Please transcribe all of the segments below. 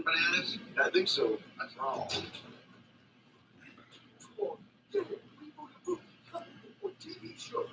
Bananas? I think so. That's wrong. TV show.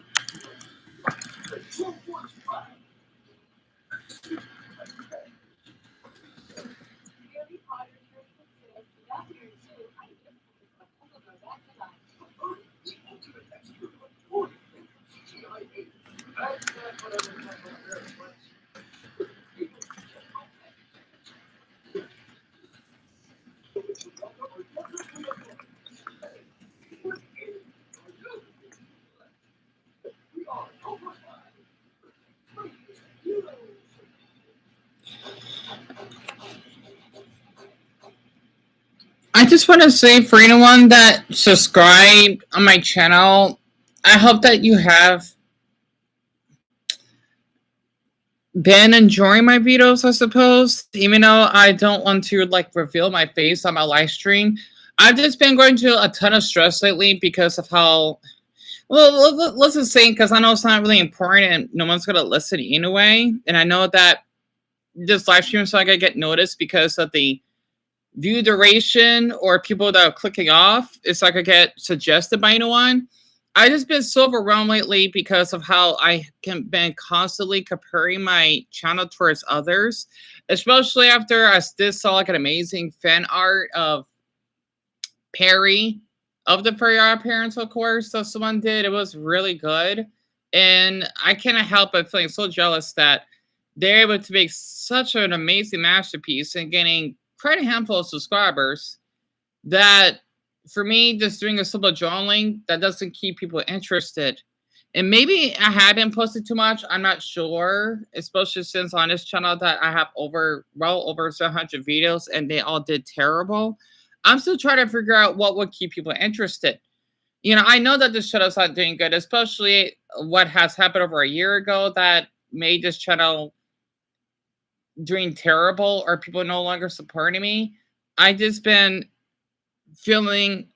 I just want to say for anyone that subscribed on my channel, I hope that you have been enjoying my videos, I suppose. Even though I don't want to like reveal my face on my live stream, I've just been going through a ton of stress lately because of how. Well, let's just say because I know it's not really important and no one's gonna listen anyway, and I know that this live stream is not gonna get noticed because of the view duration or people that are clicking off. It's not gonna get suggested by anyone. I just been so overwhelmed lately because of how I can been constantly comparing my channel towards others, especially after I did saw like an amazing fan art of Perry of the Fairy Odd Parents, of course, that someone did. It was really good. And I cannot help but feeling so jealous that they're able to make such an amazing masterpiece and getting quite a handful of subscribers that for me, just doing a simple journaling that doesn't keep people interested. And maybe I haven't posted too much. I'm not sure, especially since on this channel that I have well over 700 videos and they all did terrible. I'm still trying to figure out what would keep people interested. You know, I know that this channel's not doing good, especially what has happened over a year ago that made this channel doing terrible or people no longer supporting me. I just been feeling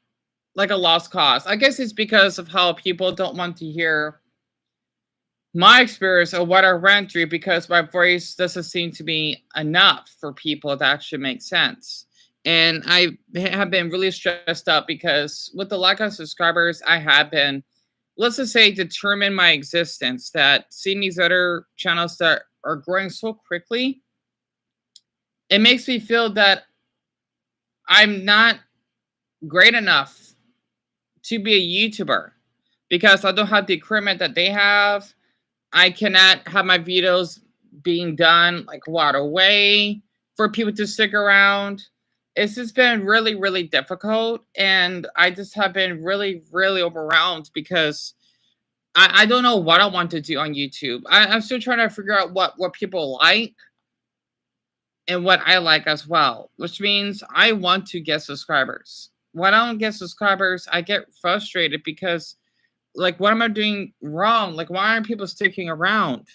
like a lost cause. I guess it's because of how people don't want to hear my experience of what I ran through because my voice doesn't seem to be enough for people to actually make sense. And I have been really stressed out because with the lack of subscribers, I have been, let's just say, determine my existence. That seeing these other channels that are growing so quickly, it makes me feel that I'm not great enough to be a YouTuber because I don't have the equipment that they have. I cannot have my videos being done like right away for people to stick around. It's just been really, really difficult. And I just have been really, really overwhelmed because I don't know what I want to do on YouTube. I'm still trying to figure out what people like and what I like as well, which means I want to get subscribers. When I don't get subscribers, I get frustrated because, like, what am I doing wrong? Like, why aren't people sticking around?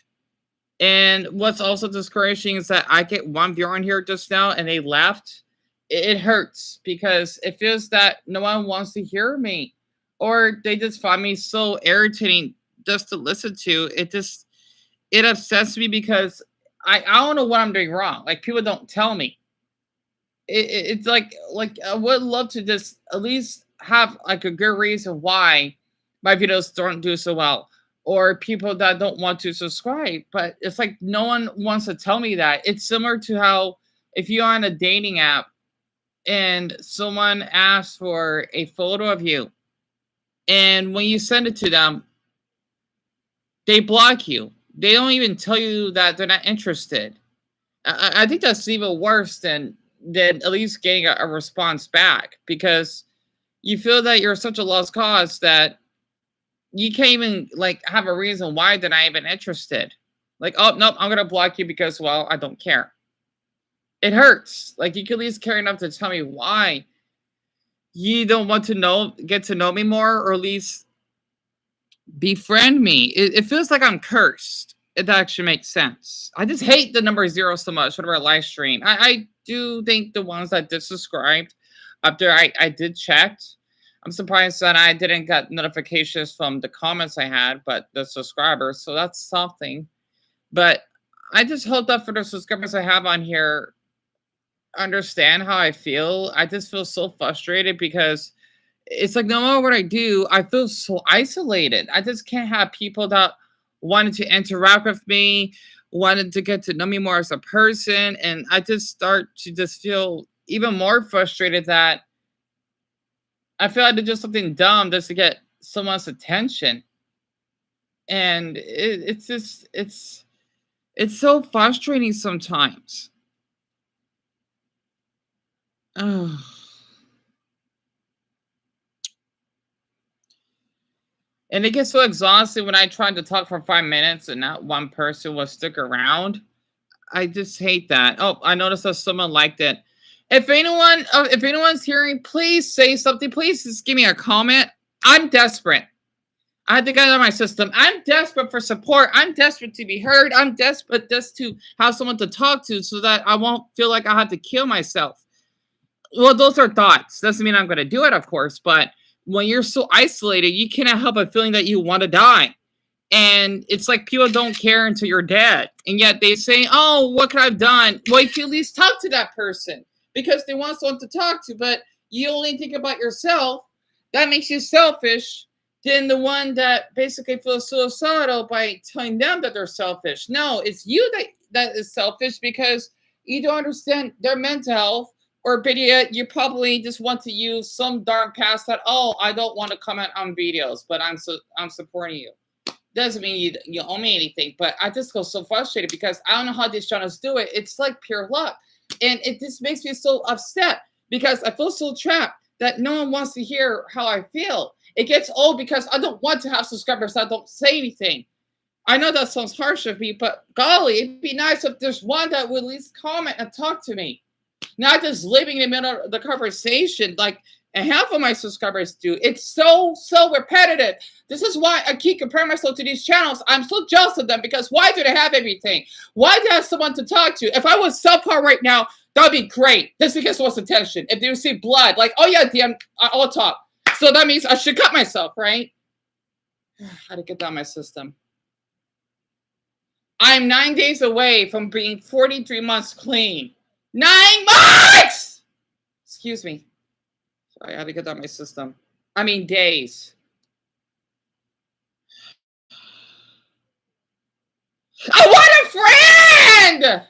And what's also discouraging is that I get one viewer on here just now and they left. It hurts because it feels that no one wants to hear me or they just find me so irritating just to listen to. It upsets me because I don't know what I'm doing wrong. Like, people don't tell me. It's like I would love to just at least have like a good reason why my videos don't do so well or people that don't want to subscribe. But it's like no one wants to tell me that. It's similar to how if you're on a dating app and someone asks for a photo of you, and when you send it to them, they block you. They don't even tell you that they're not interested. I think that's even worse than at least getting a response back because you feel that you're such a lost cause that you can't even like have a reason why they're not even interested. Like, oh nope, I'm gonna block you because, well, I don't care. It hurts. Like, you can at least care enough to tell me why you don't want to get to know me more, or at least befriend me. It feels like I'm cursed. It actually makes sense. I just hate the number 0 so much whenever I live stream. I do think the ones that did subscribed after I did check, I'm surprised that I didn't get notifications from the comments I had, but the subscribers, so that's something. But I just hope that for the subscribers I have on here understand how I feel. I just feel so frustrated because it's like no matter what I do, I feel so isolated. I just can't have people that wanted to interact with me, wanted to get to know me more as a person. And I just start to just feel even more frustrated that I feel like I did just something dumb just to get someone's attention. And it's just, it's so frustrating sometimes. Oh. And it gets so exhausting when I tried to talk for 5 minutes and not one person will stick around. I just hate that. Oh, I noticed that someone liked it. If anyone's hearing, please say something. Please just give me a comment. I'm desperate. I had to get out of my system. I'm desperate for support. I'm desperate to be heard. I'm desperate just to have someone to talk to so that I won't feel like I have to kill myself. Well, those are thoughts. Doesn't mean I'm going to do it, of course. But when you're so isolated, you cannot help but feeling that you want to die. And it's like people don't care until you're dead. And yet they say, oh, what could I have done? Well, you can at least talk to that person because they want someone to talk to. But you only think about yourself. That makes you selfish than the one that basically feels suicidal by telling them that they're selfish. No, it's you that is selfish because you don't understand their mental health. Or better yet, you probably just want to use some darn past that, oh, I don't want to comment on videos, but I'm supporting you. Doesn't mean you owe me anything, but I just go so frustrated because I don't know how these channels do it. It's like pure luck. And it just makes me so upset because I feel so trapped that no one wants to hear how I feel. It gets old because I don't want to have subscribers that don't say anything. I know that sounds harsh of me, but golly, it'd be nice if there's one that would at least comment and talk to me. Not just living in the middle of the conversation like half of my subscribers do. It's so repetitive. This is why I keep comparing myself to these channels. I'm so jealous of them because why do they have everything? Why do they have someone to talk to? If I was subpar right now, that would be great. Just because it was attention. If they receive blood, like, oh yeah, DM, I'll talk. So that means I should cut myself, right? How to get down my system. I'm 9 days away from being 43 months clean. 9 months! Excuse me. Sorry, I had to get out my system. I mean, days. I want a friend!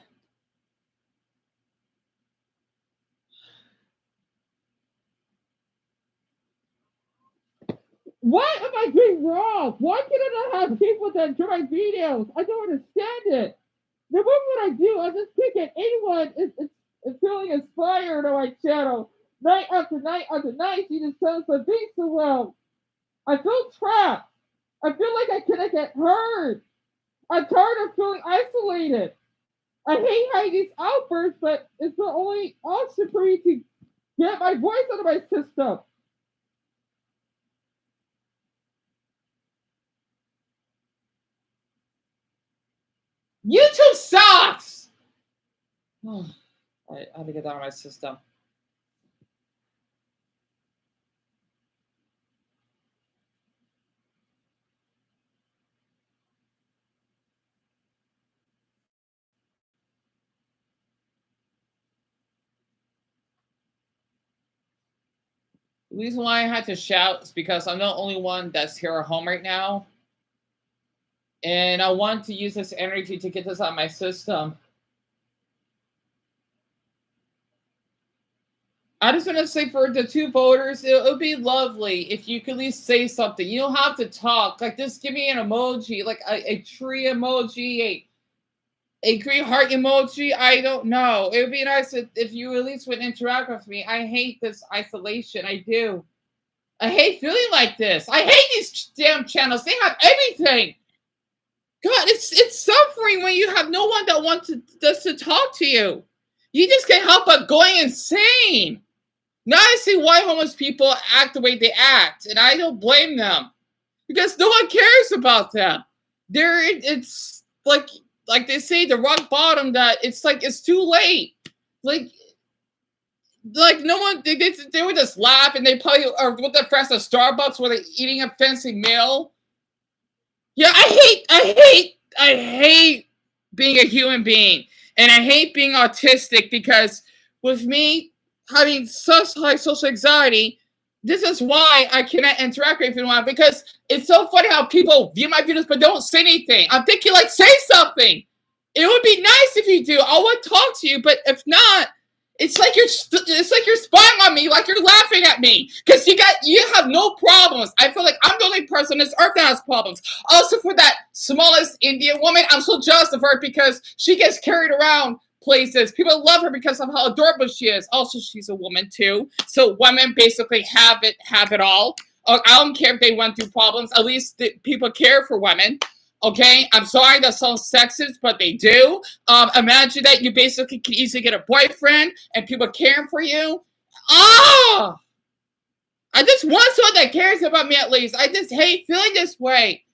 What am I doing wrong? Why can I not have people that enjoy my videos? I don't understand it. The moment I do, I just can't get anyone is feeling inspired on my channel. Night after night after night, she just tells the beat so well. I feel trapped. I feel like I cannot get heard. I'm tired of feeling isolated. I hate having these outbursts, but it's the only option for me to get my voice out of my system. YouTube sucks! Oh, I had to get that out of my system. The reason why I had to shout is because I'm the only one that's here at home right now. And I want to use this energy to get this out of my system. I just want to say for the two voters, it would be lovely if you could at least say something. You don't have to talk. Like, just give me an emoji, like a tree emoji, a green heart emoji. I don't know. It would be nice if you at least would interact with me. I hate this isolation. I do. I hate feeling like this. I hate these damn channels. They have everything. God, it's suffering when you have no one that wants to just to talk to you. You just can't help but going insane. Now I see why homeless people act the way they act, and I don't blame them because no one cares about them. It's like they say, the rock bottom that it's like it's too late. Like Like no one, they would just laugh and they probably are with their friends at Starbucks where they're eating a fancy meal. Yeah, I hate being a human being, and I hate being autistic because with me having such high social anxiety, this is why I cannot interact with anyone because it's so funny how people view my videos but don't say anything. I'm thinking like, say something. It would be nice if you do. I would talk to you, but if not, it's like you're spying on me, like you're laughing at me because you have no problems. I feel like I'm the only person on this earth that has problems. Also, for that smallest Indian woman, I'm so jealous of her because she gets carried around places. People love her because of how adorable she is. Also, she's a woman too, so women basically have it all. I don't care if they went through problems. At least people care for women. Okay, I'm sorry that sounds sexist, but they do. Imagine that you basically can easily get a boyfriend and people caring for you. Oh, I just want someone that cares about me at least. I just hate feeling this way.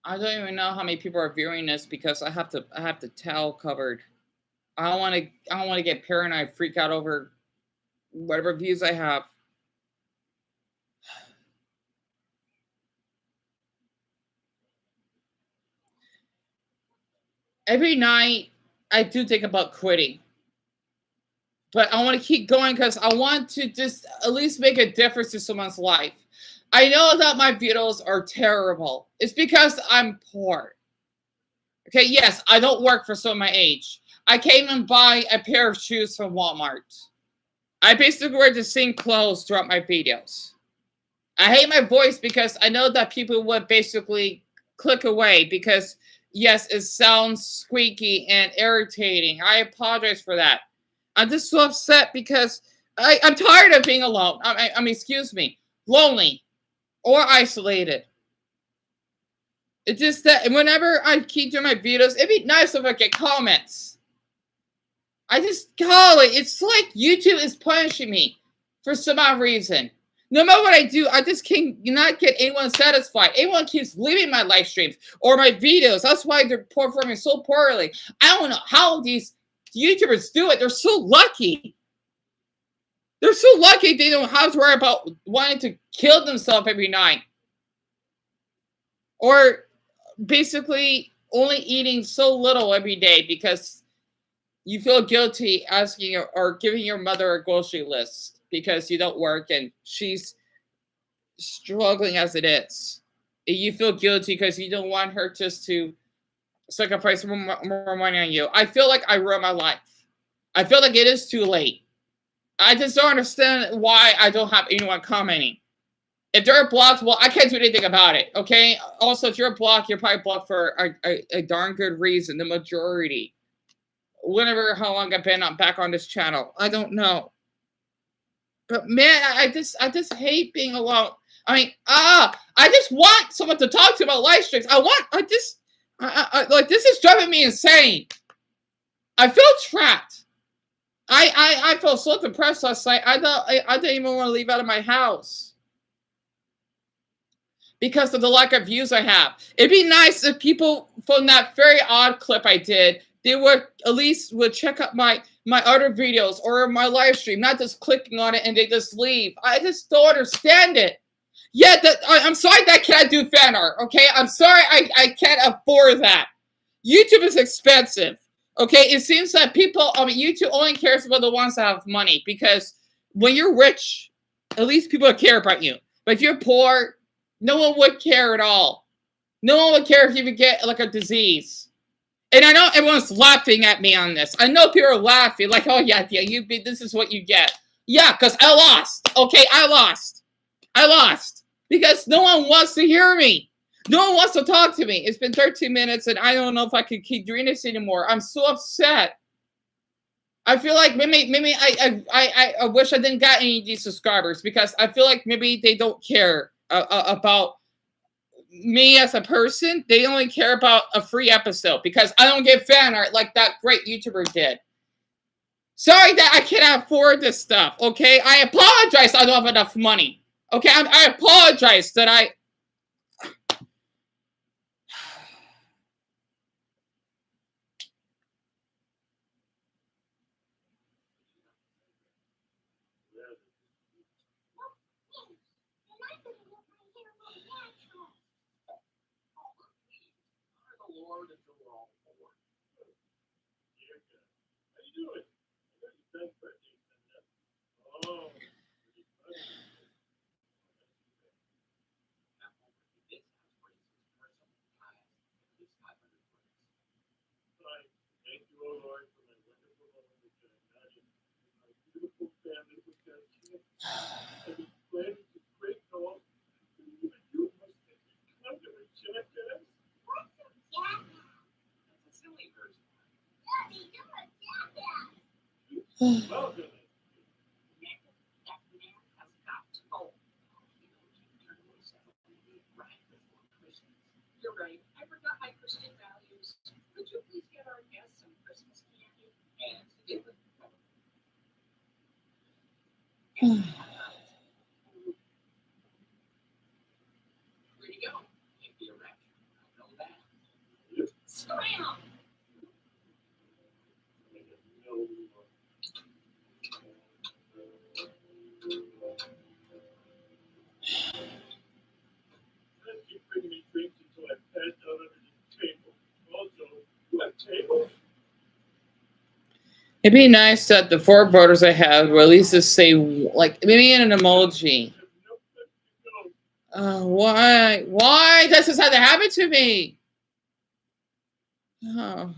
I don't even know how many people are viewing this because I have the towel covered. I don't want to get paranoid, freak out over whatever views I have. Every night I do think about quitting, but I want to keep going because I want to just at least make a difference to someone's life. I know that my videos are terrible. It's because I'm poor. Okay, yes, I don't work for someone my age. I can't even buy a pair of shoes from Walmart. I basically wear the same clothes throughout my videos. I hate my voice because I know that people would basically click away because, yes, it sounds squeaky and irritating. I apologize for that. I'm just so upset because I'm tired of being alone. I mean, excuse me, lonely or isolated. It's just that whenever I keep doing my videos, it'd be nice if I get comments. I just, golly, it's like YouTube is punishing me for some odd reason. No matter what I do, I just cannot get anyone satisfied. Anyone keeps leaving my live streams or my videos. That's why they're performing so poorly. I don't know how these YouTubers do it. They're so lucky. They're so lucky they don't have to worry about wanting to kill themselves every night. Or basically only eating so little every day because you feel guilty asking or giving your mother a grocery list because you don't work and she's struggling as it is. And you feel guilty because you don't want her just to sacrifice more money on you. I feel like I ruined my life. I feel like it is too late. I just don't understand why I don't have anyone commenting. If they're blocked, well, I can't do anything about it, okay? Also, if you're blocked, you're probably blocked for a darn good reason, the majority. Whenever, how long I've been back on this channel, I don't know. But man, I just hate being alone. I mean, I just want someone to talk to about live streams. Like, this is driving me insane. I feel trapped. I felt so depressed last night. I didn't even want to leave out of my house because of the lack of views I have. It'd be nice if people from that very odd clip I did, they would at least check out my other videos or my live stream, not just clicking on it and they just leave. I just don't understand it. Yeah, I'm sorry that I can't do fan art, okay? I'm sorry I can't afford that. YouTube is expensive, okay? It seems that YouTube only cares about the ones that have money because when you're rich, at least people care about you. But if you're poor, no one would care at all. No one would care if you would get like a disease. And I know everyone's laughing at me on this. I know people are laughing like, oh yeah, this is what you get. Yeah, because I lost. Okay, I lost. Because no one wants to hear me. No one wants to talk to me. It's been 13 minutes and I don't know if I can keep doing this anymore. I'm so upset. I feel like maybe I wish I didn't got any of these subscribers because I feel like maybe they don't care about me as a person, they only care about a free episode because I don't get fan art like that great YouTuber did. Sorry that I can't afford this stuff, okay? I apologize I don't have enough money. Okay, I apologize that I... It'd be nice that the four voters I have would at least just say, like, maybe in an emoji. Why? Why does this have to happen to me? Oh.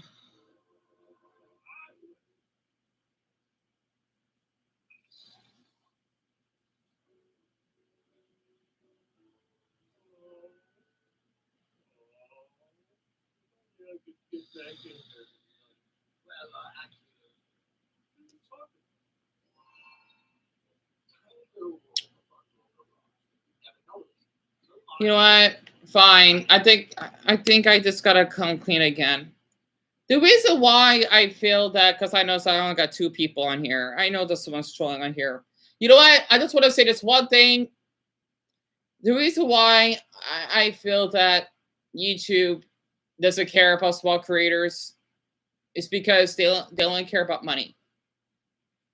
You know what? Fine. I think I just gotta come clean again. The reason why I feel that, because I know I only got two people on here. I know there's someone's trolling on here. You know what? I just want to say this one thing. The reason why I feel that YouTube doesn't care about small creators is because they only care about money.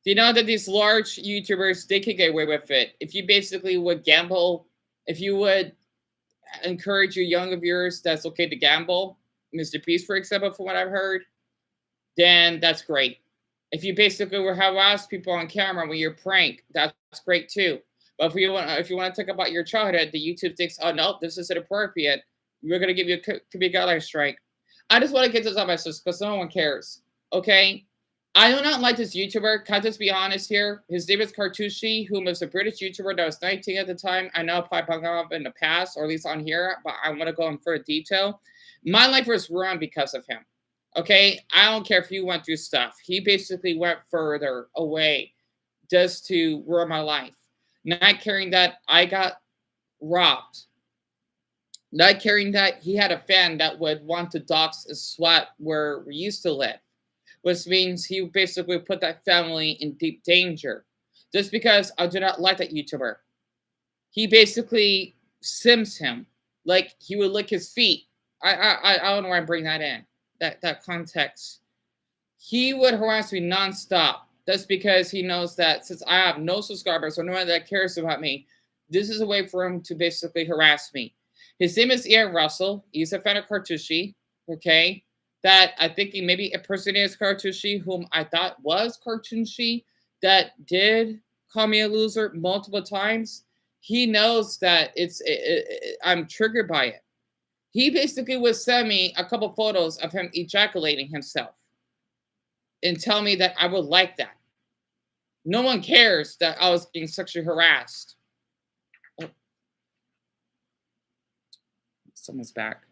Do you know that these large YouTubers, they can get away with it? If you basically would gamble, if you would encourage your younger viewers, that's okay to gamble. Mr. Peace, for example, from what I've heard, then that's great. If you basically will harass people on camera when you're prank, that's great too. But if you want to talk about your childhood, the YouTube thinks, oh no, this isn't appropriate. We're gonna give you a be guideline strike. I just want to get this on my system because no one cares. Okay. I do not like this YouTuber. Can I just be honest here? His name is Cartucci, whom is a British YouTuber that was 19 at the time. I know I probably hung up in the past, or at least on here, but I want to go in further detail. My life was ruined because of him. Okay, I don't care if he went through stuff. He basically went further away just to ruin my life. Not caring that I got robbed. Not caring that he had a fan that would want to dox and swat where we used to live, which means he basically put that family in deep danger. Just because I do not like that YouTuber. He basically sims him. Like he would lick his feet. I don't know why I bring that in. That context. He would harass me nonstop. That's because he knows that since I have no subscribers or no one that cares about me, this is a way for him to basically harass me. His name is Ian Russell. He's a fan of Cartucci. Okay. That I think he maybe impersonates Cartucci, whom I thought was Cartucci, that did call me a loser multiple times. He knows that I'm triggered by it. He basically would send me a couple photos of him ejaculating himself and tell me that I would like that. No one cares that I was being sexually harassed. Oh, someone's back.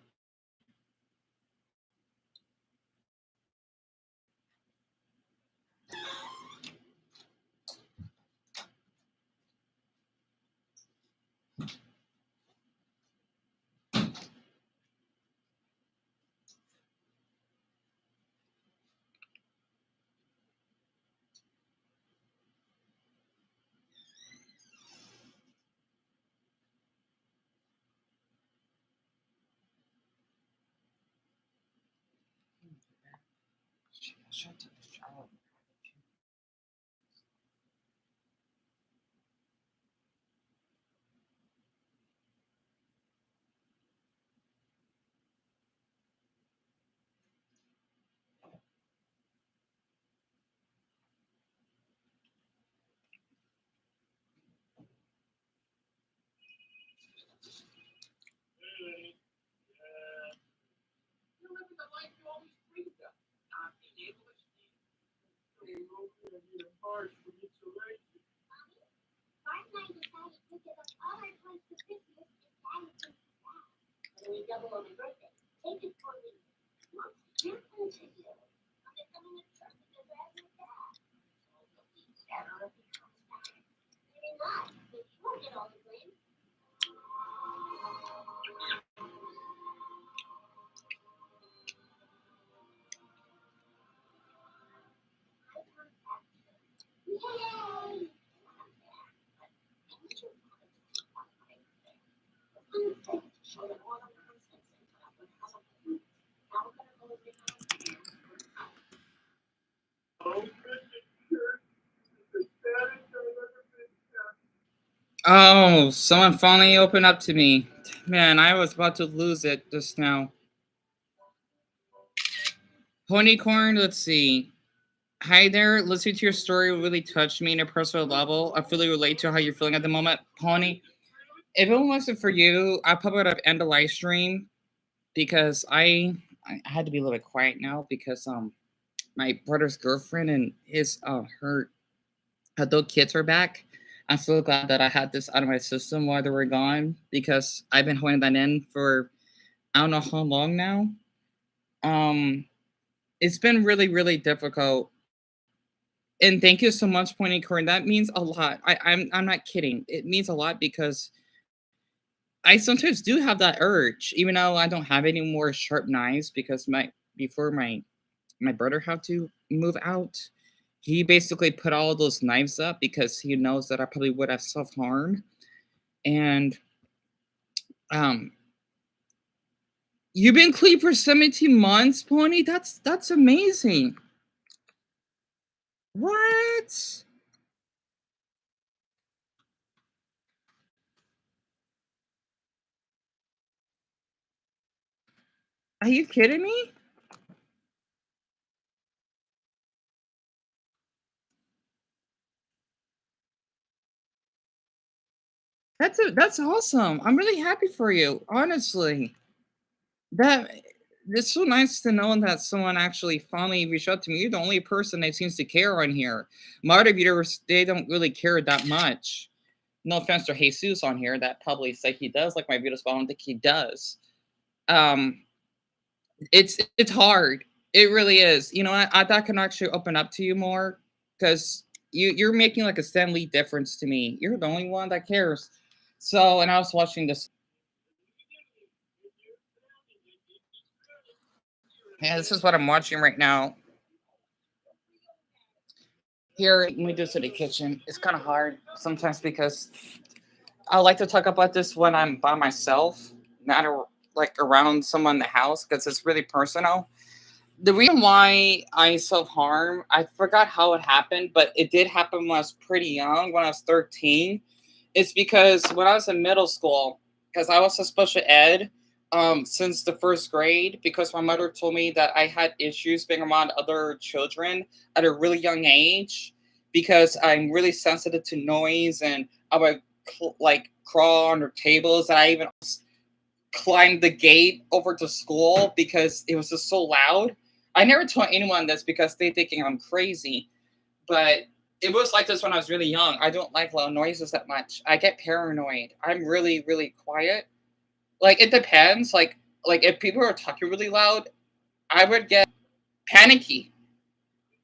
Shut up, shower. Oh, someone finally opened up to me. Man, I was about to lose it just now. Ponycorn, let's see. Hi there. Listening to your story really touched me in a personal level. I fully relate to how you're feeling at the moment, Pony. If it wasn't for you, I probably would have ended the live stream because I had to be a little bit quiet now because my brother's girlfriend and his her adult kids are back. I'm so glad that I had this out of my system while they were gone because I've been holding that in for I don't know how long now. Um, it's been really, really difficult. And thank you so much, Pointy Corn. That means a lot. I'm not kidding. It means a lot because I sometimes do have that urge, even though I don't have any more sharp knives because my before my brother had to move out. He basically put all those knives up because he knows that I probably would have self harm. And um, you've been clean for 17 months, Pony. That's amazing. What? Are you kidding me? That's awesome. I'm really happy for you, honestly. That it's so nice to know that someone actually finally reached out to me. You're the only person that seems to care on here. My other viewers, they don't really care that much. No offense to Jesus on here, that probably say he does like my videos, but I don't think he does. Um, it's hard. It really is. You know, that can actually open up to you more because you're making like a steadily difference to me. You're the only one that cares. So, and I was watching this. Yeah, this is what I'm watching right now. Here, let me do to the kitchen. It's kind of hard sometimes because I like to talk about this when I'm by myself, not like around someone in the house because it's really personal. The reason why I self harm, I forgot how it happened, but it did happen when I was pretty young, when I was 13. It's because when I was in middle school, because I was a special ed since the first grade, because my mother told me that I had issues being around other children at a really young age, because I'm really sensitive to noise and I would like crawl under tables and I even climbed the gate over to school because it was just so loud. I never told anyone this because they thinking I'm crazy, but it was like this when I was really young. I don't like loud noises that much. I get paranoid. I'm really, really quiet. Like it depends. Like if people are talking really loud, I would get panicky.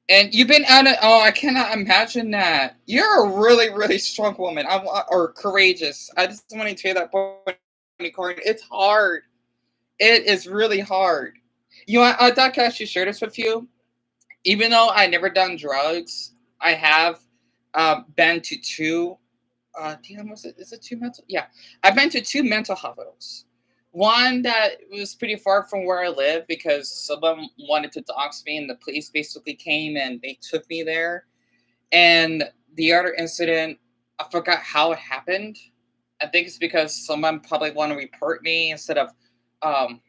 And you've been at it. Oh, I cannot imagine that. You're a really, really strong woman. Or courageous. I just want to tell you that point, unicorn. It's hard. It is really hard. You know, I thought I could actually share this with you. Even though I never done drugs, I have been to two. Damn, was it? Is it two mental? Yeah, I've been to two mental hospitals. One that was pretty far from where I live because someone wanted to dox me, and the police basically came and they took me there. And the other incident, I forgot how it happened. I think it's because someone probably want to report me instead of um,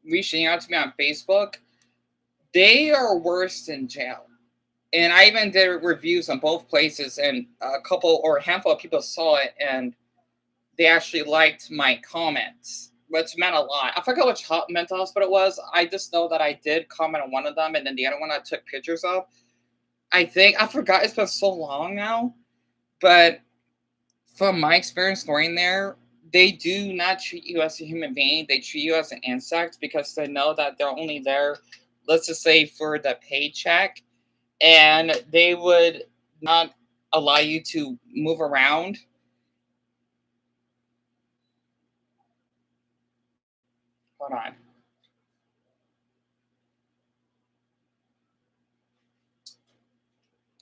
reaching out to me on Facebook. They are worse than jail. And I even did reviews on both places, and a couple or a handful of people saw it, and they actually liked my comments, which meant a lot. I forgot which mental hospital it was. I just know that I did comment on one of them, and then the other one I took pictures of. I think I forgot. It's been so long now, but from my experience going there, they do not treat you as a human being. They treat you as an insect because they know that they're only there, let's just say, for the paycheck, and they would not allow you to move around. Hold on.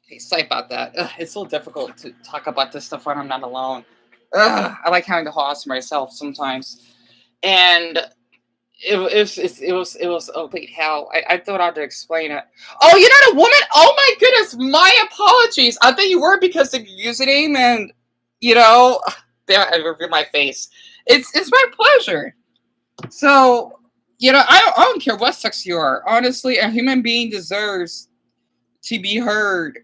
Okay, sorry about that. Ugh, it's so difficult to talk about this stuff when I'm not alone. Ugh, I like having the house myself sometimes, and it was oh wait, hell, I thought I had to explain it. Oh, you're not a woman. Oh my goodness, my apologies. I thought you were because of your username, and you know, damn it, I reviewed my face. It's my pleasure. So, I don't care what sex you are. Honestly, a human being deserves to be heard,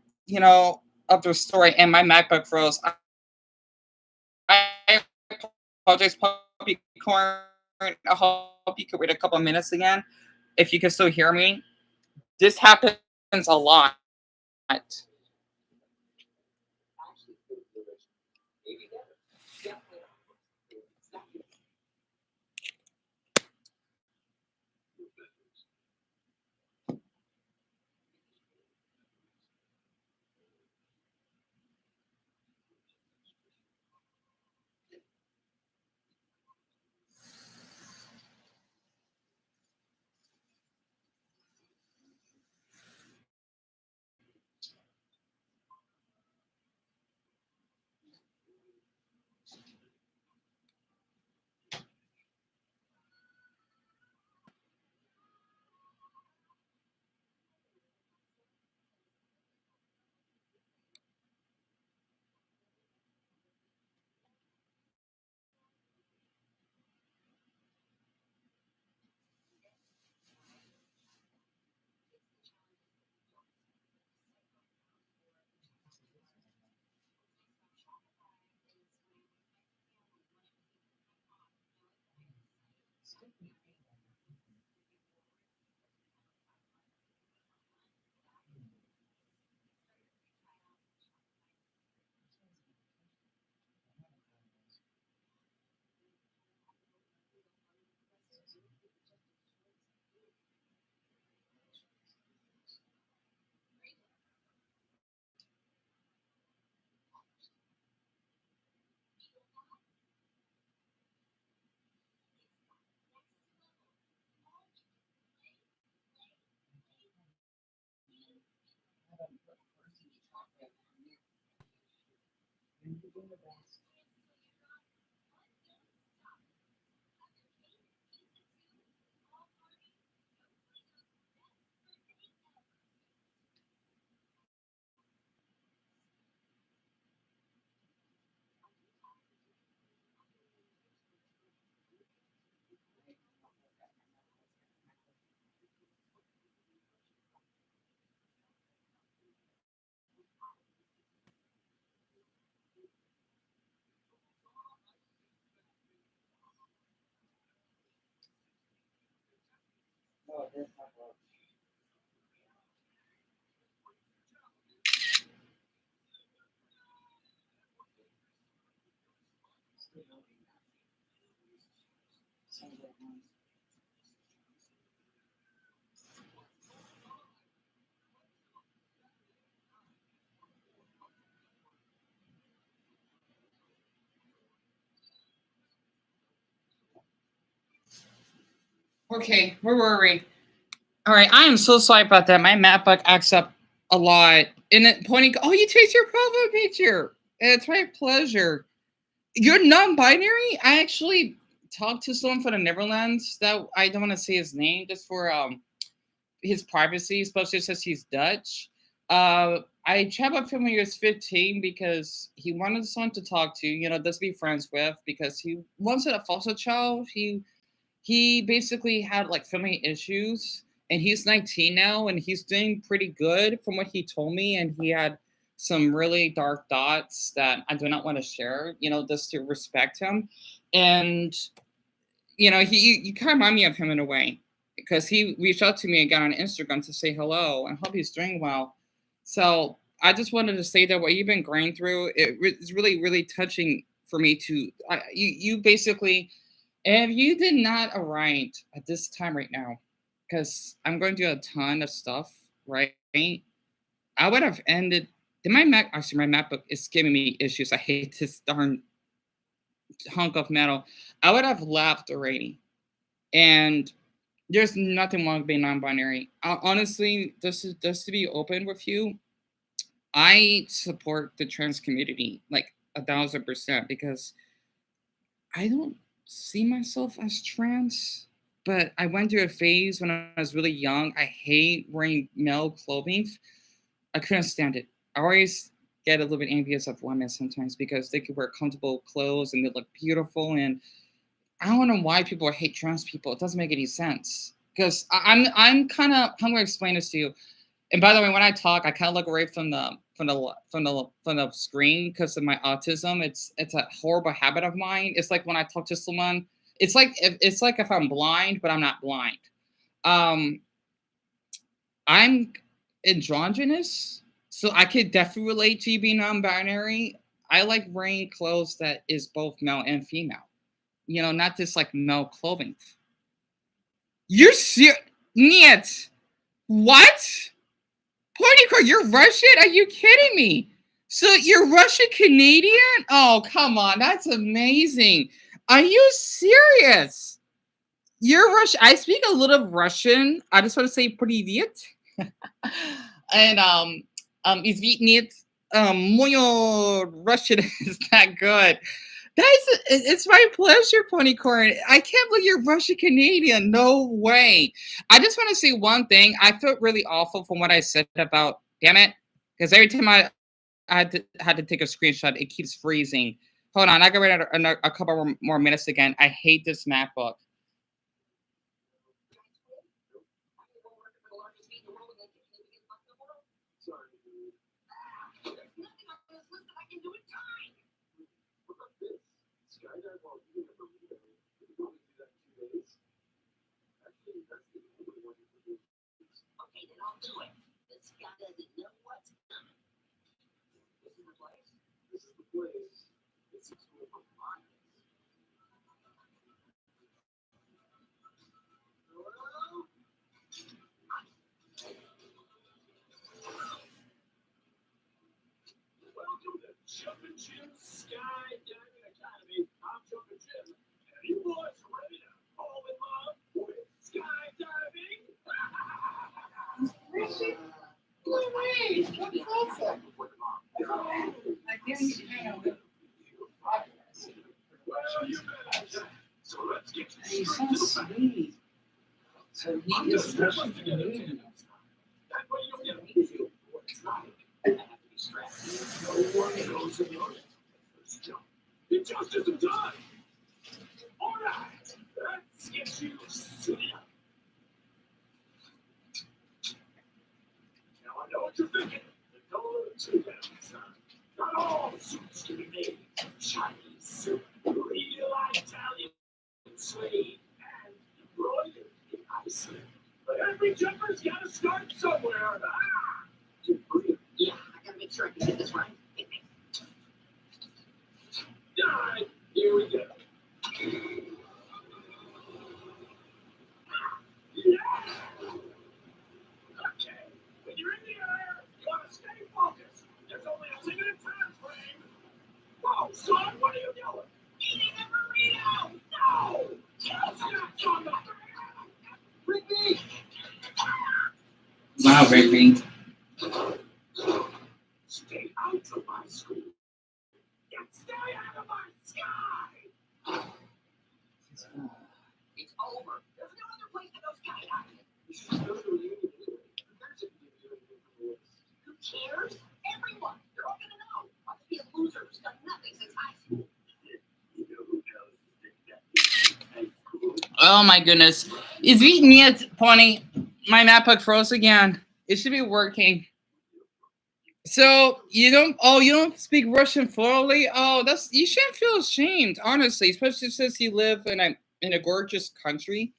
of their story. And my MacBook froze. I apologize, Puppy Corn. I hope you could wait a couple of minutes again. If you can still hear me, this happens a lot. Okay, where were we? All right, I am so sorry about that. My MacBook acts up a lot. And it pointing, oh, you changed your profile picture. It's my pleasure. You're non-binary? I actually talked to someone from the Netherlands that I don't want to say his name just for his privacy, especially since he's Dutch. I chat with him when he was 15 because he wanted someone to talk to, just be friends with, because he wanted a foster child. He basically had like family issues, and he's 19 now, and he's doing pretty good from what he told me. And he had some really dark thoughts that I do not want to share, just to respect him. And he you kind of remind me of him in a way, because he reached out to me again on Instagram to say hello and hope he's doing well. So I just wanted to say that what you've been going through, it's really, really touching for me to, you basically, if you did not arrive at this time right now, because I'm going through a ton of stuff, right? I would have ended. My MacBook is giving me issues. I hate this darn hunk of metal. I would have left already. And there's nothing wrong with being non-binary. Honestly, just to be open with you, I support the trans community like 1,000%, because I don't see myself as trans, but I went through a phase when I was really young. I hate wearing male clothing. I couldn't stand it. I always get a little bit envious of women sometimes because they could wear comfortable clothes and they look beautiful. And I don't know why people hate trans people. It doesn't make any sense. Because I'm kind of, I'm gonna explain this to you. And by the way, when I talk, I kind of look away from the screen because of my autism. It's a horrible habit of mine. It's like when I talk to someone, it's like if I'm blind, but I'm not blind. Um, I'm androgynous, so I could definitely relate to you being non-binary. I like wearing clothes that is both male and female. Not just like male clothing. You're serious? Niet. What? Pornicore, you're Russian? Are you kidding me? So you're Russian Canadian? Oh, come on. That's amazing. Are you serious? You're Russian. I speak a little Russian. I just want to say привет. And извините, мой Russian is not good. It's my pleasure, Ponycorn. I can't believe you're Russian Canadian. No way. I just want to say one thing. I felt really awful from what I said about, damn it, because every time I had to take a screenshot, it keeps freezing. Hold on, I got rid of a couple more minutes again. I hate this MacBook. Welcome to Jumpin' Jim Skydiving Academy. I'm Jumpin' Jim. Are you boys ready to fall in love with skydiving? Richard, no way! What's awesome? Well, you bet. So let's get straight to the Sweet. So he is Russian Canadian. That way you'll get a feel for what it's like. And have to be stressed. No one knows about it. Let's jump. It just isn't done. All right, let's get you suited up. Now I know what you're thinking. The goal to them, son. Not all suits can be made. Chinese suit, real Italian suede, and embroidered in Iceland. But every jumper's got to start somewhere. Ah! Yeah, I gotta make sure I can get this right. All right, here we go. Yeah! Okay, when you're in the air, you gotta stay focused. There's only a limited time frame. Whoa, son, what are you doing? Eating a burrito! No! Snacks on the Rigby! Wow, Rigby. Stay out of my screen. And stay out of my sky! over. There's no other place to go skydiving. You should just go to a reunion anyway. Who cares if you do anything from the list? Who cares? Everyone. They're all gonna know. I'll be a loser who's done nothing since high school. You know who knows that high school? Oh my goodness. Is me at pointing? My MacBook froze again. It should be working. So you don't speak Russian fluently? Oh, that's you shouldn't feel ashamed, honestly, especially since you live in a gorgeous country.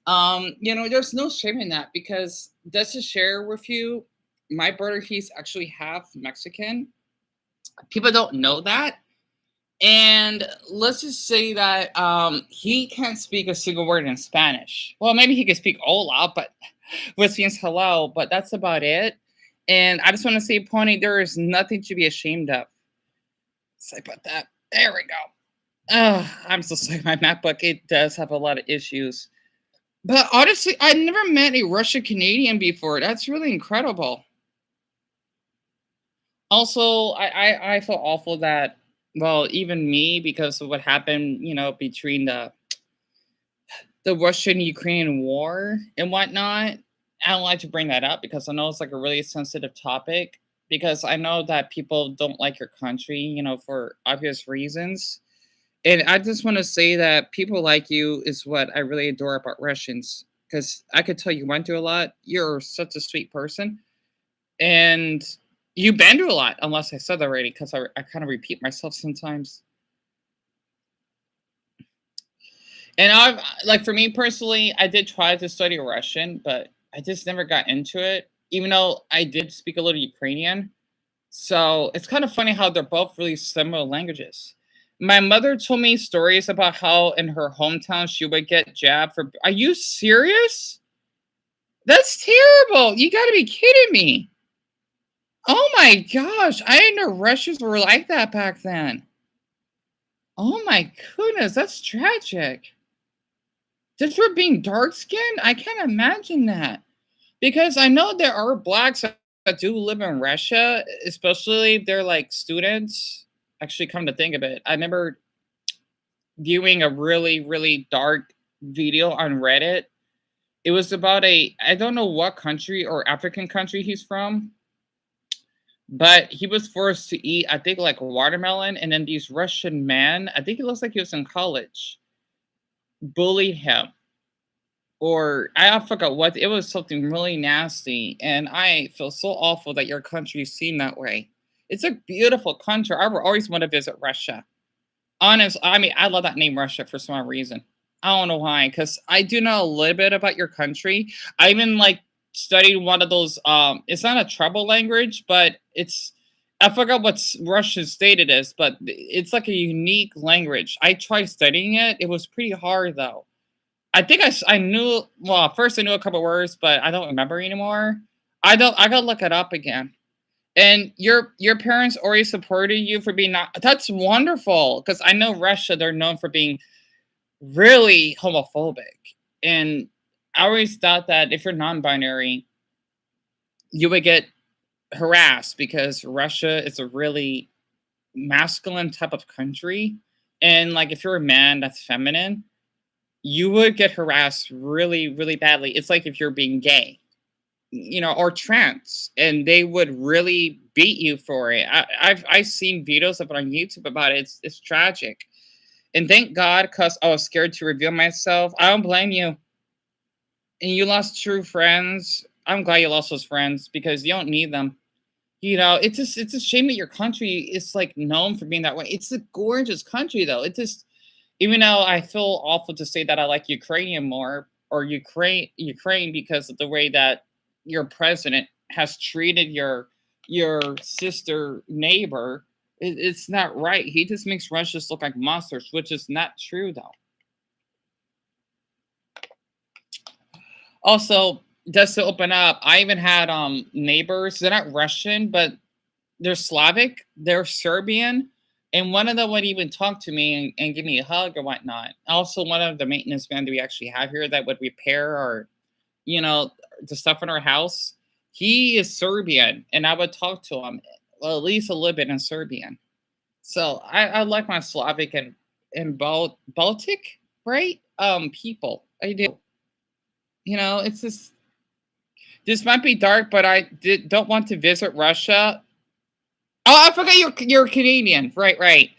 There's no shame in that because just to share with you, my brother, he's actually half Mexican. People don't know that. And let's just say that he can't speak a single word in Spanish. Well, maybe he can speak hola, but which means hello, but that's about it. And I just want to say, Pony, there is nothing to be ashamed of. Sorry about that. There we go. I'm so sorry. My MacBook, it does have a lot of issues. But honestly, I never met a Russian Canadian before. That's really incredible. Also, I feel awful that, well, even me, because of what happened, between the Russian Ukrainian war and whatnot. I don't like to bring that up because I know it's like a really sensitive topic. Because I know that people don't like your country, for obvious reasons. And I just want to say that people like you is what I really adore about Russians. Because I could tell you went through a lot. You're such a sweet person. And you've been through a lot, unless I said that already, because I kind of repeat myself sometimes. And I've like for me personally, I did try to study Russian, but I just never got into it. Even though I did speak a little Ukrainian, so it's kind of funny how they're both really similar languages. My mother told me stories about how in her hometown she would get jabbed for. Are you serious? That's terrible. You got to be kidding me. Oh my gosh, I didn't know Russians were like that back then. Oh my goodness, that's tragic. Just for being dark skinned? I can't imagine that. Because I know there are blacks that do live in Russia, especially if they're like students. Actually, come to think of it, I remember viewing a really, really dark video on Reddit. It was about I don't know what country or African country he's from, but he was forced to eat, I think, like watermelon. And then these Russian men, I think it looks like he was in college, bullied him or I forgot what it was, something really nasty, and I feel so awful that your country is seen that way. It's a beautiful country. I would always want to visit Russia. Honest, I mean, I love that name Russia for some reason. I don't know why, because I do know a little bit about your country. I even like studied one of those. It's not a trouble language, but I forgot what Russian state it is, but it's like a unique language. I tried studying it. It was pretty hard though. I think I knew well, first I knew a couple words, but I don't remember anymore. I gotta look it up again. And your parents already supported you for being not that's wonderful. Because I know Russia, they're known for being really homophobic. And I always thought that if you're non-binary, you would get harassed because Russia is a really masculine type of country. And like if you're a man that's feminine, you would get harassed really, really badly. It's like if you're being gay, or trans, and they would really beat you for it. I've seen videos of it on YouTube about it. It's tragic, and thank God, cause I was scared to reveal myself. I don't blame you. And you lost true friends. I'm glad you lost those friends because you don't need them. It's a shame that your country is like known for being that way. It's a gorgeous country though. It just even though I feel awful to say that I like Ukrainian more or Ukraine because of the way that your president has treated your sister neighbor, it's not right. He just makes Russians look like monsters, which is not true though. Also, just to open up, I even had neighbors. They're not Russian, but they're Slavic, they're Serbian, and one of them would even talk to me and give me a hug or whatnot. Also, one of the maintenance men that we actually have here that would repair our, you know, the stuff in our house, he is Serbian, and I would talk to him, well, at least a little bit in Serbian. So I like my Slavic and Baltic, right? People. I do. It's just this might be dark, but don't want to visit Russia. Oh, I forgot you're Canadian. Right, right.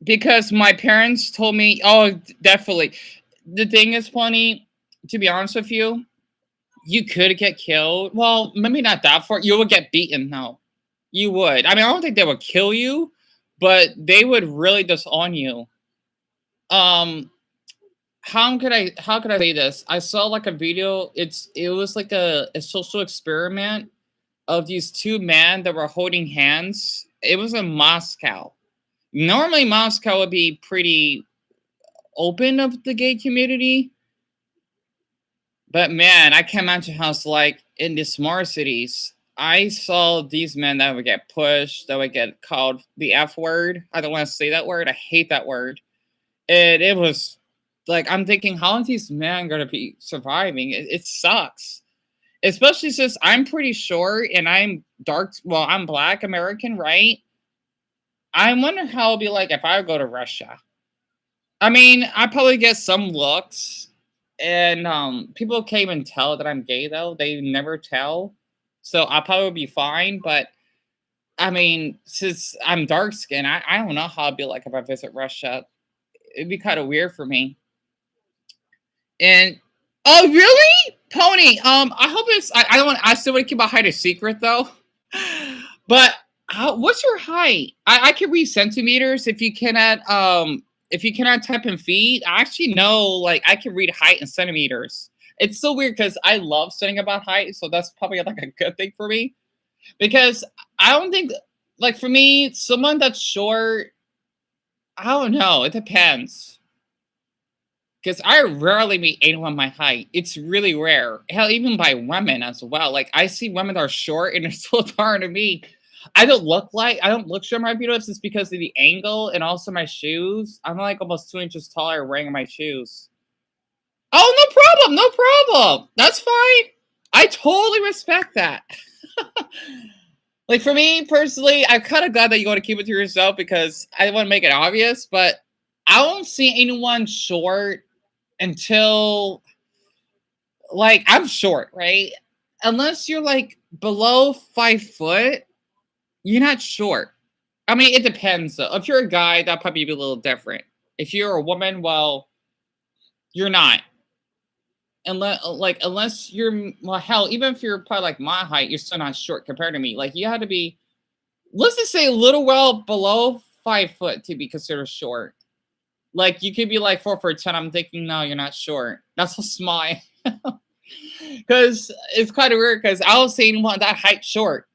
Because my parents told me, oh, definitely. The thing is, funny, to be honest with you, you could get killed. Well, maybe not that far. You would get beaten, no. You would. I mean, I don't think they would kill you, but they would really disown you. Um, how could I say this? I saw like a video. It was like a social experiment of these two men that were holding hands. It was in Moscow. Normally, Moscow would be pretty open of the gay community, but man, I can't imagine how it's like in the smart cities. I saw these men that would get pushed, that would get called the F word. I don't want to say that word. I hate that word. And it was like, I'm thinking, how are these men going to be surviving? It sucks. Especially since I'm pretty short and I'm dark. Well, I'm Black American, right? I wonder how it'd be like if I go to Russia. I mean, I probably get some looks, and people can't even tell that I'm gay though. They never tell, so I'll probably be fine. But I mean, since I'm dark skinned, I don't know how it'd be like if I visit Russia. It'd be kind of weird for me. And oh, really, Pony? I hope it's. I don't want. I still want to keep my height a secret though. But what's your height? I can read centimeters if you cannot type in feet. I actually know like I can read height in centimeters. It's so weird because I love studying about height, so that's probably like a good thing for me. Because I don't think like for me, someone that's short, I don't know. It depends. Because I rarely meet anyone my height. It's really rare. Hell, even by women as well. Like I see women that are short and they're still taller than me. I don't look short in my videos just because of the angle and also my shoes. I'm like almost 2 inches taller wearing my shoes. Oh, no problem, no problem. That's fine. I totally respect that. Like for me personally, I'm kind of glad that you want to keep it to yourself because I want to make it obvious, but I don't see anyone short until like I'm short, right? Unless you're like below 5 foot, you're not short. I mean, it depends though. If you're a guy, that probably be a little different. If you're a woman, well, you're not. Unless you're well, hell, even if you're probably like my height, you're still not short compared to me. Like you had to be, let's just say a little well below 5 foot to be considered short. Like you could be like 4 foot 10. I'm thinking, no, you're not short. That's a small. Because it's kind of weird. Because I was saying, well, that height short,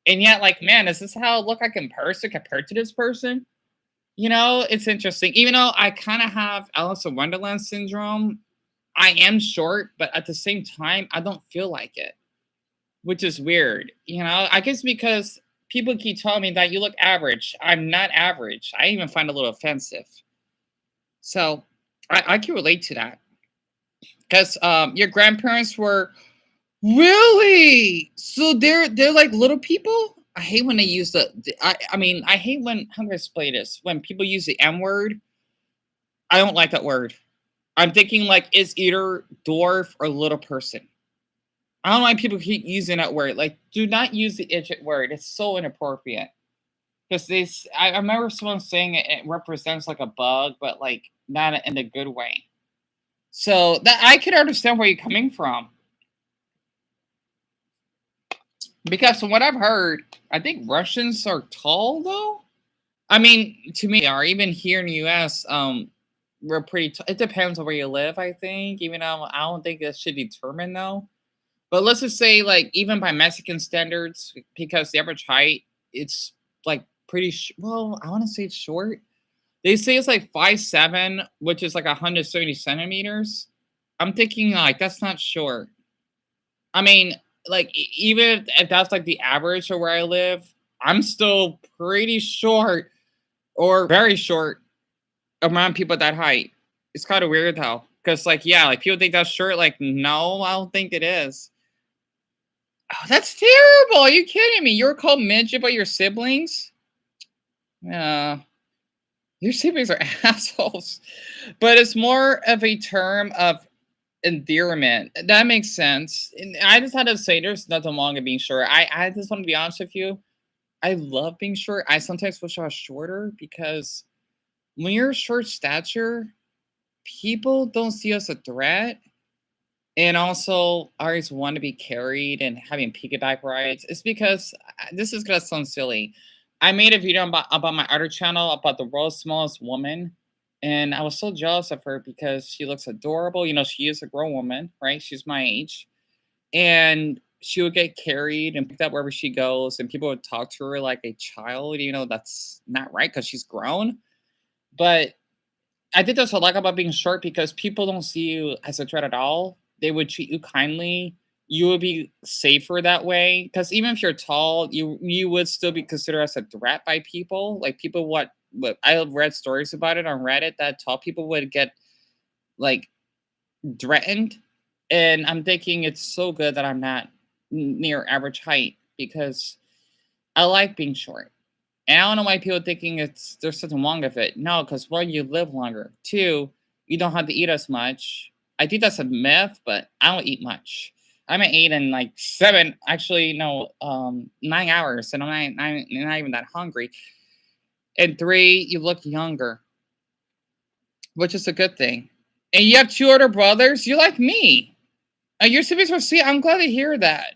and yet, like, man, is this how I look like in person compared to this person? It's interesting. Even though I kind of have Alice in Wonderland syndrome, I am short, but at the same time, I don't feel like it, which is weird. I guess because people keep telling me that you look average. I'm not average. I even find it a little offensive. So I can relate to that. Because your grandparents were really so they're like little people. I hate when they use I mean I hate when how do I explain this when people use the M word. I don't like that word. I'm thinking like it's either dwarf or little person. I don't like people keep using that word. Like, do not use the idiot word. It's so inappropriate. Because I remember someone saying it represents like a bug, but like not in a good way. So that I can understand where you're coming from. Because from what I've heard, I think Russians are tall though. I mean, to me, they are. Even here in the U.S., we're pretty. It depends on where you live. I think, even though I don't think that should determine though. But let's just say, like, even by Mexican standards, because the average height, it's like pretty. Well, I want to say it's short. They say it's like 5'7", which is like 170 centimeters. I'm thinking like that's not short. I mean, like even if that's like the average of where I live, I'm still pretty short or very short around people that height. It's kind of weird though, because like yeah, like people think that's short. Like no, I don't think it is. Oh, that's terrible. Are you kidding me? You're called midget by your siblings? Yeah, your siblings are assholes. But it's more of a term of endearment. That makes sense. And I just had to say there's nothing wrong with being short. I just want to be honest with you. I love being short. I sometimes wish I was shorter because when you're short stature, people don't see us a threat. And also, I always want to be carried and having piggyback rides. It's because this is gonna sound silly. I made a video about my other channel about the world's smallest woman, and I was so jealous of her because she looks adorable. You know, she is a grown woman, right? She's my age, and she would get carried and picked up wherever she goes, and people would talk to her like a child. You know, that's not right because she's grown. But I think that's what I like about being short because people don't see you as a threat at all. They would treat you kindly. You would be safer that way because even if you're tall, you would still be considered as a threat by people. Like people, what I have read stories about it on Reddit that tall people would get like threatened, and I'm thinking it's so good that I'm not near average height because I like being short. And I don't know why people thinking it's there's something wrong with it. No, because one, you live longer. Two, you don't have to eat as much. I think that's a myth, but I don't eat much. I'm gonna eat in like seven, actually no, 9 hours, and I'm not even that hungry. And three, you look younger, which is a good thing. And you have two older brothers. You like me. Your siblings were sweet. I'm glad to hear that.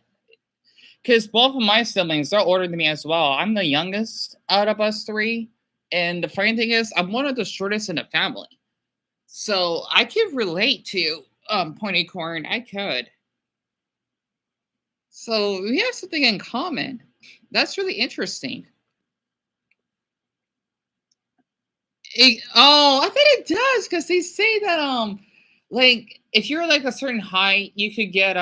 Because both of my siblings are older than me as well. I'm the youngest out of us three. And the funny thing is, I'm one of the shortest in the family. So I could relate to Pointy Corn. I could. So we have something in common. That's really interesting. I think it does because they say that like if you're like a certain height, you could get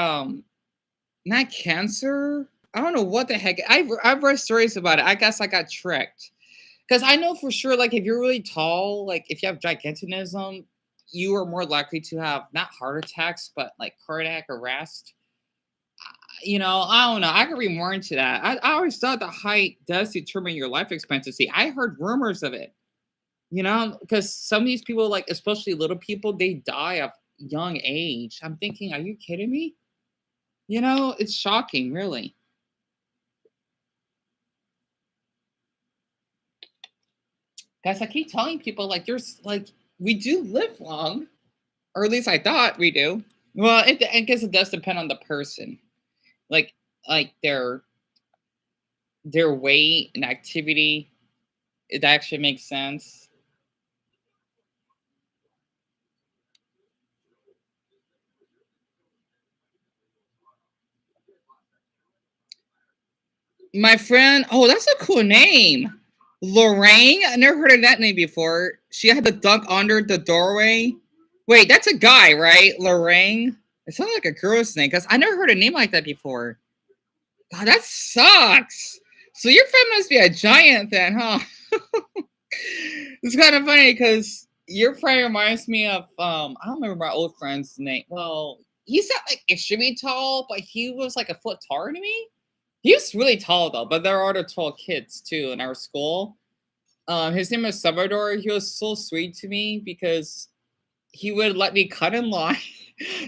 not cancer. I don't know what the heck. I've read stories about it. I guess I got tricked. Because I know for sure, like, if you're really tall, like, if you have gigantism, you are more likely to have not heart attacks, but like cardiac arrest. You know, I don't know. I could read more into that. I always thought the height does determine your life expectancy. I heard rumors of it, you know, because some of these people, like, especially little people, they die of young age. I'm thinking, are you kidding me? You know, it's shocking, really. Guys, I keep telling people, like, there's, like, we do live long, or at least I thought we do. Well, I guess it does depend on the person, like like their weight and activity. It actually makes sense. My friend, oh, that's a cool name, Lorraine. I never heard of that name before. She had to dunk under the doorway. Wait, that's a guy, right? Lorraine. It sounds like a girl's name because I never heard a name like that before. God, that sucks. So your friend must be a giant then, huh? It's kind of funny because your friend reminds me of I don't remember my old friend's name. Well, he's not like extremely tall, but he was like a foot taller than me. He was really tall though, but there are other tall kids too in our school. His name was Salvador. He was so sweet to me because he would let me cut in line.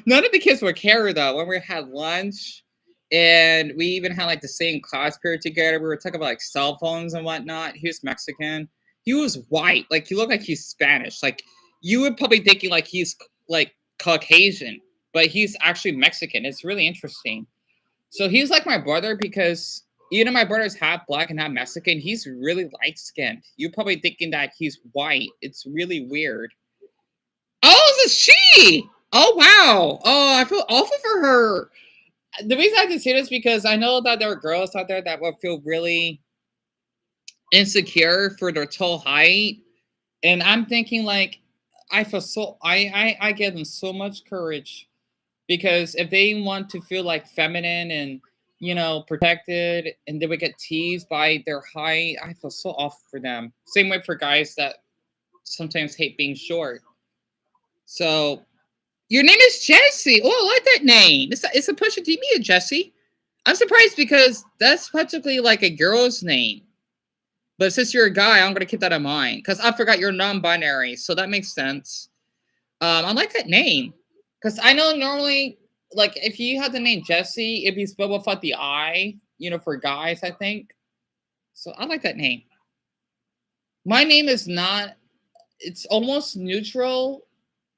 None of the kids would care though when we had lunch, and we even had like the same class period together. We were talking about like cell phones and whatnot. He was Mexican. He was white, like he looked like he's Spanish. Like you would probably thinking like he's like Caucasian, but he's actually Mexican. It's really interesting. So he's like my brother because even though my brother's half black and half Mexican, he's really light skinned. You're probably thinking that he's white. It's really weird. Oh, it's a she. Oh wow. Oh, I feel awful for her. The reason I can say this is because I know that there are girls out there that will feel really insecure for their tall height, and I'm thinking like I feel so I give them so much courage because if they want to feel like feminine and protected, and they would get teased by their height, I feel so awful for them. Same way for guys that sometimes hate being short. So your name is Jesse. Oh, I like that name. It's a Pusha T. Me, Jesse. I'm surprised because that's practically like a girl's name. But since you're a guy, I'm gonna keep that in mind because I forgot you're non-binary, so that makes sense. I like that name. Because I know normally, like, if you had the name Jesse, it'd be spelled without the I, for guys, I think. So I like that name. My name is not, it's almost neutral,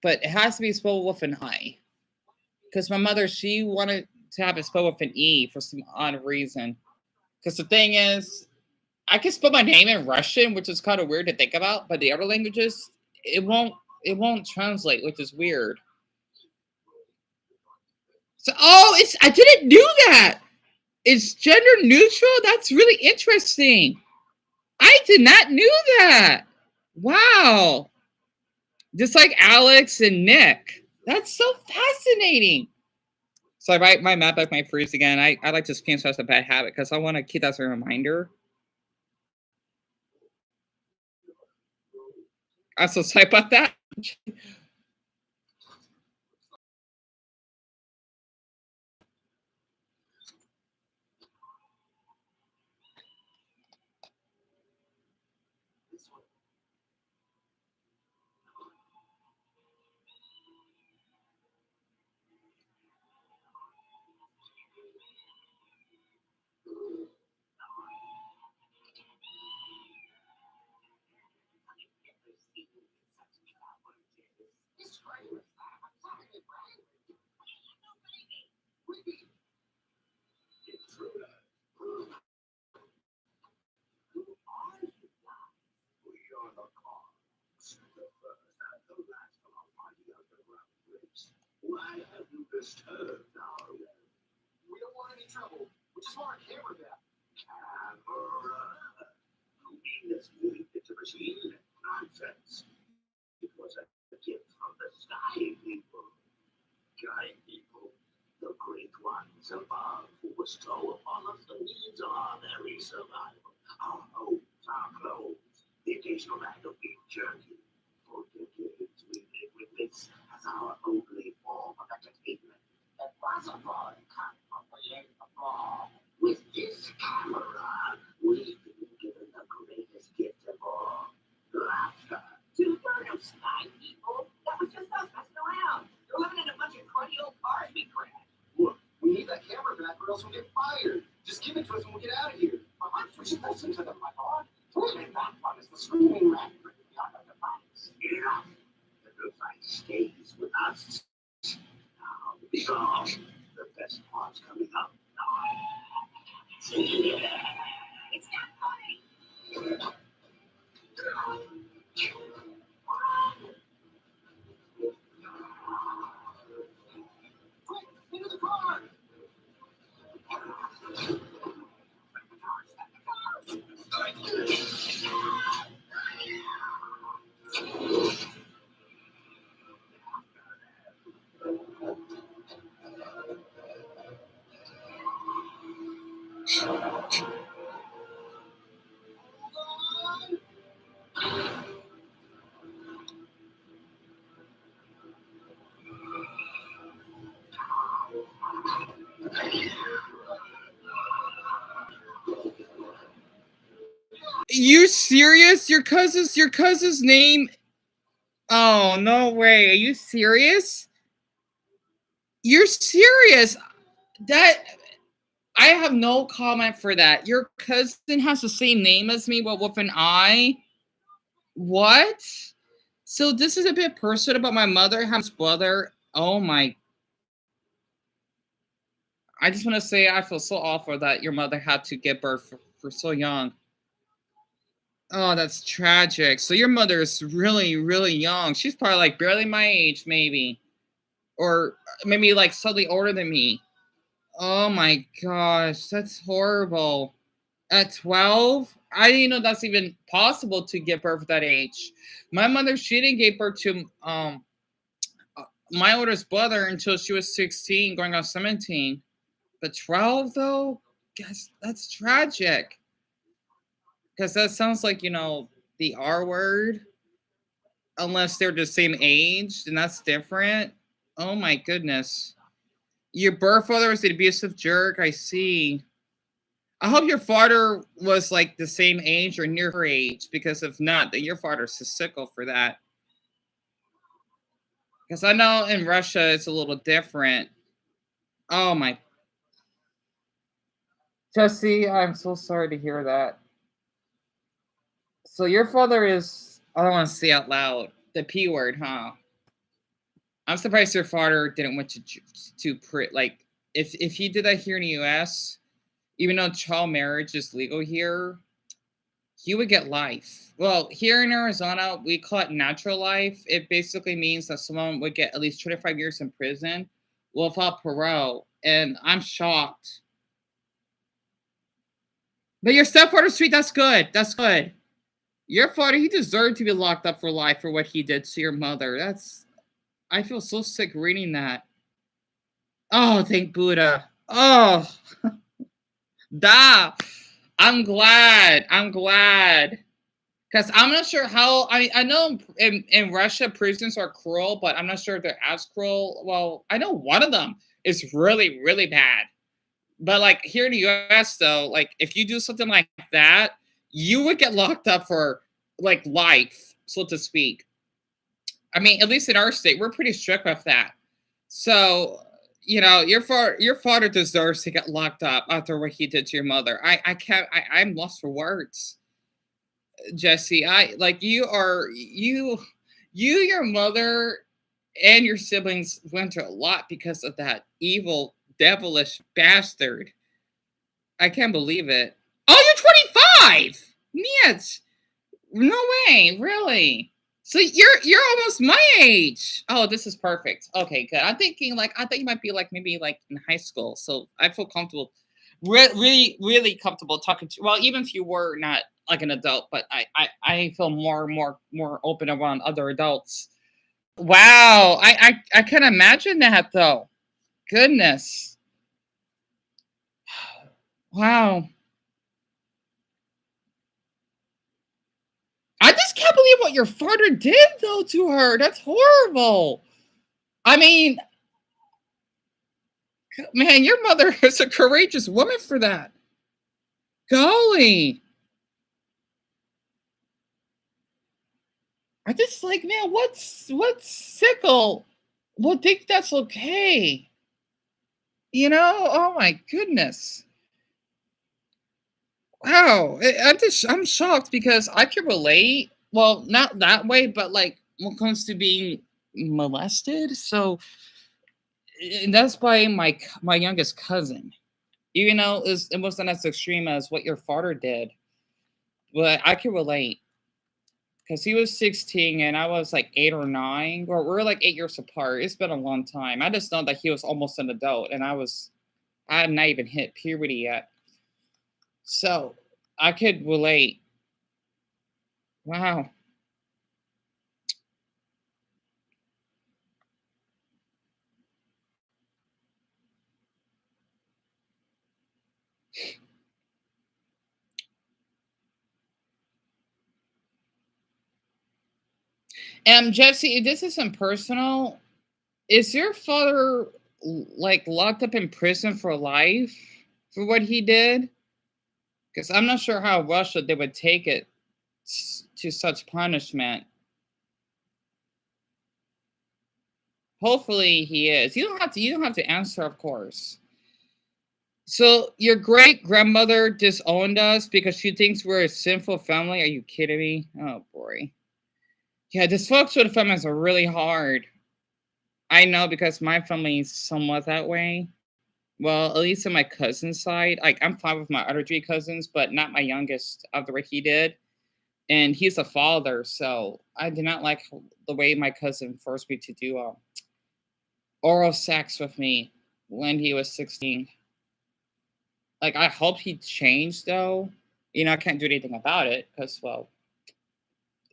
but it has to be spelled with an I. Because my mother, she wanted to have it spelled with an E for some odd reason. Because the thing is, I can spell my name in Russian, which is kind of weird to think about, but the other languages, it won't it won't translate, which is weird. So, oh, it's I didn't do that. It's gender neutral. That's really interesting. I did not knew that. Wow. Just like Alex and Nick. That's so fascinating. So I might map back my freeze again. I like to scan so that's a bad habit because I want to keep that as a reminder. I'm so sorry about that. Why have you disturbed our We don't want any trouble. We just want our camera back. Camera? You mean this moving picture machine? Nonsense. It was a gift from the sky people. Sky people. The great ones above who bestow upon us the needs of our very survival. Our homes, our clothes, the occasional bag of beef jerky. For decades we lived with this as our only form of entertainment. It wasn't for comprehend the ball. With this camera, we've been given the greatest gift of all. Laughter. To burn of sky people. That was just us messing around. You're living in a bunch of cruddy old cars we crashed. Look, we need that camera back or else we'll get fired. Just give it to us and we'll get out of here. Perhaps we should listen to them, my lord. Clearly that one is the screaming rat beyond the device. Yeah. The device stays with us. Now, the best part's coming up. It's not funny. Quick, into the car! You serious? Your cousin's name? Oh, no way. Are you serious? You're serious? That I have no comment for that. Your cousin has the same name as me, but with an I. What? So this is a bit personal about my mother having this brother. Oh my! I just want to say I feel so awful that your mother had to give birth for so young. Oh, that's tragic. So your mother is really, really young. She's probably like barely my age, maybe, or maybe like slightly older than me. Oh my gosh, that's horrible. At 12, I didn't know that's even possible to give birth at that age. My mother, she didn't give birth to my oldest brother until she was 16, going on 17. But 12 though, guess that's tragic. Because that sounds like, the R word. Unless they're the same age, then that's different. Oh my goodness. Your birth father was an abusive jerk. I see. I hope your father was like the same age or near her age, because if not, then your father's a sickle for that. Because I know in Russia it's a little different. Oh my, Jesse, I'm so sorry to hear that. So your father is, I don't want to say out loud the P word, huh? I'm surprised your father didn't want like if he did that here in the U.S. Even though child marriage is legal here, he would get life. Well, here in Arizona, we call it natural life. It basically means that someone would get at least 25 years in prison without parole. And I'm shocked. But your stepfather's sweet. That's good. That's good. Your father, he deserved to be locked up for life for what he did to your mother. That's, I feel so sick reading that. Oh, thank Buddha. Oh, da. I'm glad. I'm glad. Because I'm not sure how. I know in Russia prisons are cruel, but I'm not sure if they're as cruel. Well, I know one of them is really, really bad. But like here in the US, though, like if you do something like that, you would get locked up for like life, so to speak. I mean, at least in our state, we're pretty strict with that. So, your father deserves to get locked up after what he did to your mother. I can't. I'm lost for words, Jesse. I like your mother and your siblings went through a lot because of that evil, devilish bastard. I can't believe it. Oh, you're 25. Нет. No way, really. So you're almost my age. Oh, this is perfect. Okay, good. I'm thinking like I think you might be like maybe like in high school. So I feel comfortable, really, really comfortable talking to. Well, even if you were not like an adult, but I feel more open around other adults. Wow, I can imagine that though. Goodness, wow. I just can't believe what your father did though to her. That's horrible. I mean, man, your mother is a courageous woman for that. Golly. I just like, man, what's sickle? Well, think that's okay. Oh my goodness. Wow. I'm shocked because I can relate. Well, not that way, but like when it comes to being molested. So and that's by my youngest cousin. Even though it wasn't as extreme as what your father did, but I can relate because he was 16 and I was like 8 or 9. Or we're like 8 years apart. It's been a long time. I just know that he was almost an adult and I had not even hit puberty yet. So I could relate. Wow. Jesse, if this isn't personal, is your father like locked up in prison for life for what he did? Because I'm not sure how Russia they would take it to such punishment. Hopefully he is. You don't have to answer, of course. So your great grandmother disowned us because she thinks we're a sinful family. Are you kidding me? Oh boy. Yeah, dysfunctional families are really hard. I know because my family is somewhat that way. Well, at least on my cousin's side. Like I'm fine with my other three cousins, but not my youngest after what he did. And he's a father, so I did not like the way my cousin forced me to do oral sex with me when he was 16. Like, I hope he changed, though. I can't do anything about it because, well,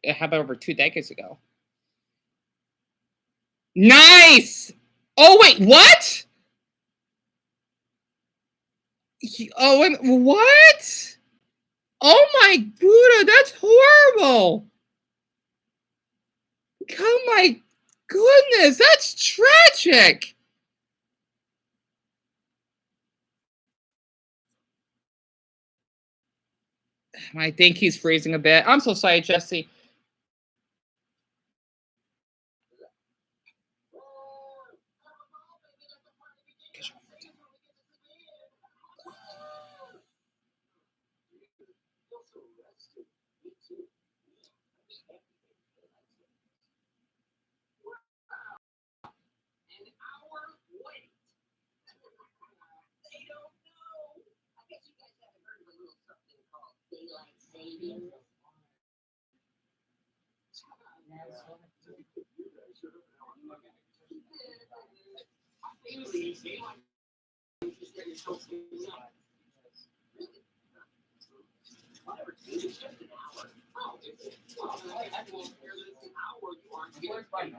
it happened over 2 decades ago. Nice! Oh, wait, what? What? Oh my Buddha, that's horrible! Oh my goodness, that's tragic! I think he's freezing a bit. I'm so sorry, Jesse. Feel so rested. Me too. Wow. An hour wait. They don't know. I guess you guys haven't heard of a little something called daylight savings. Famously, daylight is that you're still staying up. Really? Whatever, dude, it's just an hour. Oh, is it? Well, I won't hear this an hour. You aren't getting paid.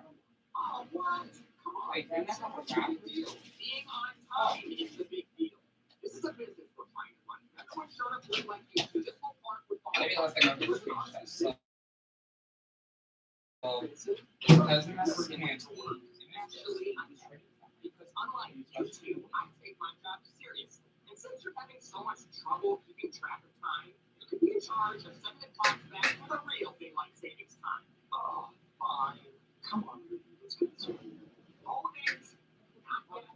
Oh, what? Come on. It's not a big deal. Being on time is the big deal. This is a business we're trying to run. Everyone showed up just like you. So this whole park would fall Maybe apart. last time I It was was an awesome so Actually, doesn't that seem like I'm sorry. Because unlike you two, I take my job seriously. And since you're having so much trouble keeping track of time, you could be in charge of setting the clock back for the real daylight savings time. Oh, fine. Come on, let's get this over. Hold it. Not yet.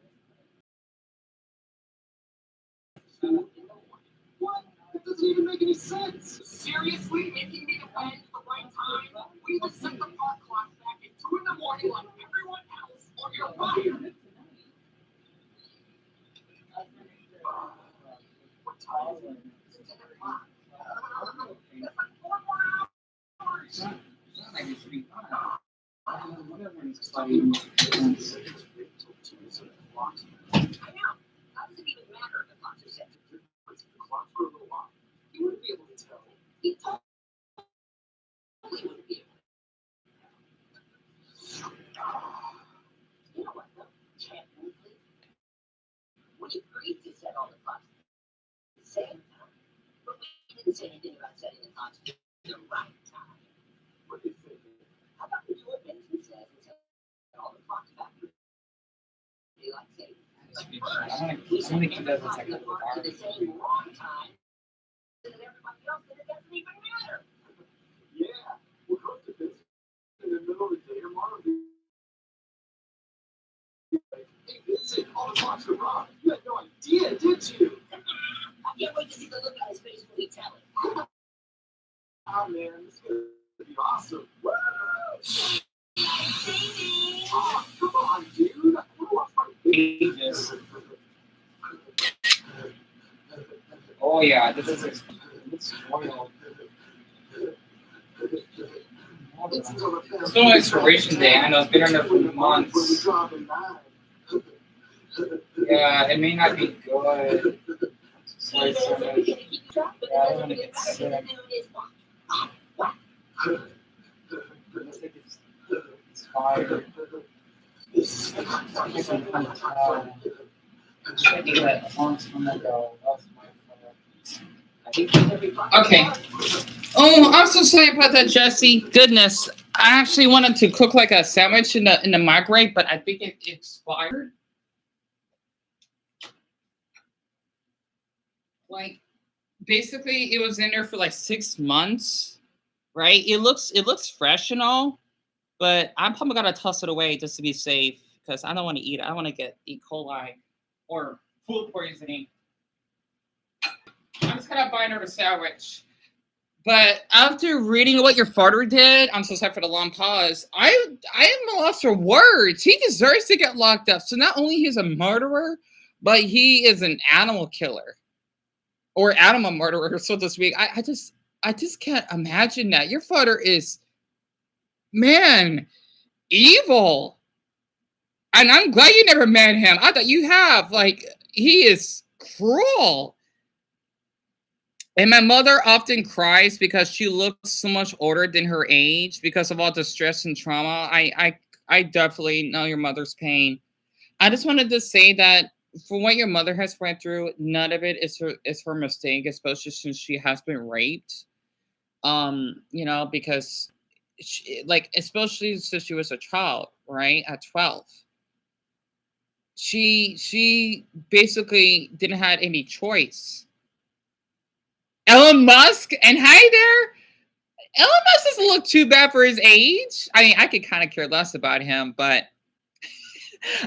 2 in the morning. What? That doesn't even make any sense. Seriously, making me awake at the right time? We will set the park clock back at 2 in the morning like everyone else, or you're fired. What time is it? It's 10 o'clock. That's like 4 more hours. like it should be fun. Whatever it's I know. How does it even matter if the clocks are set to the clock for a little while? You wouldn't be able to tell. You totally wouldn't be able to. You know what, though? Technically, we agreed to set all the clocks at the same time. But we didn't say anything about setting the clocks at the right time. What do you think? How about we do what Benson says and set all the clocks back for daylight savings? I want to keep that as like a bar to the same wrong time so that everybody else that it doesn't even matter. Yeah, we'll hook to this in the middle of the day tomorrow. Hey, Vincent, all the clocks are wrong. You had no idea, did you? I can't wait to see the look on his face when we tell him. Oh man, this is gonna be awesome. Woo! Oh, come on, dude. I don't want my ages. Oh yeah, this is it's spoiled. It's no expiration day. I know it's been on there for months. Yeah, it may not be good. Sorry, so much. Yeah, I don't want to get sick. Looks like it's expired. I guess I'm kind of tired. I think that a long time ago. That's my fault. I think okay. Oh, I'm so sorry about that, Jesse. Goodness, I actually wanted to cook like a sandwich in the microwave, but I think it expired. Like, basically, it was in there for like 6 months, right? It looks fresh and all, but I'm probably gonna toss it away just to be safe because I don't want to eat it. I don't want to get E. coli or food poisoning. I'm just gonna buy another sandwich. But after reading what your father did, I'm so sorry for the long pause. I am lost for words. He deserves to get locked up. So not only he's a murderer, but he is an animal killer or animal murderer, so to speak. I just can't imagine that. Your father is, man, evil. And I'm glad you never met him. I thought you have. Like, he is cruel. And my mother often cries because she looks so much older than her age because of all the stress and trauma. I definitely know your mother's pain. I just wanted to say that for what your mother has went through, none of it is her mistake, especially since she has been raped. Because like especially since she was a child, right? At 12. She basically didn't have any choice. Elon Musk and hi there. Elon Musk doesn't look too bad for his age. I mean, I could kind of care less about him, but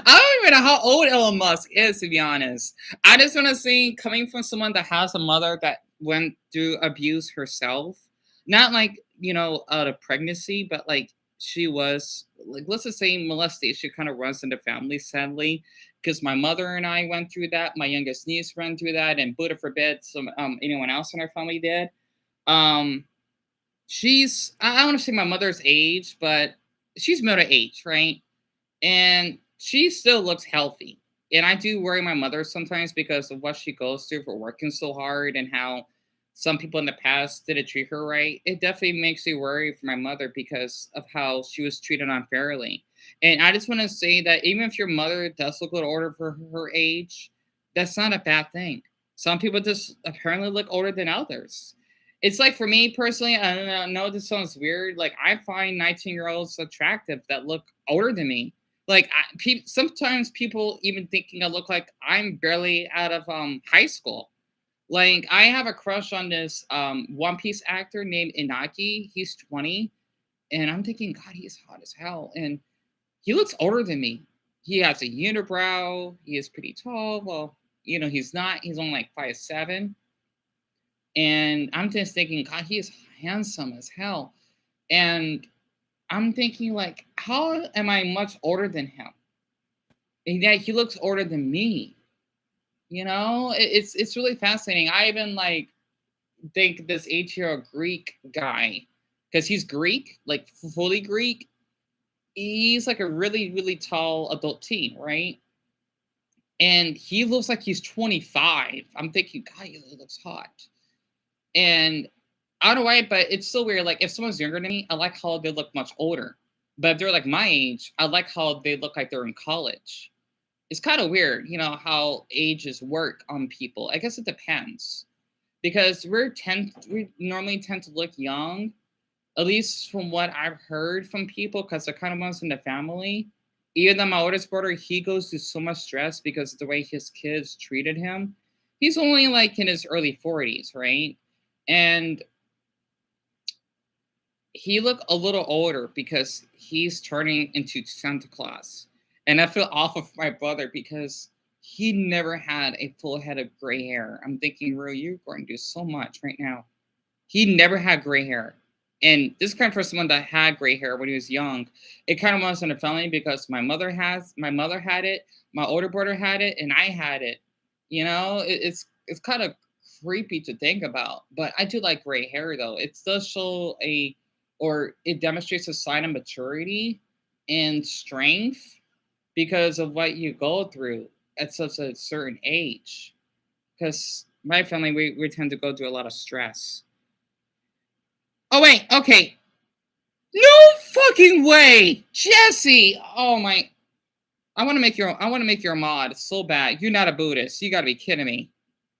I don't even know how old Elon Musk is, to be honest. I just want to see, coming from someone that has a mother that went through abuse herself. Not like, out of pregnancy, but like she was like, let's just say molestation kind of runs in the family, sadly. Because my mother and I went through that, my youngest niece went through that, and Buddha forbid some anyone else in our family did. Um she's I don't want to say my mother's age, but she's middle age, right? And she still looks healthy. And I do worry my mother sometimes because of what she goes through for working so hard and how some people in the past didn't treat her right. It definitely makes me worry for my mother because of how she was treated unfairly. And I just want to say that even if your mother does look a little older for her age, that's not a bad thing. Some people just apparently look older than others. It's like for me personally, I don't know, I know this sounds weird. Like I find 19-year-olds attractive that look older than me. Like sometimes people even thinking I look like I'm barely out of high school. Like I have a crush on this One Piece actor named Inaki. He's 20, and I'm thinking, God, he's hot as hell, and he looks older than me. He has a unibrow. He is pretty tall. Well, he's not. He's only like 5'7", and I'm just thinking, God, he is handsome as hell, and I'm thinking like, how am I much older than him? And yet he looks older than me. It's really fascinating. I even like think this 8-year-old Greek guy, because he's Greek, like fully Greek. He's like a really really tall adult teen, right? And he looks like he's 25. I'm thinking, God, he looks hot. And I don't know why, but it's so weird. Like if someone's younger than me, I like how they look much older. But if they're like my age, I like how they look like they're in college. It's kind of weird, how ages work on people. I guess it depends because we normally tend to look young, at least from what I've heard from people, because they're kind of ones in the family. Even though my oldest brother, he goes through so much stress because of the way his kids treated him. He's only like in his early 40s, right? And he looked a little older because he's turning into Santa Claus. And I feel awful for my brother because he never had a full head of gray hair. I'm thinking, Rue, you're going to do so much right now. He never had gray hair. And this kind of someone that had gray hair when he was young, it kind of runs in the family because my mother had it, my older brother had it, and I had it. It's kind of creepy to think about. But I do like gray hair though. It does show or it demonstrates a sign of maturity and strength because of what you go through at such a certain age. Because my family, we tend to go through a lot of stress. Oh wait, okay. No fucking way, Jesse. Oh my! I want to make your mod so bad. You're not a Buddhist. You gotta be kidding me.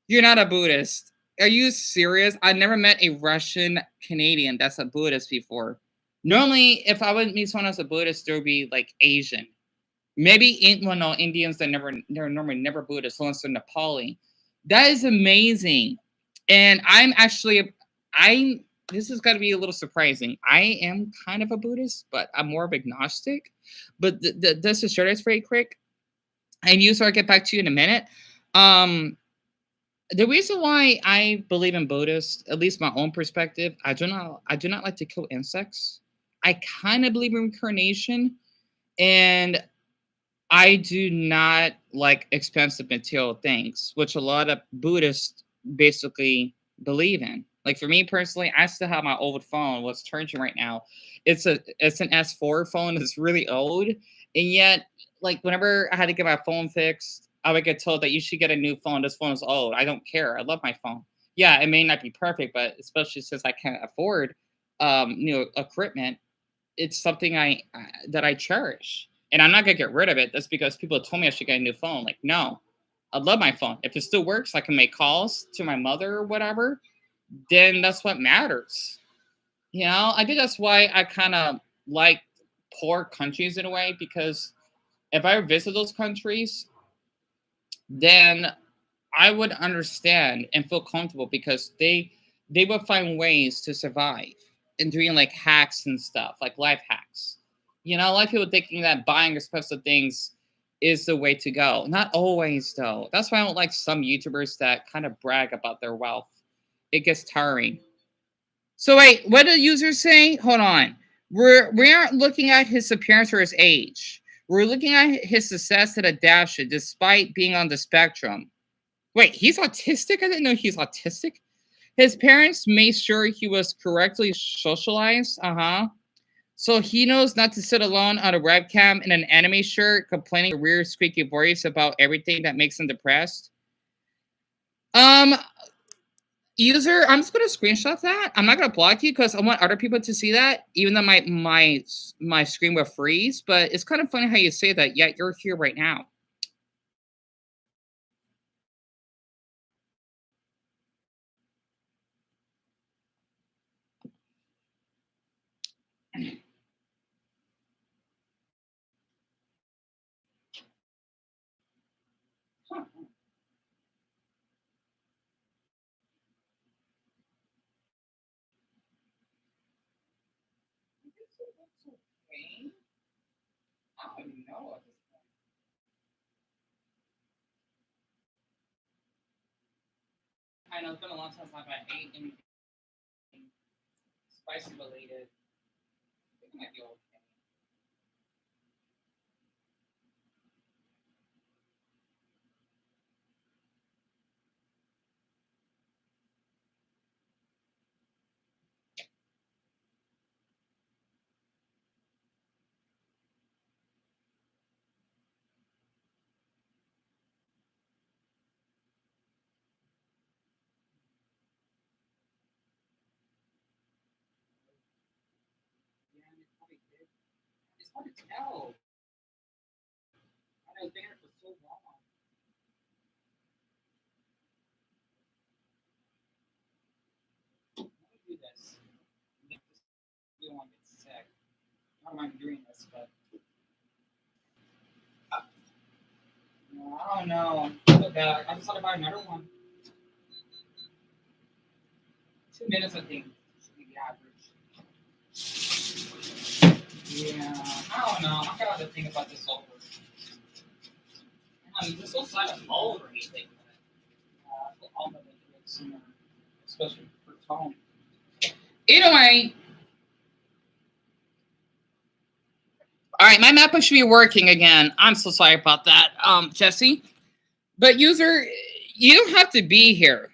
You're not a Buddhist. Are you serious? I never met a Russian Canadian that's a Buddhist before. Normally, if I would meet someone as a Buddhist, there would be like Asian. Maybe no Indians that they're normally never Buddhist unless they're Nepali. That is amazing. And I'm this is gonna be a little surprising. I am kind of a Buddhist, but I'm more of agnostic. But this is short, it's very quick. And you so I'll get back to you in a minute. Um the reason why I believe in Buddhist, at least my own perspective, I do not like to kill insects. I kind of believe in reincarnation, and I do not like expensive material things, which a lot of Buddhists basically believe in. Like for me personally, I still have my old phone. What's charging right now? It's an S4 phone. It's really old, and yet like whenever I had to get my phone fixed, I would get told that you should get a new phone. This phone is old. I don't care. I love my phone. Yeah, it may not be perfect, but especially since I can't afford new equipment, it's something that I cherish, and I'm not gonna get rid of it. That's because people told me I should get a new phone. Like, no, I love my phone. If it still works, I can make calls to my mother or whatever. Then that's what matters. I think that's why I kind of like poor countries in a way because if I visit those countries, then I would understand and feel comfortable because they would find ways to survive and doing like hacks and stuff, like life hacks. A lot of people thinking that buying expensive things is the way to go. Not always though. That's why I don't like some YouTubers that kind of brag about their wealth. it gets tiring. So wait, what did the user say? Hold on. We aren't looking at his appearance or his age. We're looking at his success at adaptation despite being on the spectrum. Wait, he's autistic? I didn't know he's autistic. His parents made sure he was correctly socialized. Uh-huh. So he knows not to sit alone on a webcam in an anime shirt, complaining a weird squeaky voice about everything that makes him depressed. Um, User, I'm just gonna screenshot that. I'm not gonna block you because I want other people to see that, even though my screen will freeze. But it's kind of funny how you say that. Yet you're here right now. Okay. I don't even know at this point. I know it's been a long time since I ate anything spicy related. I think it might be okay. Yeah, it probably did. It's hard to tell. I was there for so long. Let me do this. We don't want to get sick. I don't mind doing this, but no, I don't know. Look, I just thought about another one. 2 minutes, I think, should be the average. Yeah, I don't know. I gotta think about this over. I mean, this looks like a mold or anything, but all of it looks similar, especially for tone. Either way, all right, my map should be working again. I'm so sorry about that, Jesse. But user, you don't have to be here,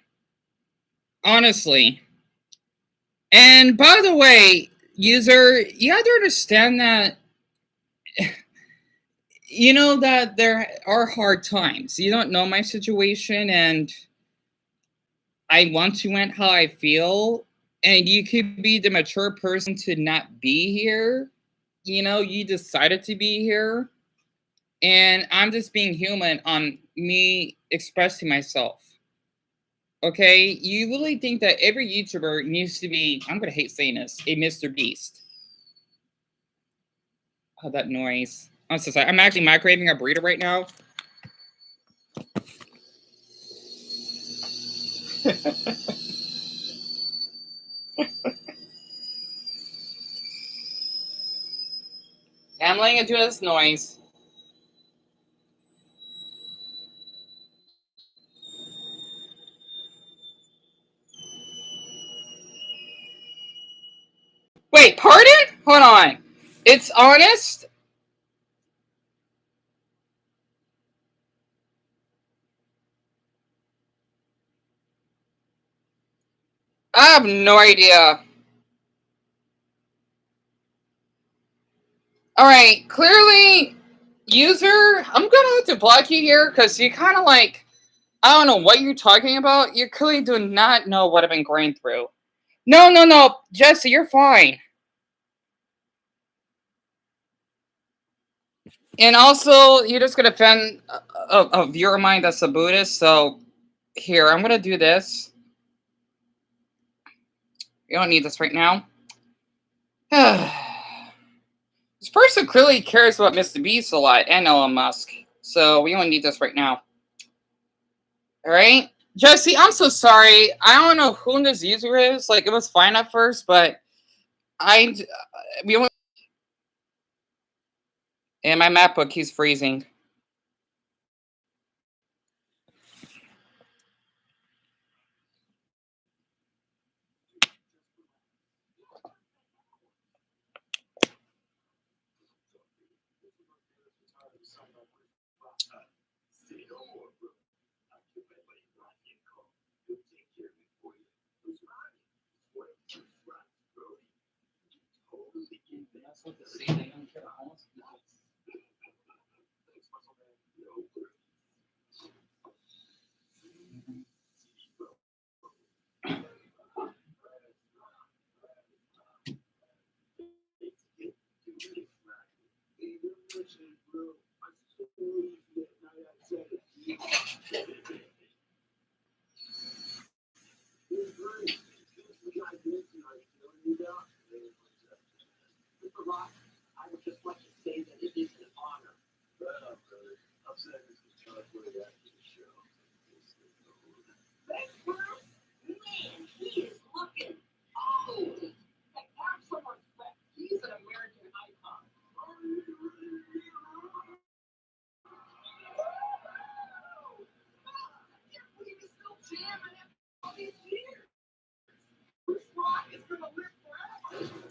honestly. And by the way, user, you have to understand that you know that there are hard times. You don't know my situation, and I want to vent how I feel. And you could be the mature person to not be here. You know, you decided to be here. And I'm just being human on me expressing myself. Okay? You really think that every YouTuber needs to be, I'm going to hate saying this, a Mr. Beast. Oh, that noise. I'm so sorry. I'm actually microwaving a burrito right now. I'm letting it do this noise. Wait, pardon? Hold on. It's honest? I have no idea. Alright, clearly, user, I'm gonna have to block you here because you kind of like, I don't know what you're talking about. You clearly do not know what I've been going through. No. Jesse, you're fine. And also, you're just gonna offend a viewer of mine that's a Buddhist, so here, I'm gonna do this. You don't need this right now. This person clearly cares about Mr. Beast a lot and Elon Musk, so we don't need this right now. Alright? Jesse, I'm so sorry. I don't know who this user is. Like, it was fine at first, but we only. And my MacBook keeps freezing. That's what they say. They don't care about homeless people. I would just like to say that it is an honor. Well, brother, I'm saying this is John Wood after the show. Thanks, Bruce. Man, he is looking old. Like, have some respect. He's an American icon. I can't believe he's still jamming after all these years. Bruce Rock is going to live forever.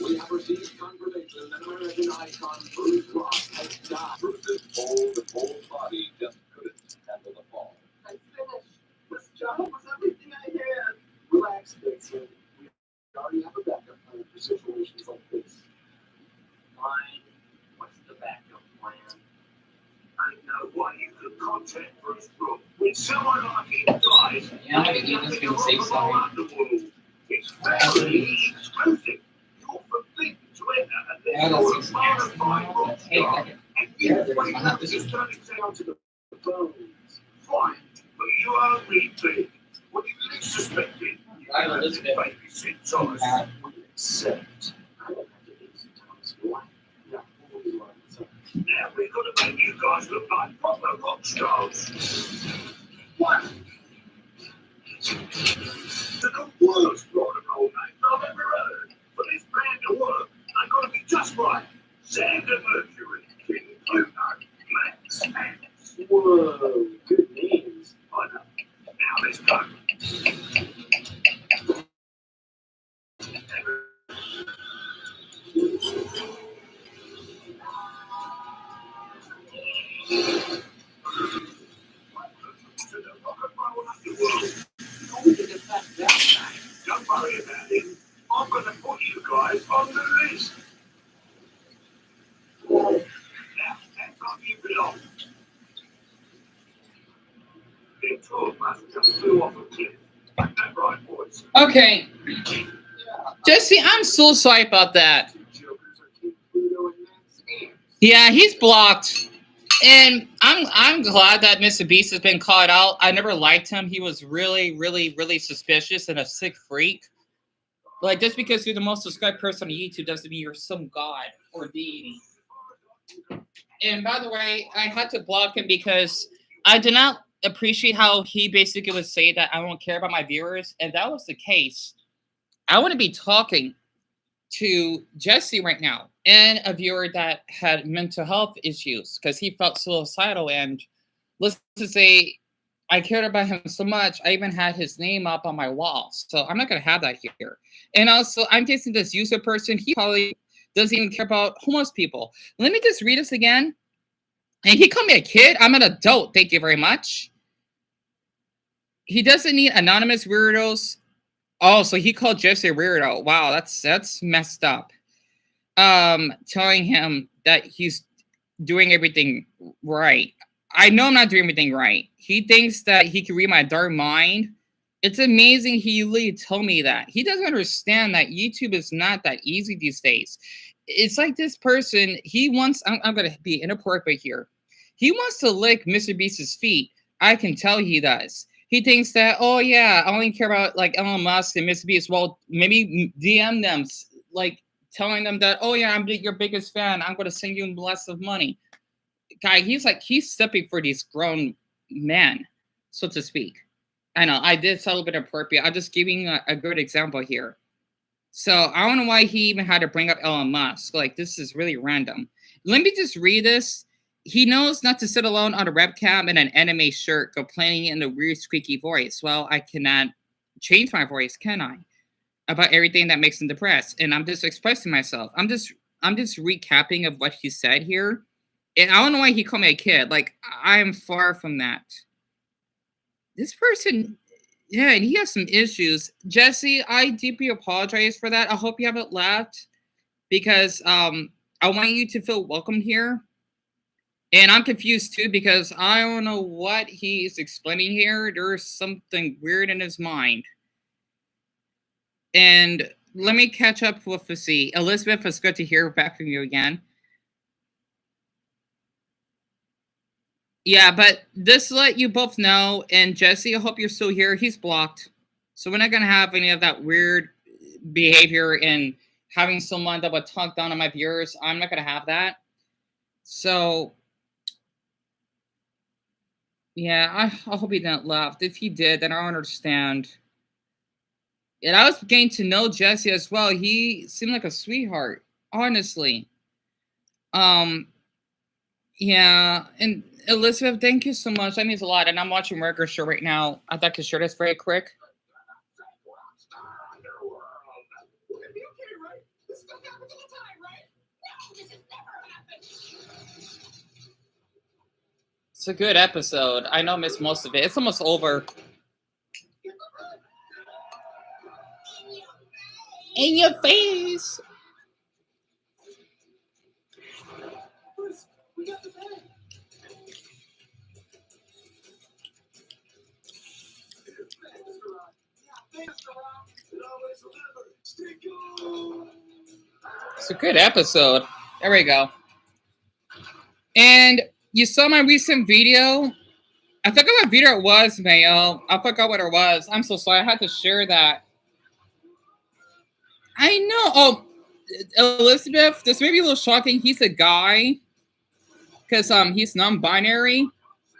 We have received confirmation that American icon Bruce Rock has died. Bruce's old body just couldn't handle the fall. I finished. This job was everything I had. Relax, Vincent. We already have a backup plan for situations like this. Fine. What's the backup plan? I know why you could contact Bruce Brook when someone like him dies. Yeah, I think that's gonna say sorry. It's very exclusive. You're forbidden to enter Yeah, unless that's you're a expensive. bona fide rock Hey, star. okay. And you might have to just turn it down to the bones. Fine, but you only big. What you least suspected, you Right, have to Elizabeth. babysit Thomas. Except, I don't have to babysit Thomas, do I? No, only one. Now we're gonna make you guys look like proper rock stars. What? The worst rock and roll night I've ever heard. For this band to work, I gotta be just right. Xander Mercury, King Pluto, Max Max. Whoa, good names. I know. Now let's go. To the rock and roll underworld. Only to get back that time. Don't worry about it. I'm gonna put you guys on the list. Now, that's how you belong. The two of us just flew off a cliff. Ain't that right, boys? Okay, Jesse, I'm so sorry about that. Jokers are King Pluto and Max Ants. Yeah, he's blocked. And I'm glad that Mr. Beast has been caught out. I never liked him. He was really, really, really suspicious and a sick freak. Like, just because you're the most subscribed person on YouTube doesn't mean you're some god or deity. And by the way, I had to block him because I did not appreciate how he basically would say that I don't care about my viewers. And that was the case. I want to be talking to Jesse right now and a viewer that had mental health issues because he felt suicidal. And let's just say I cared about him so much, I even had his name up on my wall. So I'm not going to have that here. And also, I'm guessing this user person, he probably doesn't even care about homeless people. Let me just read this again. And he called me a kid. I'm an adult. Thank you very much. He doesn't need anonymous weirdos. Oh, so he called Jesse a weirdo. Wow, that's messed up. Telling him that he's doing everything right. I know I'm not doing everything right. He thinks that he can read my dark mind. It's amazing he literally told me that. He doesn't understand that YouTube is not that easy these days. It's like this person, he wants, I'm going to be inappropriate here. He wants to lick Mr. Beast's feet. I can tell he does. He thinks that, oh yeah, I only care about like Elon Musk and Mr. Beast. Well, maybe DM them, like telling them that, oh yeah, I'm your biggest fan. I'm going to send you lots of money. Guy, he's stepping for these grown men, so to speak. I know, I did sound a bit appropriate. I'm just giving a good example here. So I don't know why he even had to bring up Elon Musk. Like, this is really random. Let me just read this. He knows not to sit alone on a webcam in an anime shirt, complaining in a weird squeaky voice. Well, I cannot change my voice, can I? About everything that makes him depressed. And I'm just expressing myself. I'm just recapping of what he said here. And I don't know why he called me a kid. Like, I'm far from that. This person, Yeah, and he has some issues. Jesse, I deeply apologize for that. I hope you haven't left because I want you to feel welcome here. And I'm confused too because I don't know what he's explaining here. There's something weird in his mind. And let me catch up with the Elizabeth, it's good to hear back from you again. Yeah, but this to let you both know, and Jesse, I hope you're still here. He's blocked. So we're not gonna have any of that weird behavior and having someone that would talk down on my viewers. I'm not gonna have that. So yeah, I hope he didn't left. If he did, then I understand. And I was getting to know Jesse as well. He seemed like a sweetheart, honestly. Um, yeah, and Elizabeth, thank you so much. That means a lot. And I'm watching Merger Show right now. I'd like to share this very quick. It's a good episode. I know I missed most of it. It's almost over. In your face. It's a good episode. There we go. And you saw my recent video. I forgot what video it was, Mayo. I forgot what it was. I'm so sorry. I had to share that. I know. Oh, Elizabeth, this may be a little shocking. He's a guy because he's non-binary.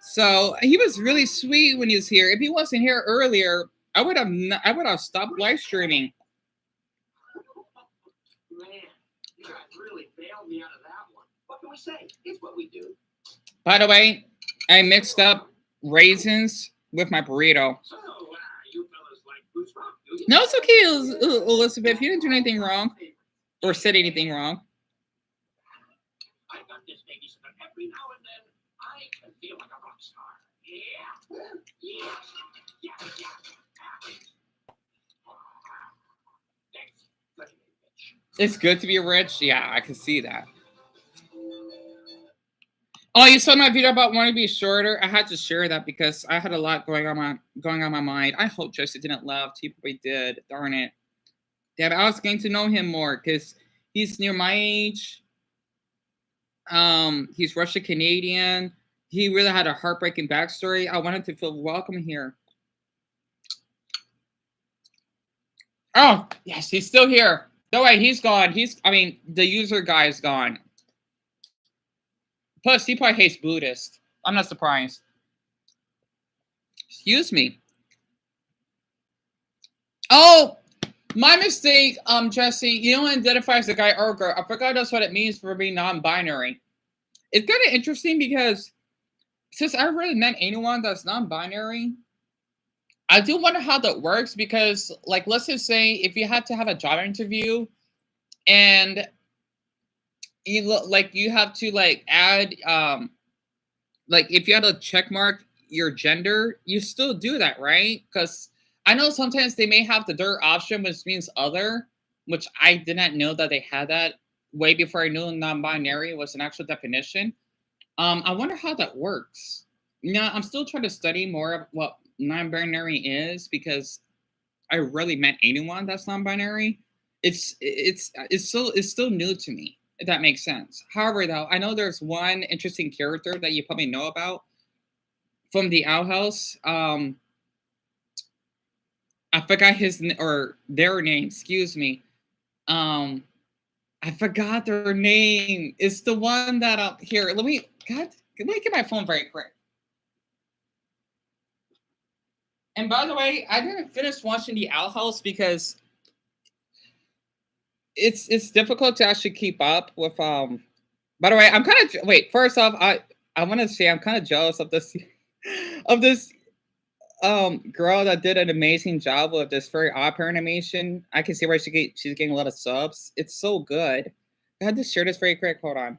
So he was really sweet when he was here. If he wasn't here earlier, I would have stopped live streaming. Man, you guys really bailed me out of that one. What can we say? It's what we do. By the way, I mixed up raisins with my burrito. So, you fellas like Boots Rock, do you? No, it's okay, Elizabeth. You didn't do anything wrong or said anything wrong. I got this baby so that every now and then I can feel like a rock star. Yeah. Yeah. Yeah. Yeah. Thanks. Good to be rich. It's good to be rich. Yeah, I can see that. Oh, you saw my video about wanting to be shorter. I had to share that because I had a lot going on my mind. I hope Jesse didn't left. He probably did. Darn it. Yeah, I was getting to know him more because he's near my age. He's Russian Canadian. He really had a heartbreaking backstory. I wanted to feel welcome here. Oh, yes, he's still here. No way, he's gone. The user guy is gone. Plus, he probably hates Buddhists. I'm not surprised. Excuse me. Oh, my mistake, Jesse. You don't identify as a guy or girl. I forgot that's what it means for being non-binary. It's kind of interesting because since I really met anyone that's non-binary, I do wonder how that works because, like, let's just say if you had to have a job interview and you have to add if you had to check mark your gender, you still do that, right? Because I know sometimes they may have the third option, which means other, which I did not know that they had that way before I knew non-binary was an actual definition. I wonder how that works. I'm still trying to study more of what non-binary is because I rarely met anyone that's non-binary. It's still new to me, if that makes sense. However, though, I know there's one interesting character that you probably know about from the Owl House. I forgot their name. Excuse me. I forgot their name. It's the one that here. Let me get my phone very quick. And by the way, I didn't finish watching the Owl House because it's difficult to actually keep up with. By the way, I'm kind of First off, I want to say I'm kind of jealous of this of this girl that did an amazing job with this very opera animation. I can see why she's getting a lot of subs. It's so good. I had to share this very quick. Hold on.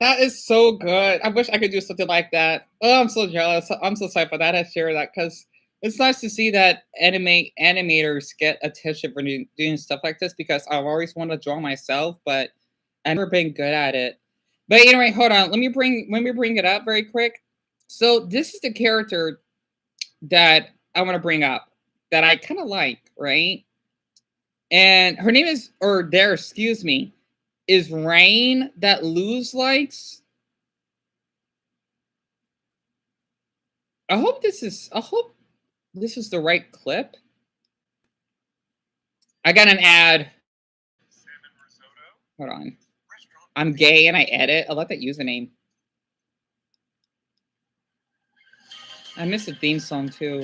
That is so good. I wish I could do something like that. Oh, I'm so jealous. I'm so sorry for that. I share that because it's nice to see that animators get attention for doing stuff like this because I've always wanted to draw myself, but I've never been good at it. But anyway, hold on. Let me bring it up very quick. So this is the character that I want to bring up that I kind of like, right? And her name is, or there, excuse me, is Rain that Luz likes. I hope this is the right clip. I got an ad. Hold on. I'm gay and I edit. I like that username. I miss the theme song too.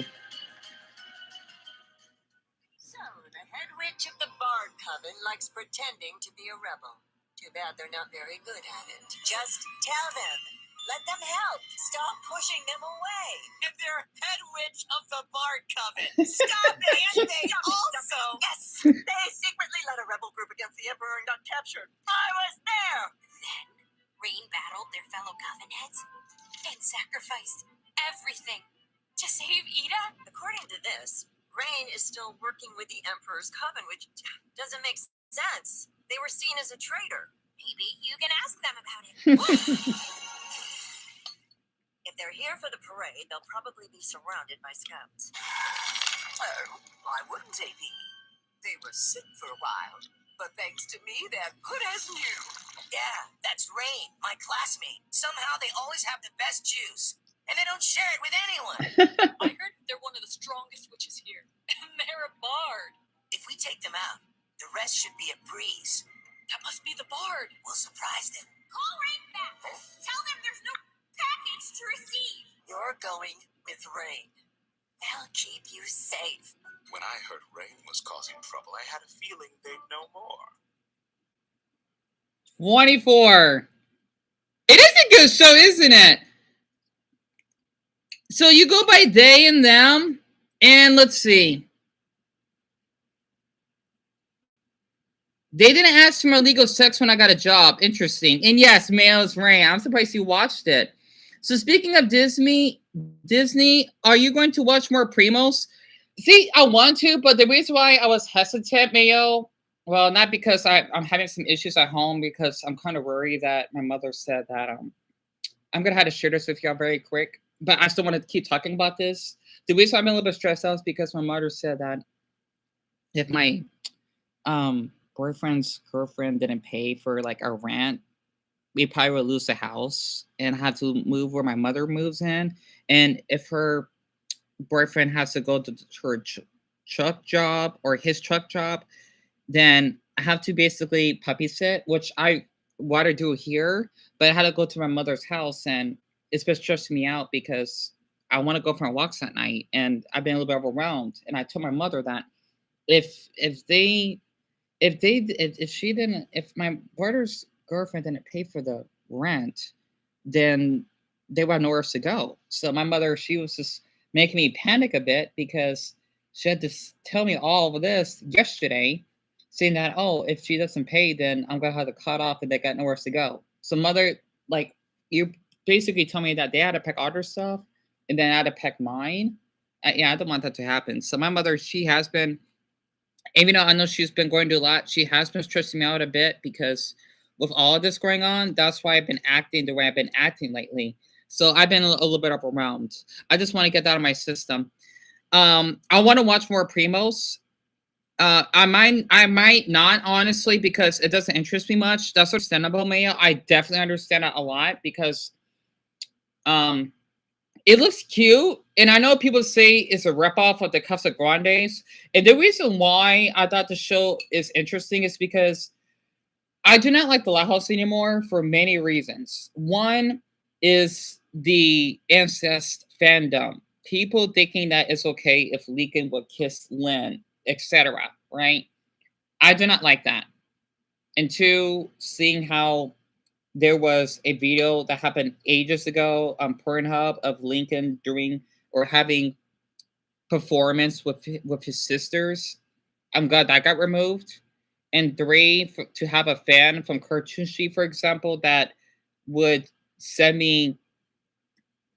So, the head witch of the Bard Coven likes pretending to be a rebel. Too bad they're not very good at it. Just tell them. Let them help. Stop pushing them away. And they're head witch of the Bard Coven. Stop it! And they also... Yes! They secretly led a rebel group against the Emperor and got captured. I was there! Then, Rain battled their fellow Coven heads and sacrificed everything to save Ida? According to this, Rain is still working with the Emperor's Coven, which doesn't make sense. They were seen as a traitor. Maybe you can ask them about it. If they're here for the parade, they'll probably be surrounded by scouts. Oh, why wouldn't they be? They were sick for a while, but thanks to me, they're good as new. Yeah, that's Rain, my classmate. Somehow they always have the best juice, and they don't share it with anyone. I heard they're one of the strongest witches here, and they're a bard. If we take them out, the rest should be a breeze. That must be the bard. We'll surprise them. Call Rain back. Tell them there's no package to receive. You're going with Rain. They'll keep you safe. When I heard Rain was causing trouble, I had a feeling they'd know more. 24. It is a good show, isn't it? So you go by they and them, and let's see. They didn't ask for illegal sex when I got a job. Interesting. And yes, males Rain. I'm surprised you watched it. So speaking of Disney, are you going to watch more Primos? See, I want to, but the reason why I was hesitant, Mayo, well, not because I'm having some issues at home, because I'm kind of worried that my mother said that I'm gonna have to share this with y'all very quick, but I still want to keep talking about this. The reason I'm a little bit stressed out is because my mother said that if my boyfriend's girlfriend didn't pay for like our rent, we probably would lose the house and have to move where my mother moves in. And if her boyfriend has to go to her truck job or his truck job, then I have to basically puppy sit, which I want to do here, but I had to go to my mother's house, and it's been stressing me out because I want to go for walks at night, and I've been a little bit overwhelmed. And I told my mother that if my brother's girlfriend didn't pay for the rent, then they would have nowhere else to go. So my mother, she was just making me panic a bit because she had to tell me all of this yesterday, saying that, oh, if she doesn't pay, then I'm gonna have to cut off and they got nowhere else to go. So mother, like, you basically told me that they had to pack all their stuff and then I had to pack mine. Yeah, I don't want that to happen. So my mother, she has been, even though I know she's been going through a lot, she has been stressing me out a bit because with all of this going on, that's why I've been acting the way I've been acting lately. So I've been a little bit overwhelmed. I just want to get that out of my system. I want to watch more Primos. I might not, honestly, because it doesn't interest me much. That's understandable, Maya. I definitely understand that a lot because um it looks cute, and I know people say it's a ripoff of the Casa Grandes. And the reason why I thought the show is interesting is because I do not like the Lighthouse anymore for many reasons. One is the incest fandom. People thinking that it's okay if Leakin would kiss Lynn, etc. Right? I do not like that. And two, seeing how there was a video that happened ages ago on Pornhub of Lincoln doing or having performance with his sisters. I'm glad that got removed. And three, to have a fan from Cartoon Street, for example, that would send me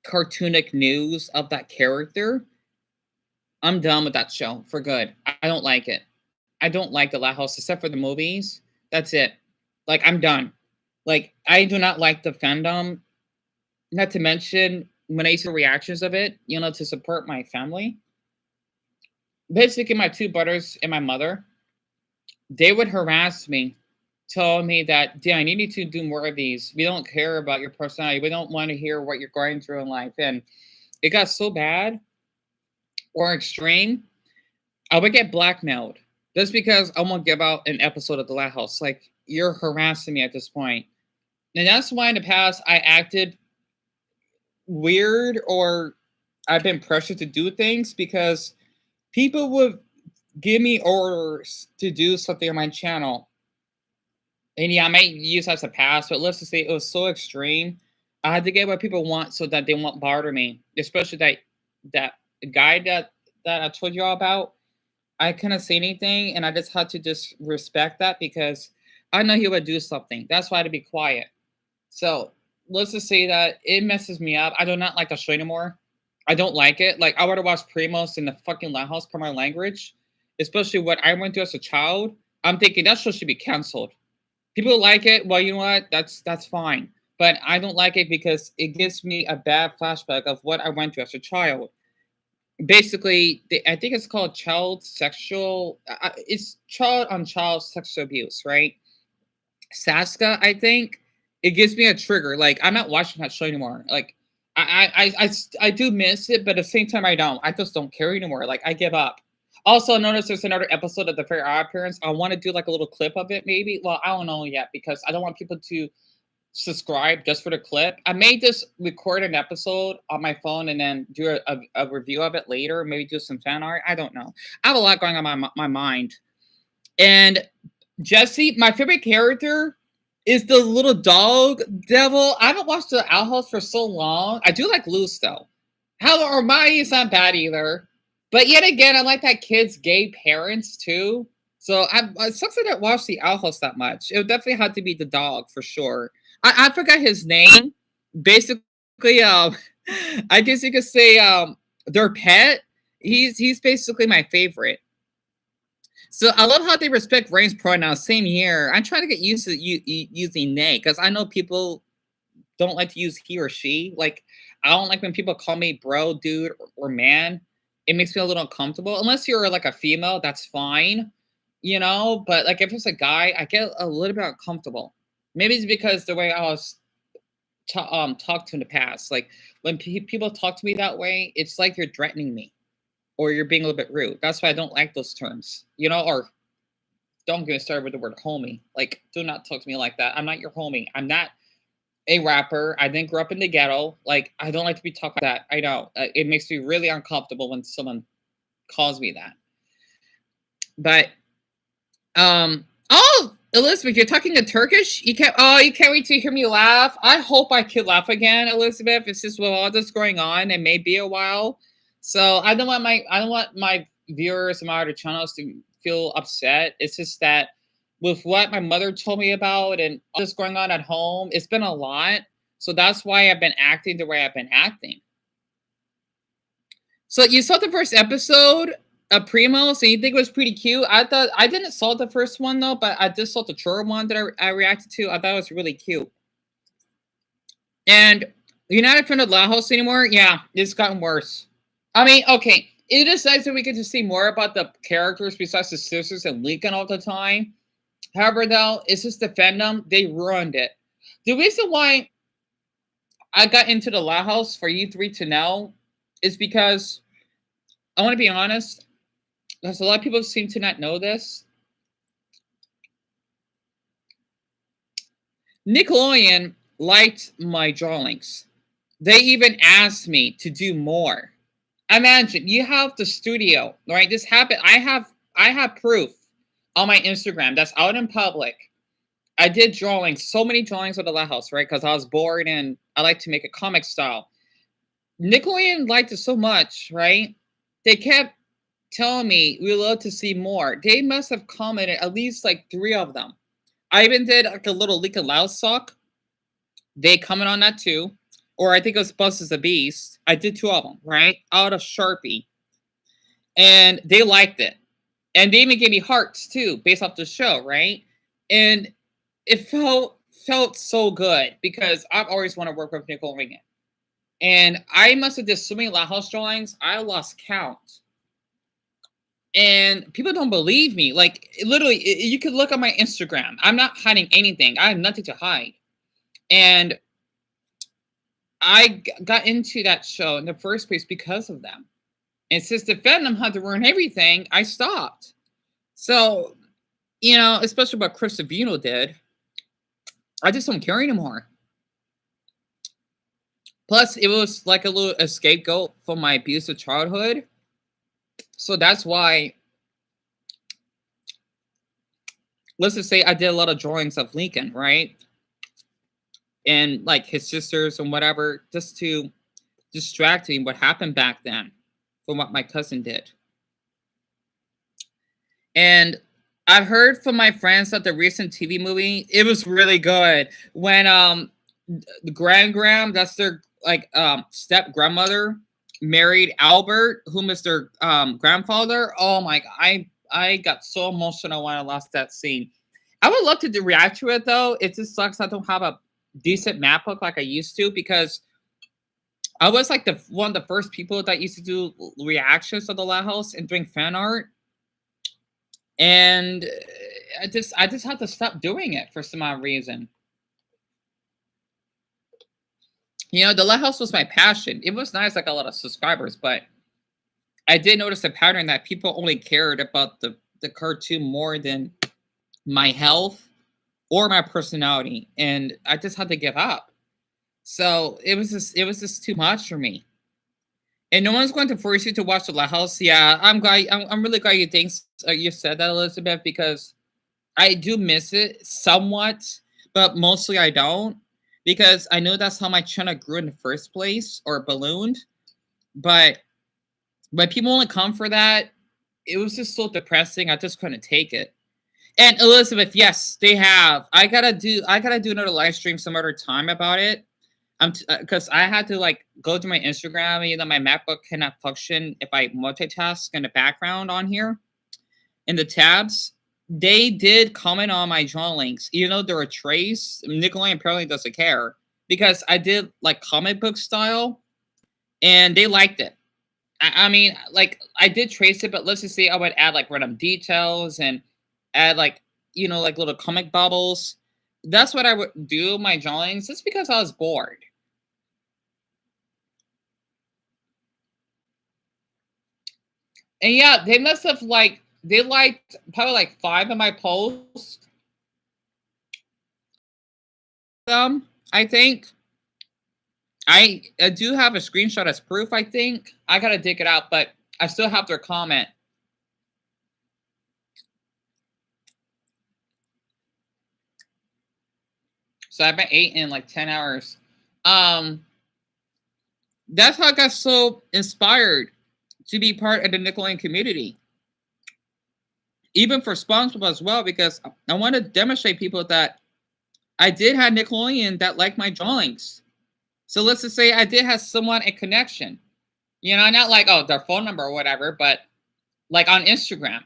cartoonic news of that character, I'm done with that show for good. I don't like it. I don't like the Loud House except for the movies. That's it. Like, I'm done. Like, I do not like the fandom. Not to mention when I see the reactions of it, to support my family. Basically, my two brothers and my mother, they would harass me, tell me that, Dan, you need to do more of these. We don't care about your personality. We don't want to hear what you're going through in life. And it got so bad or extreme, I would get blackmailed just because I won't give out an episode of The Loud House. Like, you're harassing me at this point. And that's why in the past I acted weird or I've been pressured to do things because people would give me orders to do something on my channel. And yeah, I might use that as a pass, but let's just say it was so extreme. I had to get what people want so that they won't bother me. Especially that guy that I told you all about. I couldn't say anything, and I just had to just respect that because I know he would do something. That's why I had to be quiet. So let's just say that it messes me up. I do not like the show anymore. I don't like it. Like, I would have watched Primos in the fucking Loud House per my language, especially what I went through as a child. I'm thinking that show should be canceled. People like it. Well, you know what? That's fine. But I don't like it because it gives me a bad flashback of what I went through as a child. Basically, I think it's called child sexual. It's child on child sexual abuse, right? Saska, I think it gives me a trigger. Like, I'm not watching that show anymore. Like, I do miss it, but at the same time, I don't. I just don't care anymore. Like, I give up. Also, notice there's another episode of the Fair Odd Parents. I want to do like a little clip of it, maybe. Well, I don't know yet because I don't want people to subscribe just for the clip. I may just record an episode on my phone and then do a review of it later. Maybe do some fan art. I don't know. I have a lot going on in my mind. And Jesse, my favorite character is the little dog devil. I haven't watched the Owl House for so long. I do like Luz though. How Hermione is not bad either. But yet again, I like that kid's gay parents too. So it sucks I didn't watch the Owl House that much. It would definitely have to be the dog for sure. I forgot his name. Basically, I guess you could say their pet. He's basically my favorite. So I love how they respect Rain's pronouns. Same here. I'm trying to get used to using they because I know people don't like to use he or she. Like, I don't like when people call me bro, dude, or man. It makes me a little uncomfortable. Unless you're like a female, that's fine, But like if it's a guy, I get a little bit uncomfortable. Maybe it's because the way I was talked to in the past. Like when people talk to me that way, it's like you're threatening me or you're being a little bit rude. That's why I don't like those terms, or don't get me started with the word homie. Like, do not talk to me like that. I'm not your homie. I'm not a rapper. I didn't grow up in the ghetto. Like, I don't like to be talked like that. I know. It makes me really uncomfortable when someone calls me that. But, oh, Elizabeth, you're talking in Turkish? You can't wait to hear me laugh. I hope I could laugh again, Elizabeth. It's just with all this going on, it may be a while. So I don't want my viewers and my other channels to feel upset. It's just that with what my mother told me about and all this going on at home, it's been a lot. So that's why I've been acting the way I've been acting. So you saw the first episode of Primo, so you think it was pretty cute. I didn't saw the first one though, but I just saw the short one that I reacted to. I thought it was really cute. And you're not a fan of La House anymore? Yeah, it's gotten worse. I mean, okay, it is nice that we get to see more about the characters besides the sisters and Lincoln all the time. However, though, it's just the fandom. They ruined it. The reason why I got into the La House for you three to know is because I want to be honest. Because a lot of people seem to not know this. Nickelodeon liked my drawings. They even asked me to do more. Imagine you have the studio, right? This happened. I have proof on my Instagram that's out in public. I did drawings, so many drawings of the Loud House, right? Because I was bored and I like to make a comic style. Nickelodeon liked it so much, right? They kept telling me we love to see more. They must have commented at least like 3 of them. I even did like a little Leak of Loud sock They comment on that too. Or I think it was Buzz is a Beast. I did 2 of them, right? Out of Sharpie. And they liked it. And they even gave me hearts too, based off the show, right? And it felt so good because I've always wanted to work with Nicole Ringen. And I must have did so many Lighthouse drawings, I lost count. And people don't believe me. Like, literally, you could look at my Instagram. I'm not hiding anything. I have nothing to hide. And I got into that show in the first place because of them. And since the fandom had to ruin everything, I stopped. So, you know, especially what Chris Savino did, I just don't care anymore. Plus, it was like a scapegoat for my abusive childhood. So that's why, let's just say I did a lot of drawings of Lincoln, right? And like his sisters and whatever, just to distract me what happened back then from what my cousin did. And I've heard from my friends that the recent TV movie, it was really good. When the Gram, that's their like step grandmother, married Albert, whom is their grandfather. Oh my god, I got so emotional when I lost that scene. I would love to react to it though. It just sucks I don't have a decent map book like I used to, because I was like one of the first people that used to do reactions to the Lighthouse and doing fan art. And I just had to stop doing it for some odd reason. You know, the Lighthouse was my passion. It was nice, like a lot of subscribers, but I did notice a pattern that people only cared about the cartoon more than my health or my personality, and I just had to give up. So it was just too much for me. And no one's going to force you to watch the Lighthouse. Yeah, I'm really glad you think you said that, Elizabeth, because I do miss it somewhat, but mostly I don't, because I know that's how my channel grew in the first place, or ballooned. But when people only come for that, it was just so depressing. I just couldn't take it. And Elizabeth, yes, they have. I gotta do another live stream some other time about it. Because I had to like go to my Instagram. You know, my MacBook cannot function if I multitask in the background on here in the tabs. They did comment on my drawings, even though there were trays. Nickelodeon apparently doesn't care, because I did like comic book style, and they liked it. I mean, like I did trace it, but let's just say I would add like random details and add like, you know, like little comic bubbles. That's what I would do my drawings, just because I was bored. And yeah, they must have they liked probably like 5 of my posts. I think. I do have a screenshot as proof, I think. I gotta dig it out, but I still have their comment. So I've been 8 in like 10 hours. That's how I got so inspired to be part of the Nickelodeon community. Even for SpongeBob as well, because I want to demonstrate people that I did have Nickelodeon that liked my drawings. So let's just say I did have someone a connection. You know, not like, oh, their phone number or whatever, but like on Instagram.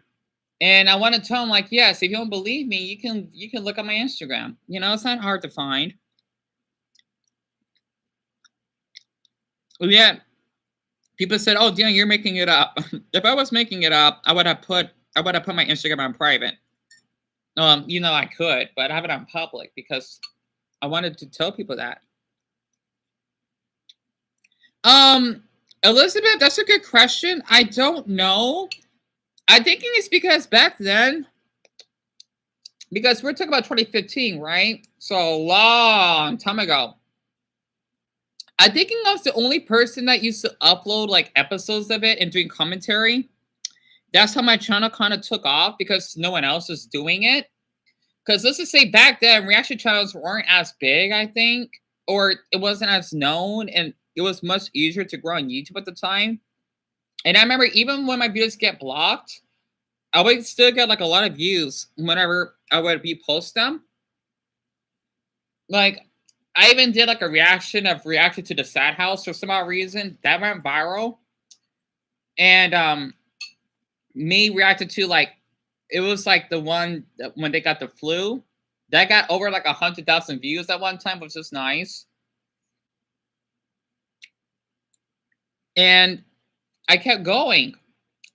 And I want to tell them, like, yes, if you don't believe me, you can look at my Instagram. You know, it's not hard to find. Yeah. People said, "Oh, Dion, you're making it up." If I was making it up, I would have put my Instagram on private. You know, I could, but I have it on public because I wanted to tell people that. Elizabeth, that's a good question. I don't know. I'm thinking it's because back then, because we're talking about 2015, right? So a long time ago. I'm thinking I was the only person that used to upload like episodes of it and doing commentary. That's how my channel kind of took off, because no one else was doing it. Because let's just say back then, reaction channels weren't as big, I think, or it wasn't as known, and it was much easier to grow on YouTube at the time. And I remember even when my videos get blocked, I would still get like a lot of views whenever I would repost them. Like, I even did like a reaction to the sad house for some odd reason. That went viral. And me reacted to like it was like the one when they got the flu. That got over like 100,000 views at one time, which was nice. And I kept going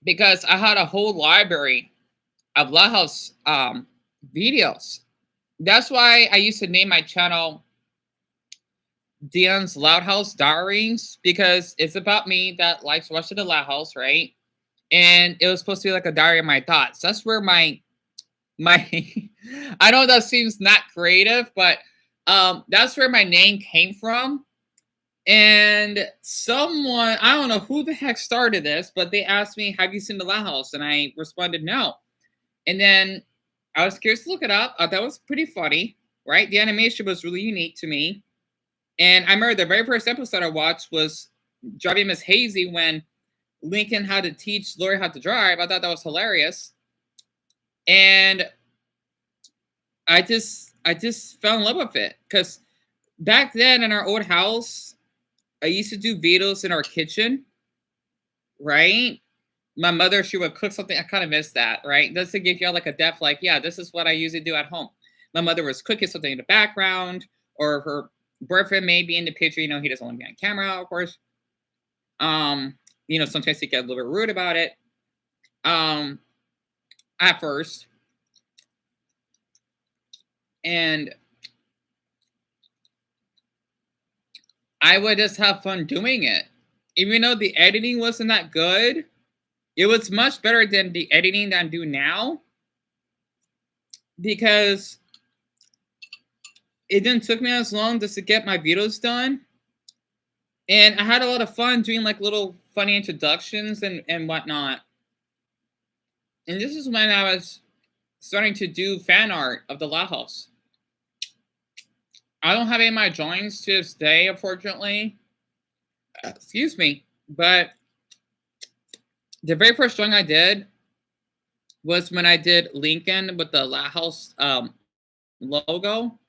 because I had a whole library of Loud House videos. That's why I used to name my channel Dion's Loud House Diaries, because it's about me that likes watching the Loud House, right? And it was supposed to be like a diary of my thoughts. That's where my I know that seems not creative, but that's where my name came from. And someone, I don't know who the heck started this, but they asked me, have you seen the Loud House? And I responded, no. And then I was curious to look it up. That was pretty funny, right? The animation was really unique to me. And I remember the very first episode I watched was Driving Miss Hazy when Lincoln had to teach Lori how to drive. I thought that was hilarious. And I just fell in love with it. Because back then in our old house, I used to do videos in our kitchen, right? My mother, she would cook something. I kind of miss that, right? Just to give you all like a depth, like, yeah, this is what I usually do at home. My mother was cooking something in the background, or her boyfriend may be in the picture. You know, he doesn't want to be on camera, of course. You know, sometimes he gets a little bit rude about it. At first. And I would just have fun doing it. Even though the editing wasn't that good, it was much better than the editing that I do now. Because it didn't took me as long just to get my videos done. And I had a lot of fun doing like little funny introductions and whatnot. And this is when I was starting to do fan art of the Loud House. I don't have any of my drawings to this day, unfortunately. Excuse me. But the very first drawing I did was when I did Lincoln with the Loud House logo.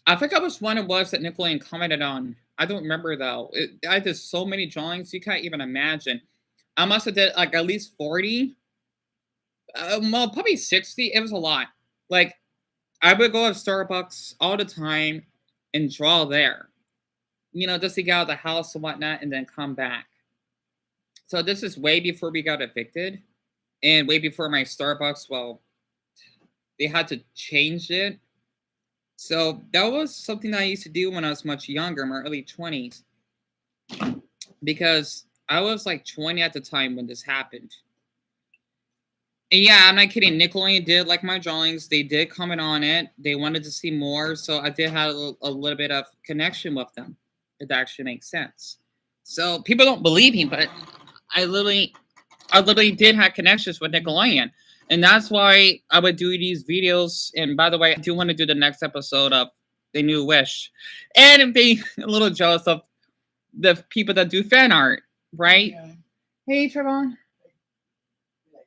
I forgot which one it was that Nickelodeon commented on. I don't remember though. I did so many drawings, you can't even imagine. I must have did like at least 40. Well, probably 60. It was a lot. Like, I would go to Starbucks all the time and draw there. You know, just to get out of the house and whatnot and then come back. So this is way before we got evicted. And way before my Starbucks, well, they had to change it. So that was something I used to do when I was much younger, in my early 20s. Because I was like 20 at the time when this happened. And yeah, I'm not kidding. Nickelodeon did like my drawings. They did comment on it. They wanted to see more. So I did have a little bit of connection with them. If that actually makes sense. So people don't believe me, but I literally did have connections with Nickelodeon. And that's why I would do these videos. And by the way, I do want to do the next episode of The New Wish. And be a little jealous of the people that do fan art, right? Yeah. Hey, Trevon.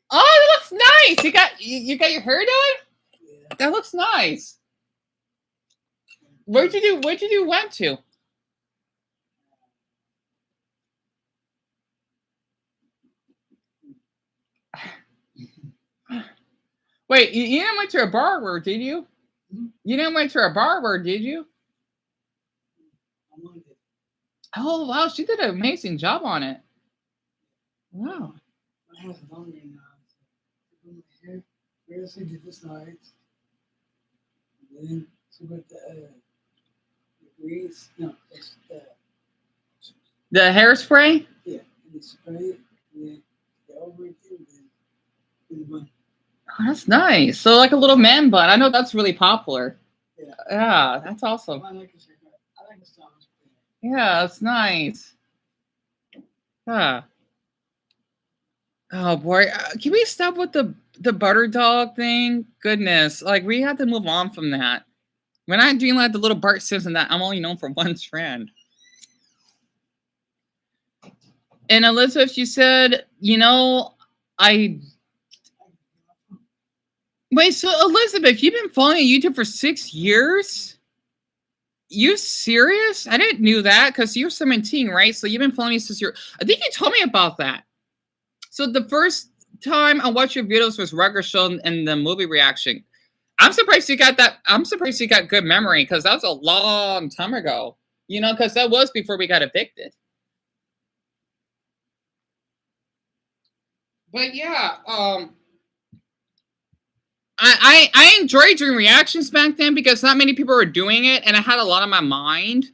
Oh, that looks nice. You got your hair done? Yeah. That looks nice. Where'd you went to? Wait, you didn't went to a barber, did you? You didn't went to a barber, did you? Oh wow, she did an amazing job on it. Wow. I have a long day now. So my hair, first I did the sides. And then so with the grease, no, it's the hairspray? Yeah, and the spray, and then the over it, and then in the bun. Oh, that's nice. So like a little man bun. I know that's really popular. Yeah. Yeah, that's awesome. I like the style. Yeah, that's nice. Yeah. Oh boy, can we stop with the butter dog thing? Goodness, like we have to move on from that. We're not doing like the little Bart Simpson that I'm only known for one trend. And Elizabeth, you said, you know, wait, so Elizabeth, you've been following YouTube for 6 years? You serious? I didn't knew that because you're 17, right? So you've been following me since you're. I think you told me about that. So the first time I watched your videos was Rucker Show and the movie reaction. I'm surprised you got that. I'm surprised you got good memory because that was a long time ago. You know, because that was before we got evicted. But yeah, I enjoyed doing reactions back then because not many people were doing it, and I had a lot on my mind.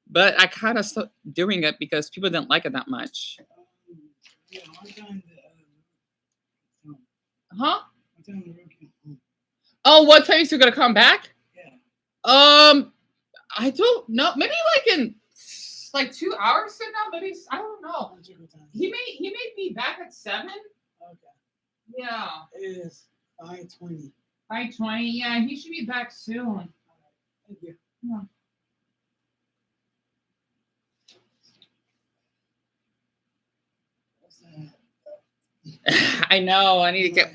But I kind of stopped doing it because people didn't like it that much. Yeah, one time Huh? one time the rookie. Oh, what time is he gonna come back? Yeah. I don't know. Maybe like in like 2 hours from now. Maybe I don't know. He may be back at 7. Okay. Yeah. It is 5:20. 5:20. Yeah, he should be back soon. Thank you. Yeah. What's that? I know. I need to get.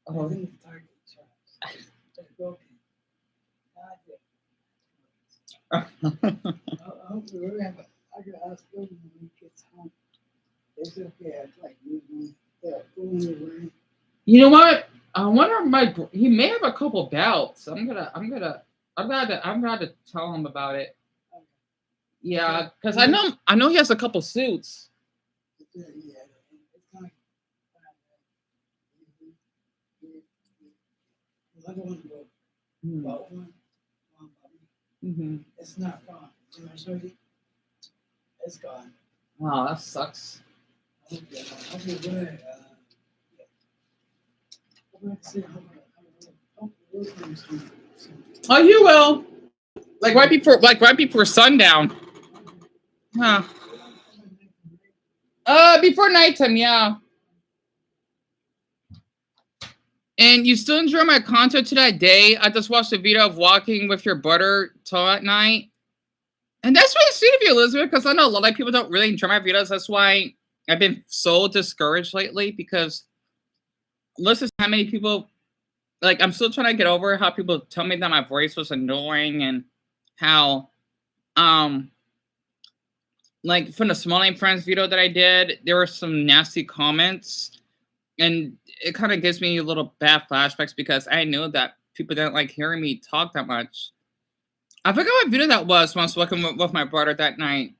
Oh. I hope we really have I could ask him when he gets home. It's okay. It's like going You know what? I wonder if he may have a couple belts. I'm gonna tell him about it. Yeah, because I know he has a couple suits. Yeah, it's kind of another one go. About one Mm-hmm. It's not gone. Can I show you? It's gone. Wow, that sucks. I'll be good. Oh, you will. Like right before sundown. Huh. Before nighttime, yeah. And you still enjoy my content to that day? I just watched a video of walking with your brother till at night. And that's really sweet of you, Elizabeth, because I know a lot of people don't really enjoy my videos. That's why I've been so discouraged lately, because listen to how many people, like, I'm still trying to get over how people tell me that my voice was annoying, and how, like, from the Small Name Friends video that I did, there were some nasty comments, and it kind of gives me a little bad flashbacks because I knew that people didn't like hearing me talk that much. I forgot what video that was when I was working with my brother that night.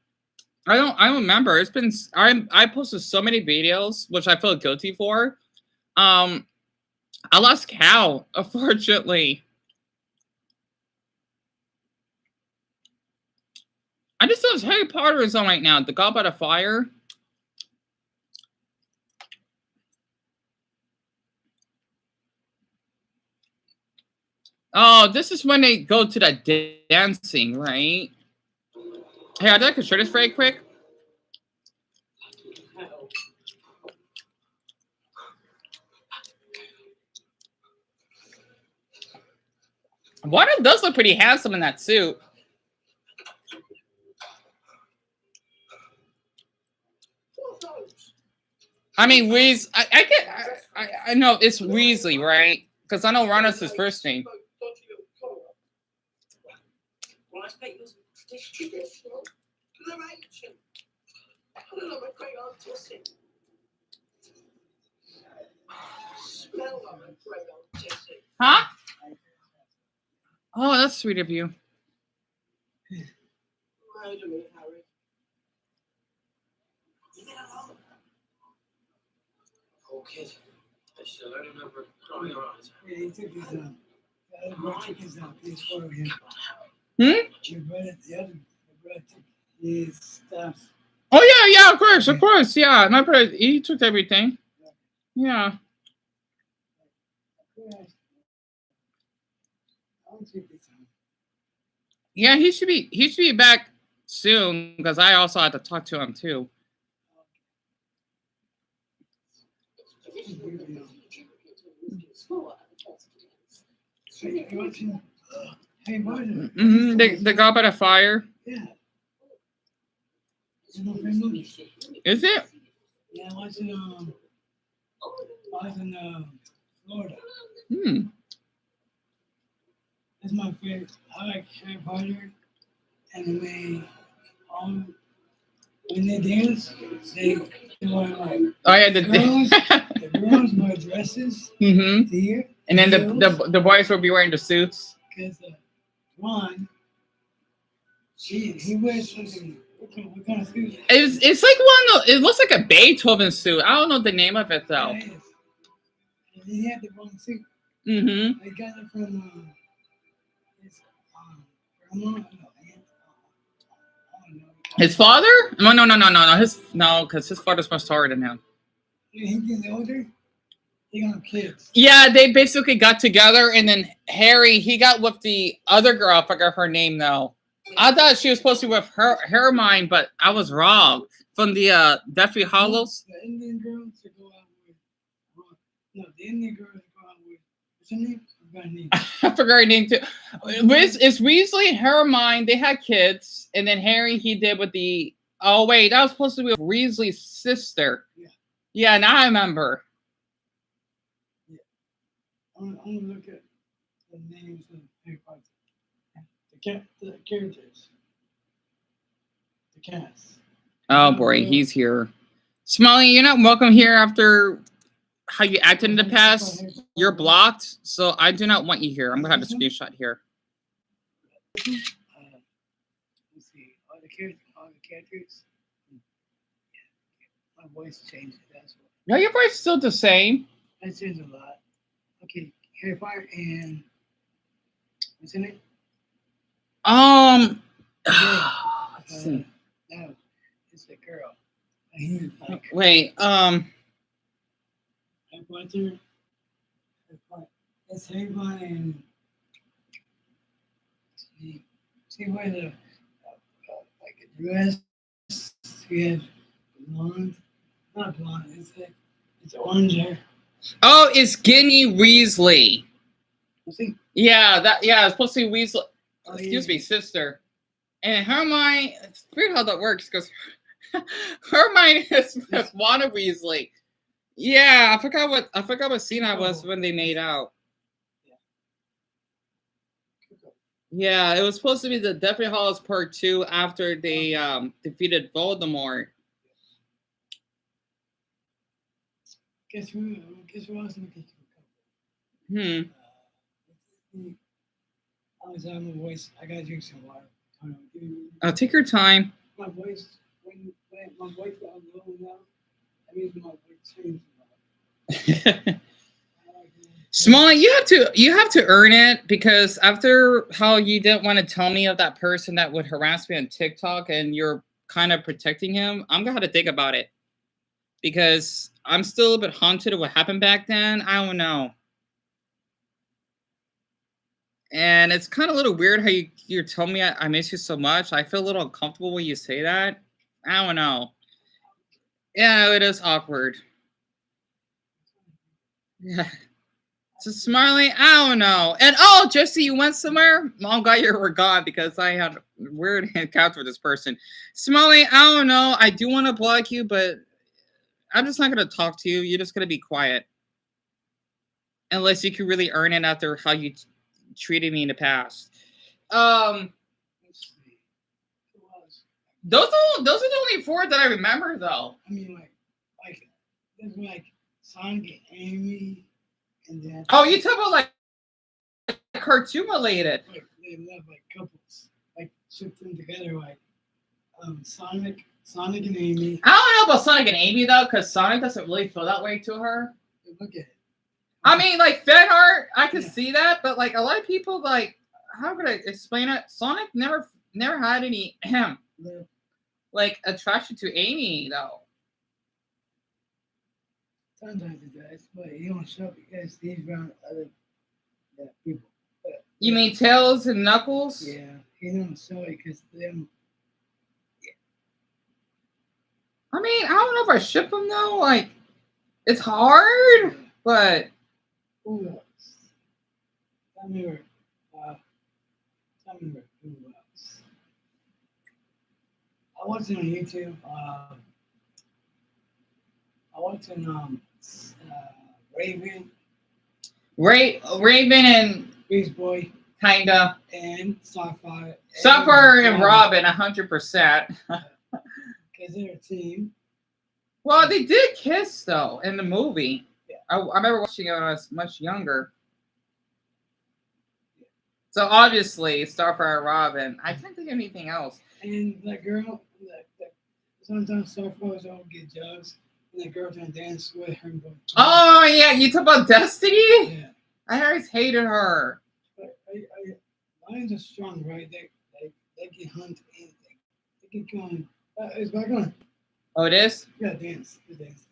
I don't remember. It's been I posted so many videos, which I feel guilty for. I lost count, unfortunately. I just know Harry Potter is on right now. The Goblet of Fire. Oh, this is when they go to the dancing, right? Hey, I'd like to share this very quick. Warden does look pretty handsome in that suit. I mean, I know it's Weasley, right? Because I know Ron is his first name. Well, I expect yours traditional, the ancient. I love a great autism. Smell of a great autism. Huh? Oh, that's sweet of you. Wait a minute, Harry. You get along. Poor kid. I still don't remember crying your eyes. Yeah, he took his please follow him. Your brother, the other brother took his stuff. Oh yeah, of course, yeah. My brother, he took everything. Yeah. Yeah, he should be back soon because I also had to talk to him too. The Goblet of Fire. Yeah. Is it? Yeah, I watched it in, Florida. That's my favorite. I like Harry Potter, and when they dance, they wear like Oh yeah, the girls wear dresses mm-hmm. here, And then heels, the boys will be wearing the suits. because Ron, he wears something. What kind of suit? It's like one. It looks like a Beethoven suit. I don't know the name of it though. Yeah, it is. And he had the wrong suit. Mm-hmm. I got it from his grandma. No, aunt. I don't know. His father? No. Because his father's much taller than him. He gets older. He gonna have kids. Yeah, they basically got together, and then Harry, he got with the other girl. I forgot her name though. I thought she was supposed to be with Hermione, but I was wrong. From the Deathly Hollows. The Indian girls to go out with. No, the Indian girls to go out with. What's her name? I forgot her name. I forgot her name too. It's Weasley, Hermione. They had kids, and then Harry he did with the. Oh wait, that was supposed to be with Weasley's sister. Yeah. Yeah, now I remember. Yeah. I'm gonna look at the names of Harry Potter. The characters. The cast. Oh boy, he's here. Smiley, you're not welcome here after how you acted in the past. You're blocked, so I do not want you here. I'm gonna have a screenshot here. Let's see. All the characters. Yeah. My voice changed. That's what. No, your voice is still the same. That changed a lot. Okay, Harry Potter and what's her name? Let's see. No, it's a girl. He's like Wait, Harry Potter. It's Harry Potter and she wears like a dress. She has blonde, not blonde. It's orange hair. Oh, it's Ginny Weasley. See? Yeah, it's supposed to be Weasley. Oh, Excuse yeah. me, sister. And Hermione, it's weird how that works because Hermione is Wanda Weasley. Yeah, I forgot what scene I was when they made out. Yeah, it was supposed to be the Deathly Hallows Part 2 after they defeated Voldemort. Guess who else in the kitchen? I was on my voice. I gotta drink some water. Take your time. My voice, when my voice got low now, that means my voice changed. Small, you have to earn it because after how you didn't want to tell me of that person that would harass me on TikTok and you're kind of protecting him, I'm gonna have to think about it because I'm still a bit haunted of what happened back then. I don't know. And it's kind of a little weird how you're telling me I miss you so much. I feel a little uncomfortable when you say that. I don't know. Yeah, it is awkward. Yeah. So Smiley, I don't know. And oh, Jesse, you went somewhere? I'm glad you were gone because I had a weird encounter with this person. Smiley, I don't know. I do want to block you, but I'm just not going to talk to you. You're just going to be quiet. Unless you can really earn it after how you treated me in the past. Those are the only 4 that I remember, though. I mean, like there's like Sonic and Amy, and then oh, you talk about like cartoon related. Like they love like couples, like ship them together, like Sonic and Amy. I don't know about Sonic and Amy though, because Sonic doesn't really feel that way to her. Look at it. I mean, like fan art, I can see that, but like a lot of people, like, how could I explain it? Sonic never had any like attraction to Amy though. Sometimes it does, but he don't show up because he's around other people. You mean Tails and Knuckles? Yeah, he don't show it because them. I mean, I don't know if I ship them though. Like, it's hard, but. Who else? Tell me who else. I watched it on YouTube. I watched it on Raven. Raven and Beast Boy. Kinda. and Sapphire. Sapphire and Robin, 100%. Because they're a team. Well, they did kiss though in the movie. Yeah. I remember watching it when I was much younger. So obviously, Starfire and Robin. I can't think of anything else. And that girl, sometimes Starfire don't get jugs, and that girl trying to dance with her. Oh yeah, you talk about Destiny? Yeah. I always hated her. Lions are strong, right? They can hunt anything. They can go on. It's back on. Oh, it is? Yeah, dance. The dance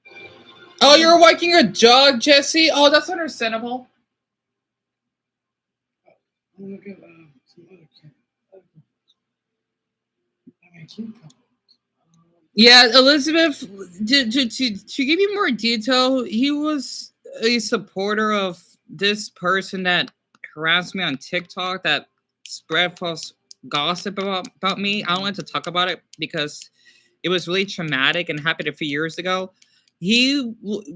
thing. Oh, you're waking a jug, Jesse? Oh, that's understandable. I'm gonna look at some other cucumbers. Yeah, Elizabeth, to give you more detail, he was a supporter of this person that harassed me on TikTok that spread false gossip about me. I don't like to talk about it because it was really traumatic and happened a few years ago. He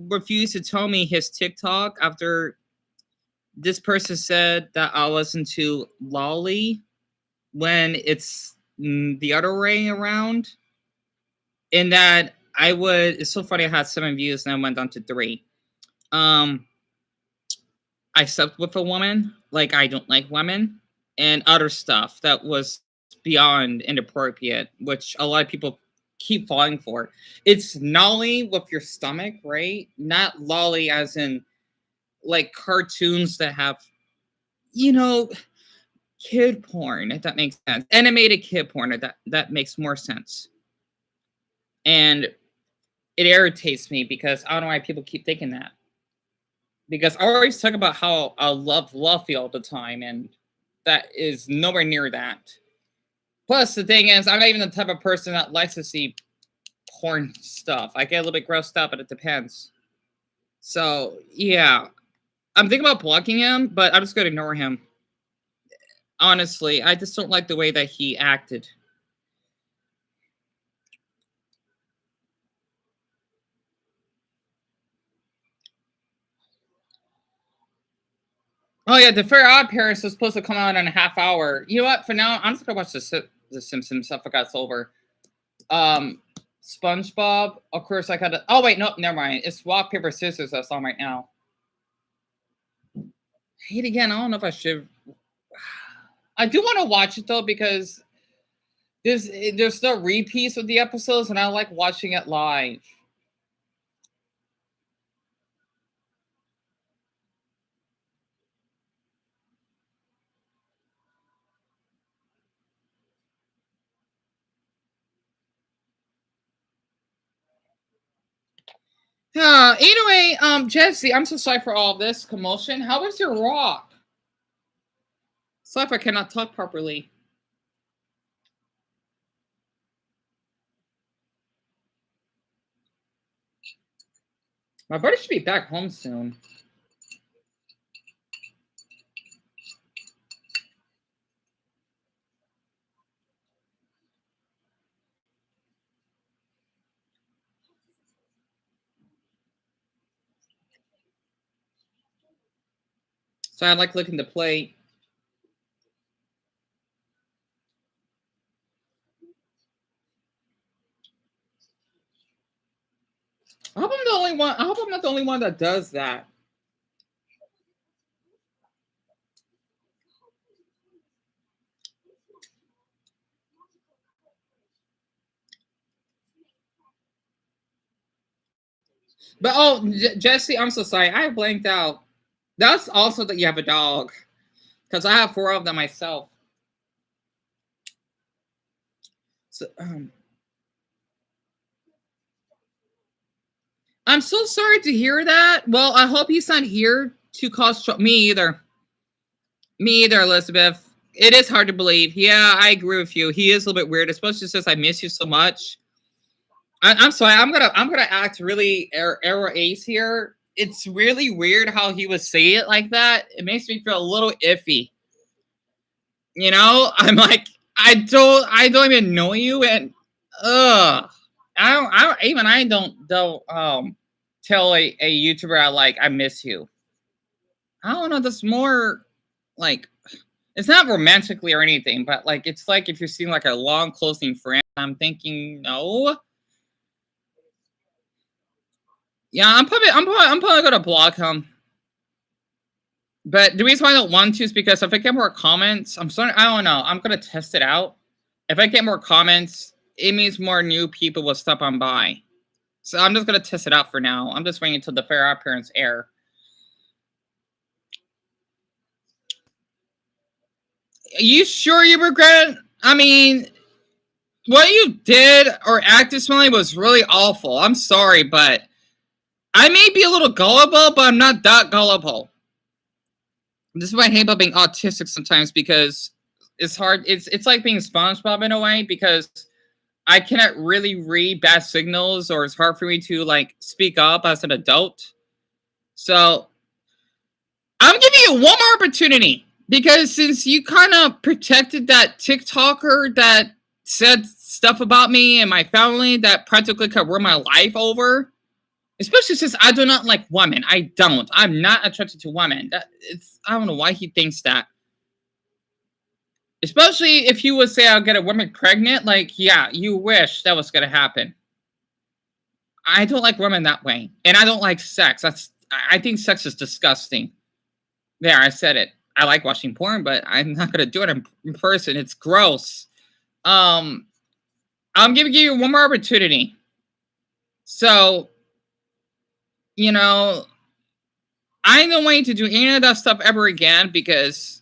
refused to tell me his TikTok after this person said that I was into lolly when it's the other way around. And that it's so funny, I had 7 views and I went down to 3. I slept with a woman, like I don't like women, and other stuff that was beyond inappropriate, which a lot of people keep falling for. It's nolly with your stomach, right? Not lolly as in like cartoons that have, kid porn, if that makes sense. Animated kid porn, if that makes more sense. And it irritates me because I don't know why people keep thinking that. Because I always talk about how I love Luffy all the time, and that is nowhere near that. Plus, the thing is, I'm not even the type of person that likes to see porn stuff. I get a little bit grossed out, but it depends. So, yeah. I'm thinking about blocking him, but I'm just going to ignore him. Honestly, I just don't like the way that he acted. Oh yeah, the Fair Odd Parents is supposed to come out in a half hour. You know what? For now, I'm just gonna watch the Simpsons stuff. I got over. SpongeBob. Of course, I gotta. Oh wait, no, never mind. It's rock paper scissors that's on right now. Hate again. I don't know if I should. I do want to watch it though because there's no repeats of the episodes, and I like watching it live. Anyway, Jesse, I'm so sorry for all this commotion. How was your walk? Sorry if I cannot talk properly. My buddy should be back home soon. So I like licking the plate. I hope I'm the only one. I hope I'm not the only one that does that. But Jesse, I'm so sorry. I blanked out. That's also that you have a dog, because I have 4 of them myself. So, I'm so sorry to hear that. Well, I hope he's not here to cause trouble. Me either. Me either, Elizabeth. It is hard to believe. Yeah, I agree with you. He is a little bit weird, especially since I miss you so much. I'm sorry. I'm gonna act really error ace here. It's really weird how he would say it like that. It makes me feel a little iffy. I'm like, I don't even know you, and I don't tell a YouTuber I miss you. I don't know, that's more like, it's not romantically or anything, but like it's like if you're seeing like a long closing friend, I'm thinking no. Yeah, I'm probably gonna block him. But the reason why I don't want to is because if I get more comments, I don't know, I'm gonna test it out. If I get more comments, it means more new people will stop on by. So I'm just gonna test it out for now. I'm just waiting until the fair appearance air. Are you sure you regret it? I mean, what you did or acted smelly was really awful. I'm sorry, but I may be a little gullible, but I'm not that gullible. This is why I hate about being autistic sometimes, because it's hard. It's like being SpongeBob in a way, because I cannot really read bad signals, or it's hard for me to like speak up as an adult. So I'm giving you one more opportunity, because since you kind of protected that TikToker that said stuff about me and my family that practically could ruin my life over, especially since I do not like women. I don't. I'm not attracted to women. I don't know why he thinks that. Especially if you would say I'll get a woman pregnant, like, yeah, you wish that was gonna happen. I don't like women that way. And I don't like sex. I think sex is disgusting. There, I said it. I like watching porn, but I'm not gonna do it in person. It's gross. I'm giving you one more opportunity. So, you know, I don't want you to do any of that stuff ever again, because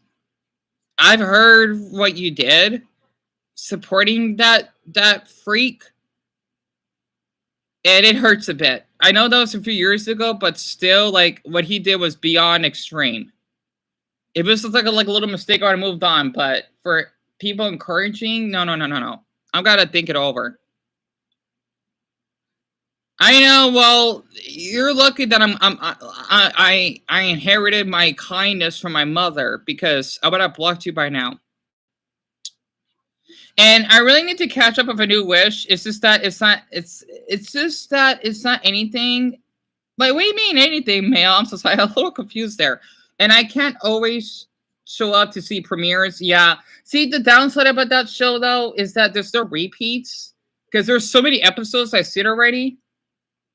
I've heard what you did supporting that freak, and it hurts a bit. I know that was a few years ago, but still, like, what he did was beyond extreme. If it was just like a little mistake, I would have moved on. But for people encouraging, no. I've got to think it over. I know. Well, you're lucky that I inherited my kindness from my mother, because I would have blocked you by now. And I really need to catch up with a new wish. It's just that it's just that it's not anything. Like, what do you mean anything, Male? I'm so sorry. I'm a little confused there. And I can't always show up to see premieres. Yeah. See, the downside about that show, though, is that there's no repeats, because there's so many episodes I've seen already.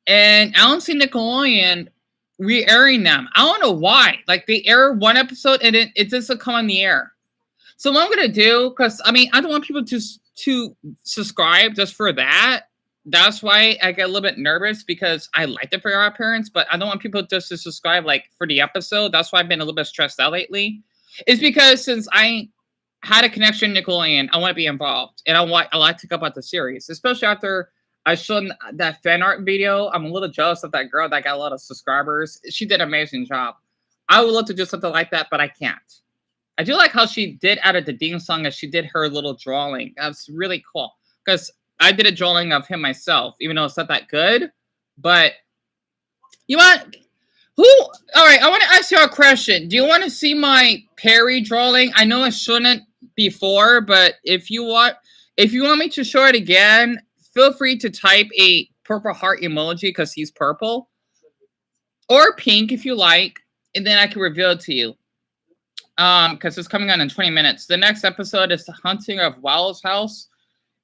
And I don't see Nickelodeon re-airing them. I don't know why. Like, they air one episode and it doesn't come on the air. So what I'm gonna do, because I mean, I don't want people to subscribe just for that. That's why I get a little bit nervous, because I like the fair appearance, but I don't want people just to subscribe like for the episode. That's why I've been a little bit stressed out lately. It's because since I had a connection to Nickelodeon, I want to be involved, and I like to go about the series, especially after I showed that fan art video. I'm a little jealous of that girl that got a lot of subscribers. She did an amazing job. I would love to do something like that, but I can't. I do like how she did added the Dean song as she did her little drawing. That's really cool, because I did a drawing of him myself, even though it's not that good. But you want who? All right, I want to ask you a question. Do you want to see my Perry drawing? I know I shouldn't before, but if you want me to show it again, feel free to type a purple heart emoji, because he's purple, or pink if you like, and then I can reveal it to you. Because it's coming on in 20 minutes. The next episode is The Haunting of Wells' House,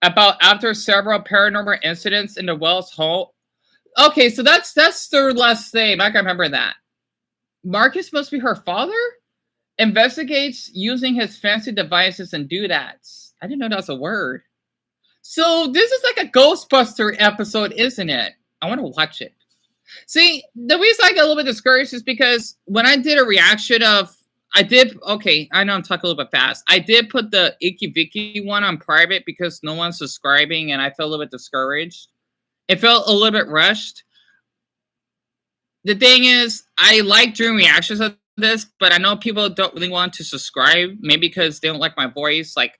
about after several paranormal incidents in the Wells home. Okay, so that's their last name. I can remember that. Marcus must be her father? Investigates using his fancy devices and doodads. I didn't know that was a word. So this is like a Ghostbuster episode, isn't it? I want to watch it. See, the reason I get a little bit discouraged is because when I did a reaction of I know I'm talking a little bit fast. I did put the Icky Vicky one on private because no one's subscribing, and I felt a little bit discouraged. It felt a little bit rushed. The thing is, I like doing reactions of this, but I know people don't really want to subscribe, maybe because they don't like my voice. Like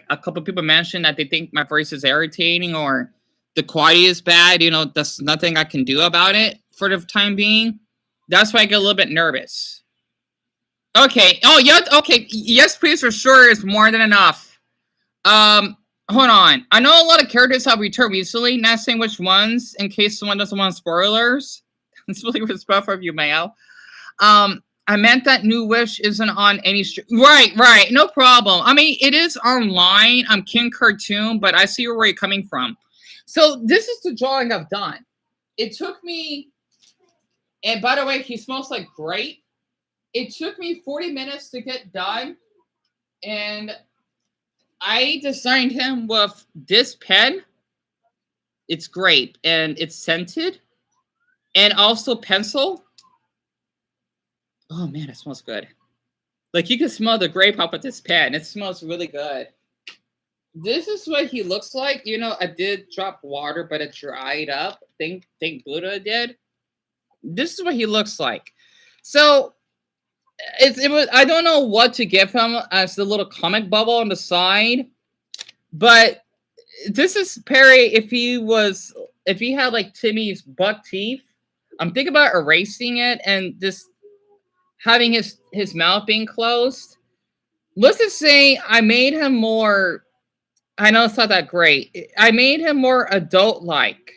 a couple people mentioned that they think my voice is irritating or the quality is bad. You know, there's nothing I can do about it for the time being. That's why I get a little bit nervous. Okay. Oh, yeah. Okay. Yes, please, for sure is more than enough. Hold on. I know a lot of characters have returned recently. Not saying which ones, in case someone doesn't want spoilers. It's really respectful of you, Mayo. I meant that New Wish isn't on any right, no problem. I mean, it is online. I'm King Cartoon, but I see where you're coming from. So this is the drawing I've done. It took me, and by the way, he smells like grape. It took me 40 minutes to get done, and I designed him with this pen. It's grape, and it's scented, and also pencil. Oh man, it smells good. Like you can smell the grape off of this pen. It smells really good. This is what he looks like. You know, I did drop water, but it dried up. Think Buddha did. This is what he looks like. So it was. I don't know what to give him as the little comic bubble on the side, but this is Perry. If he had like Timmy's buck teeth, I'm thinking about erasing it and just having his mouth being closed. Let's just say I made him more. I know it's not that great. I made him more adult like.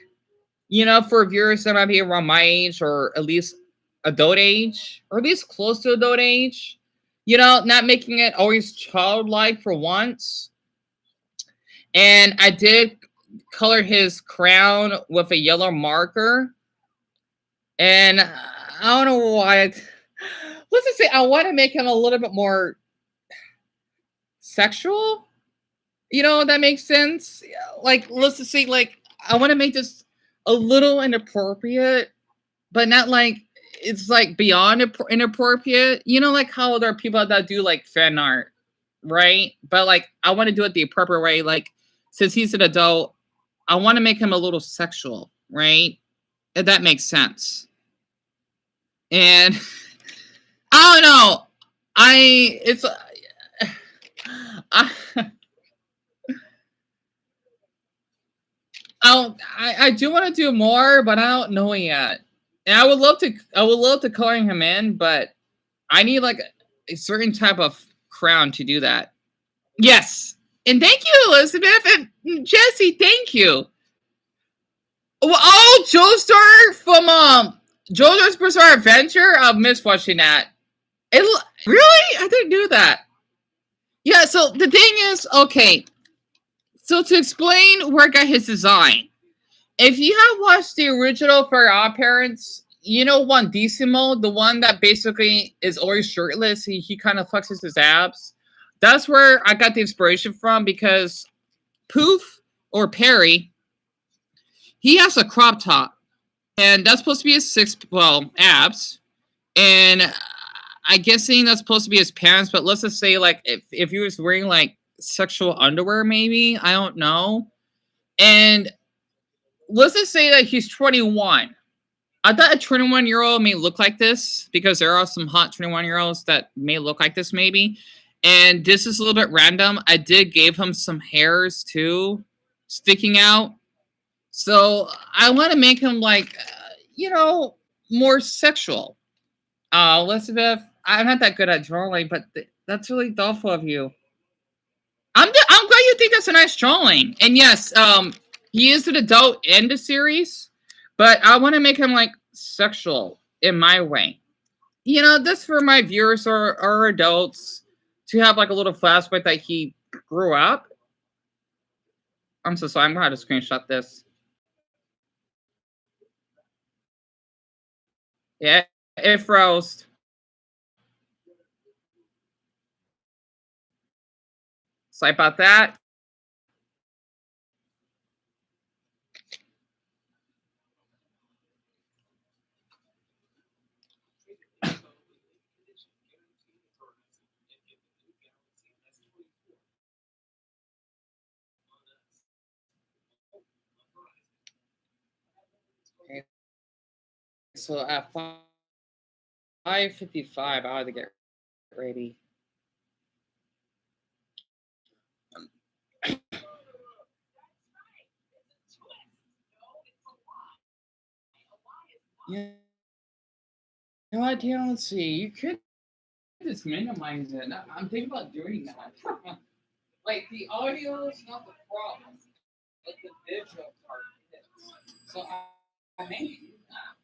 You know, for viewers that might be around my age or at least adult age, or at least close to adult age. You know, not making it always childlike for once. And I did color his crown with a yellow marker. And I don't know why. Let's just say I want to make him a little bit more sexual. You know, that makes sense. Like, let's just say, like, I want to make this a little inappropriate, but not like it's like beyond inappropriate. You know, like how there are people that do like fan art, right? But like, I want to do it the appropriate way. Like, since he's an adult, I want to make him a little sexual, right? If that makes sense. And I don't know. It's I I do want to do more, but I don't know yet. And I would love to color him in, but I need like a certain type of crown to do that. Yes. And thank you, Elizabeth and Jesse. Thank you. Oh, Joestar from JoJo's Bizarre Adventure. I've missed watching that. Really? I didn't do that. Yeah. So the thing is, okay. So to explain where I got his design, if you have watched the original for our parents, you know one Decimo, the one that basically is always shirtless. He kind of flexes his abs. That's where I got the inspiration from because Poof or Perry, he has a crop top, and that's supposed to be his abs, and I guessing that's supposed to be his pants. But let's just say like if he was wearing like sexual underwear, maybe I don't know, and let's just say that he's 21. I thought a 21-year-old may look like this because there are some hot 21-year-olds that may look like this maybe. And this is a little bit random. I did give him some hairs too sticking out. So I want to make him like, you know, more sexual. Elizabeth, I'm not that good at drawing, but that's really thoughtful of you. I'm glad you think that's a nice drawing. And yes, he is an adult in the series, but I want to make him like sexual in my way. You know, this for my viewers or adults to have like a little flashback that he grew up. I'm so sorry. I'm gonna have to screenshot this. Yeah, it froze. Sorry about that. Okay, so at 5:55, I had to get ready. Yeah, no idea. Let's see. You could just minimize it. I'm thinking about doing that. Like the audio is not the problem, but the visual part is. So I may do that.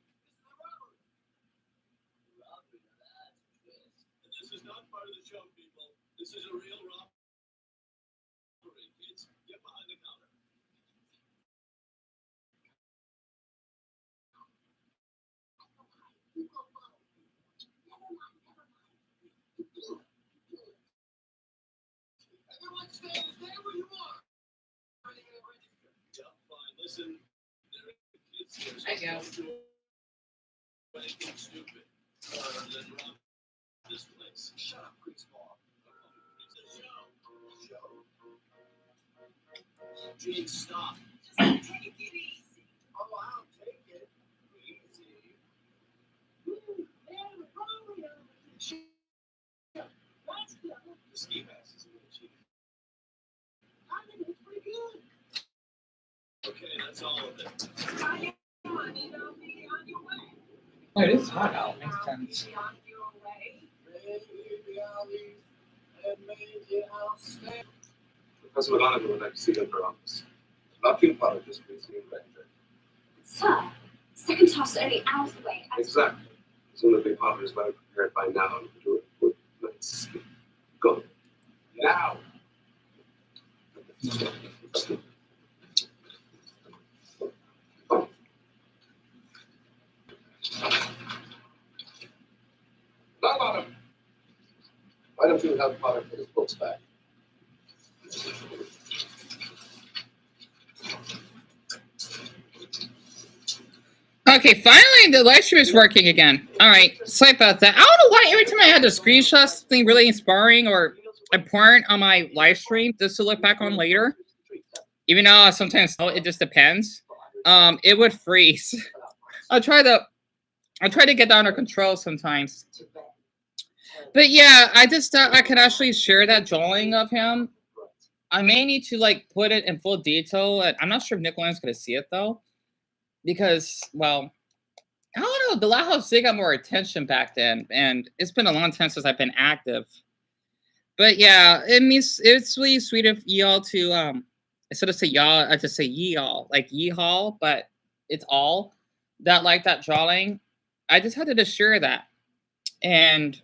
of the show, people. This is a real robbery. Kids, get behind the counter. Everyone stay where you are. Yeah, fine. Listen, there are kids here. So I guess. don't do anything stupid. Then rob this place. Shut up, Greaseball. It's a show. Gene, stop. Just take it easy. Oh, I'll take it easy. The ski mask is a little cheap. I think it's pretty good. Okay, that's all of it. Oh, it is hot out. Makes sense. Professor McGonagall would like to see you in her office. Not too far, just please see you right there. Sir, second task is only hours away. Exactly. Soon the big Potter is well prepared by now to do it with nice. Go. Now. Now, Potter. Why don't you help Potter put his books back? Okay, finally the live stream is working again. All right, sorry about that. I don't know why every time I had to screenshot something really inspiring or important on my live stream just to look back on later, even though I sometimes know it just depends, it would freeze. I try to get that under control sometimes. But yeah, I just thought I could actually share that drawing of him. I may need to like put it in full detail. I'm not sure if Nicolan's gonna see it though. Because, well, I don't know, the Lighthouse did got more attention back then, and it's been a long time since I've been active. But yeah, it's really sweet of y'all to instead of say y'all, I just say y'all, like yeehaw, but it's all that like that drawing. I just had to just share that. And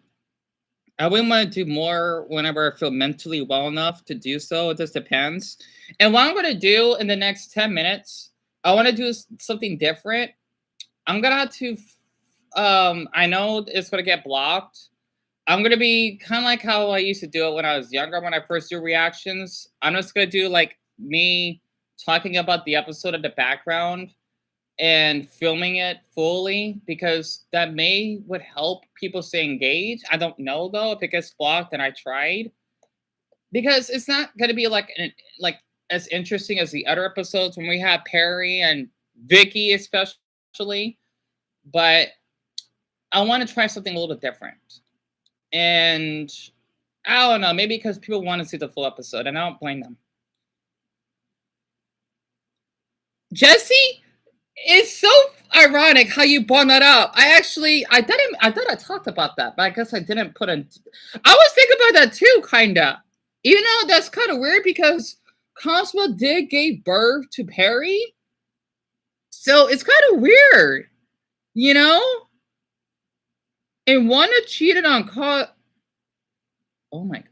I wouldn't want to do more whenever I feel mentally well enough to do so. It just depends. And what I'm gonna do in the next 10 minutes, I want to do something different. I'm gonna have to. I know it's gonna get blocked. I'm gonna be kind of like how I used to do it when I was younger. When I first do reactions, I'm just gonna do like me talking about the episode in the background and filming it fully because that would help people stay engaged. I don't know though if it gets blocked, and I tried because it's not gonna be like as interesting as the other episodes when we have Perry and Vicky especially, but I want to try something a little bit different. And I don't know, maybe because people want to see the full episode, and I don't blame them. Jesse, it's so ironic how you brought that up. I thought I talked about that, but I guess I didn't put in. I was thinking about that too, kinda. Even though that's kind of weird because Cosmo did give birth to Perry. So it's kind of weird, you know? And Wanda cheated on oh my God.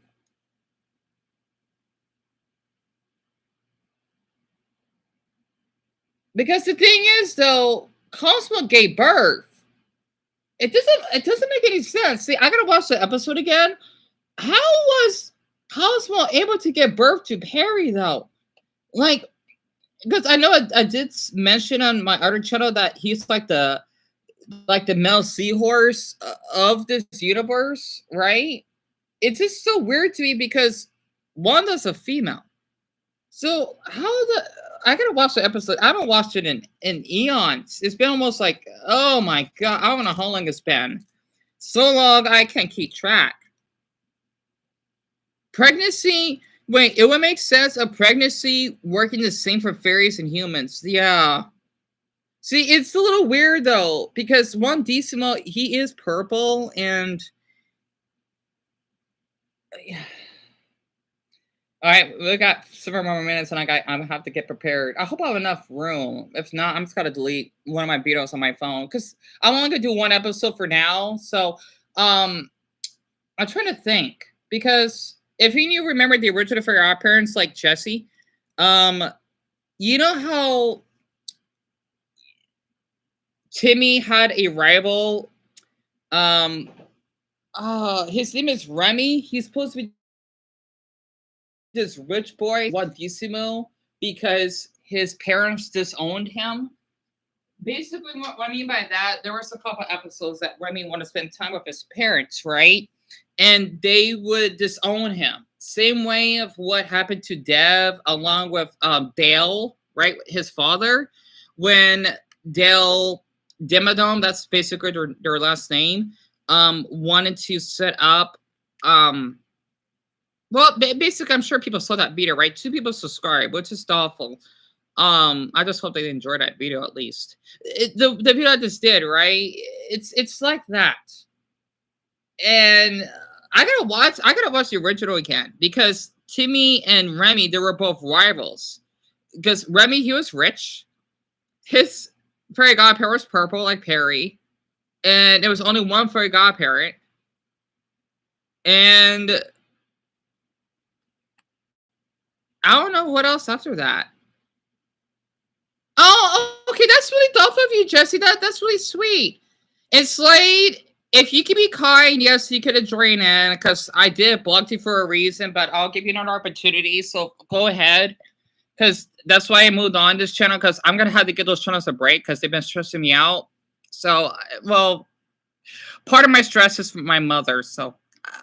Because the thing is, though, Cosmo gave birth. It doesn't make any sense. See, I gotta watch the episode again. How was Cosmo able to give birth to Perry, though? Like, because I know I did mention on my other channel that he's like the male seahorse of this universe, right? It's just so weird to me because Wanda's a female. So I gotta watch the episode. I haven't watched it in eons. It's been almost like, oh my God, I don't know how long it's been. So long I can't keep track. Pregnancy, wait, it would make sense of pregnancy working the same for fairies and humans. Yeah. See, it's a little weird though, because Juan Decimo, he is purple, and all right, we got several more minutes, and I'm gonna have to get prepared. I hope I have enough room. If not, I'm just gonna delete one of my videos on my phone because I'm only gonna do one episode for now. So, I'm trying to think because if you remember the original Fairy Godparents, like Jesse, um, you know how Timmy had a rival. Um, his name is Remy. He's supposed to be this rich boy, Wadissimo, because his parents disowned him. Basically, what I mean by that, there was a couple episodes that Remy wanted to spend time with his parents, right? And they would disown him. Same way of what happened to Dev along with Dale, right? His father, when Dale Dimmadome, that's basically their last name, wanted to set up well, basically, I'm sure people saw that video, right? 2 people subscribed, which is awful. I just hope they enjoyed that video at least. The video I just did, right? It's like that, and I gotta watch the original again because Timmy and Remy, they were both rivals. Because Remy, he was rich, his fairy godparent was purple like Perry, and there was only one fairy godparent, and I don't know what else after that. Oh, okay, that's really thoughtful of you, Jesse. That's really sweet. And Slade, if you can be kind, yes, you could have joined in because I did block you for a reason, but I'll give you another opportunity. So go ahead, because that's why I moved on this channel because I'm gonna have to give those channels a break because they've been stressing me out. So, well, part of my stress is from my mother. So,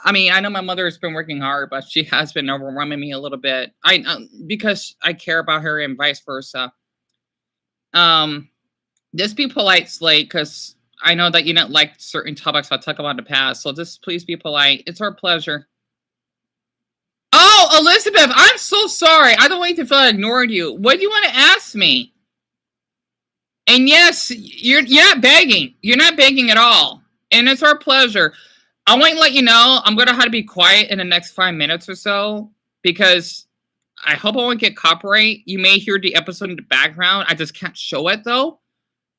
I mean, I know my mother has been working hard, but she has been overwhelming me a little bit. Because I care about her and vice versa. Just be polite, Slate, because I know that you don't like certain topics I talk about in the past. So just please be polite. It's our pleasure. Oh, Elizabeth, I'm so sorry. I don't want you to feel I ignored you. What do you want to ask me? And yes, you're not begging. You're not begging at all. And it's our pleasure. I want to let you know I'm gonna have to be quiet in the next 5 minutes or so because I hope I won't get copyright. You may hear the episode in the background. I just can't show it though.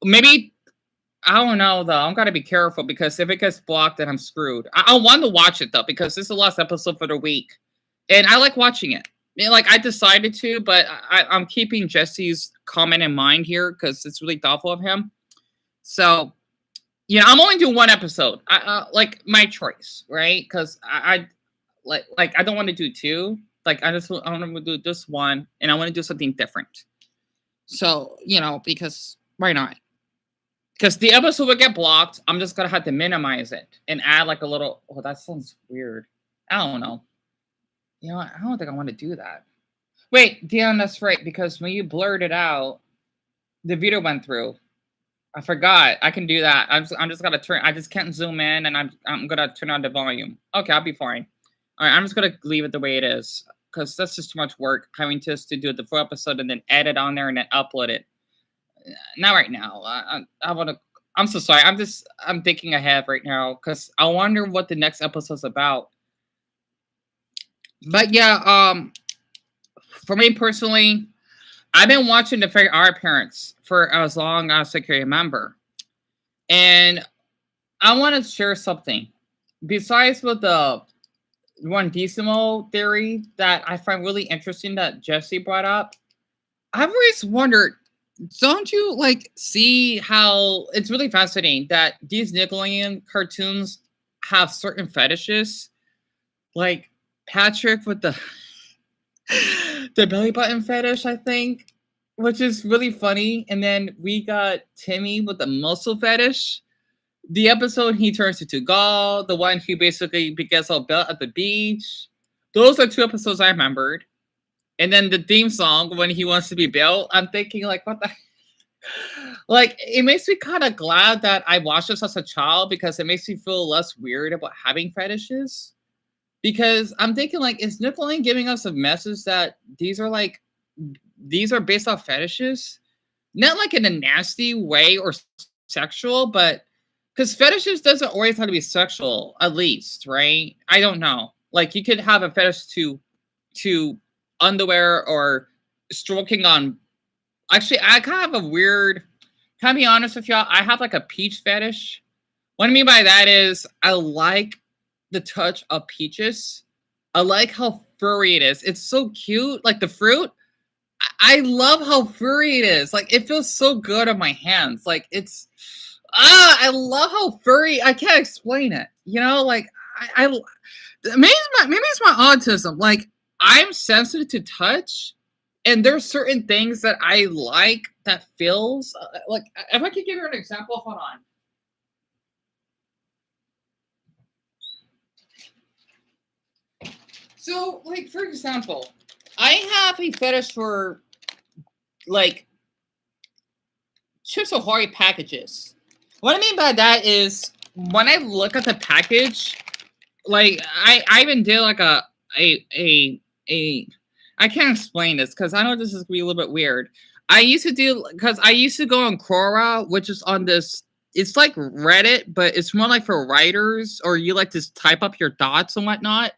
Maybe I don't know though. I'm gotta be careful because if it gets blocked, then I'm screwed. I want to watch it though because this is the last episode for the week, and I like watching it. I mean, like I decided to, but I'm keeping Jesse's comment in mind here because it's really thoughtful of him. So yeah, I'm only doing one episode. Like my choice, right? Because I like I don't want to do 2. Like I want to do just one, and I want to do something different. So because why not? Because the episode will get blocked. I'm just gonna have to minimize it and add like a little. Oh, that sounds weird. I don't know. I don't think I want to do that. Wait, Dion, that's right. Because when you blurred it out, the video went through. I forgot. I can do that. I'm just gonna turn. I just can't zoom in, and I'm gonna turn on the volume. Okay, I'll be fine. All right, I'm just gonna leave it the way it is because that's just too much work having to do the full episode and then edit on there and then upload it. Not right now. I want to. I'm so sorry. I'm thinking ahead right now because I wonder what the next episode's about. But yeah, for me personally, I've been watching the Fairy Our Parents for as long as I can remember, and I want to share something. Besides with the one Decimo theory that I find really interesting that Jesse brought up, I've always wondered, don't you see how it's really fascinating that these Nickelodeon cartoons have certain fetishes? Like Patrick with the the belly button fetish, I think, which is really funny. And then we got Timmy with the muscle fetish. The episode he turns into Gaul, the one who basically gets all built at the beach. Those are 2 episodes I remembered. And then the theme song when he wants to be built, I'm thinking what the it makes me kind of glad that I watched this as a child because it makes me feel less weird about having fetishes. Because I'm thinking is Nickelodeon giving us a message that these are based off fetishes? Not in a nasty way or sexual, but because fetishes doesn't always have to be sexual, at least, right? I don't know. You could have a fetish to underwear or stroking on. Actually, I kind of have a weird. Can I be honest with y'all? I have a peach fetish. What I mean by that is I like the touch of peaches. I like how furry it is. It's so cute. Like the fruit. I love how furry it is. Like it feels so good on my hands. Like it's I love how furry. I can't explain it. You know, like I maybe it's my autism. Like I'm sensitive to touch, and there's certain things that I like that feels like. If I could give you an example, hold on. So, like for example, I have a fetish for like Chips Ahoy packages. What I mean by that is when I look at the package, like I even did like a I can't explain this because I know this is gonna be a little bit weird. I used to do because I used to go on Quora, which is on this. It's like Reddit, but it's more like for writers, or you like to type up your thoughts and whatnot.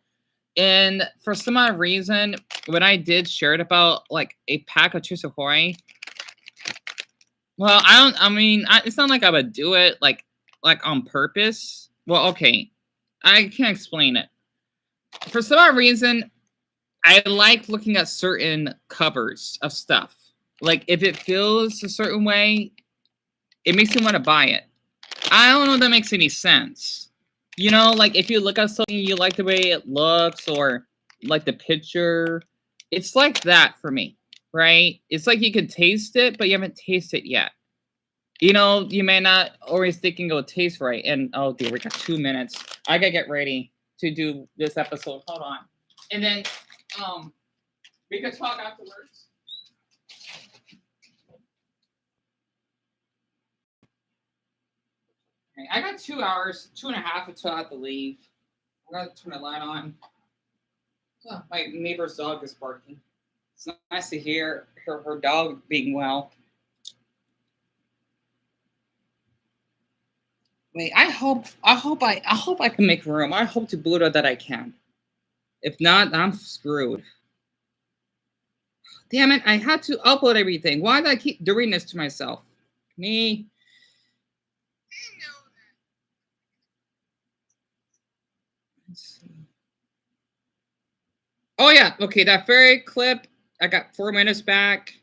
And for some odd reason, when I did share it about like a pack of Chips Ahoy, well, I don't. I mean, it's not like I would do it like on purpose. Well, okay, I can't explain it. For some odd reason, I like looking at certain covers of stuff. Like if it feels a certain way, it makes me want to buy it. I don't know if that makes any sense. You know, like if you look at something, you like the way it looks or like the picture. It's like that for me, right? It's like you can taste it, but you haven't tasted it yet. You know, you may not always thinking it'll taste right. And oh dear, we got 2 minutes. I gotta get ready to do this episode. Hold on. And then we could talk afterwards. Okay, I got 2 hours, 2.5 until I have to leave. I'm gonna turn the light on. Oh, my neighbor's dog is barking. It's nice to hear her dog being well. Wait, I hope I can make room. I hope to Buddha that I can. If not, I'm screwed. Damn it, I had to upload everything. Why did I keep doing this to myself? Me. Let's see. Oh yeah, okay, that fairy clip. I got 4 minutes back.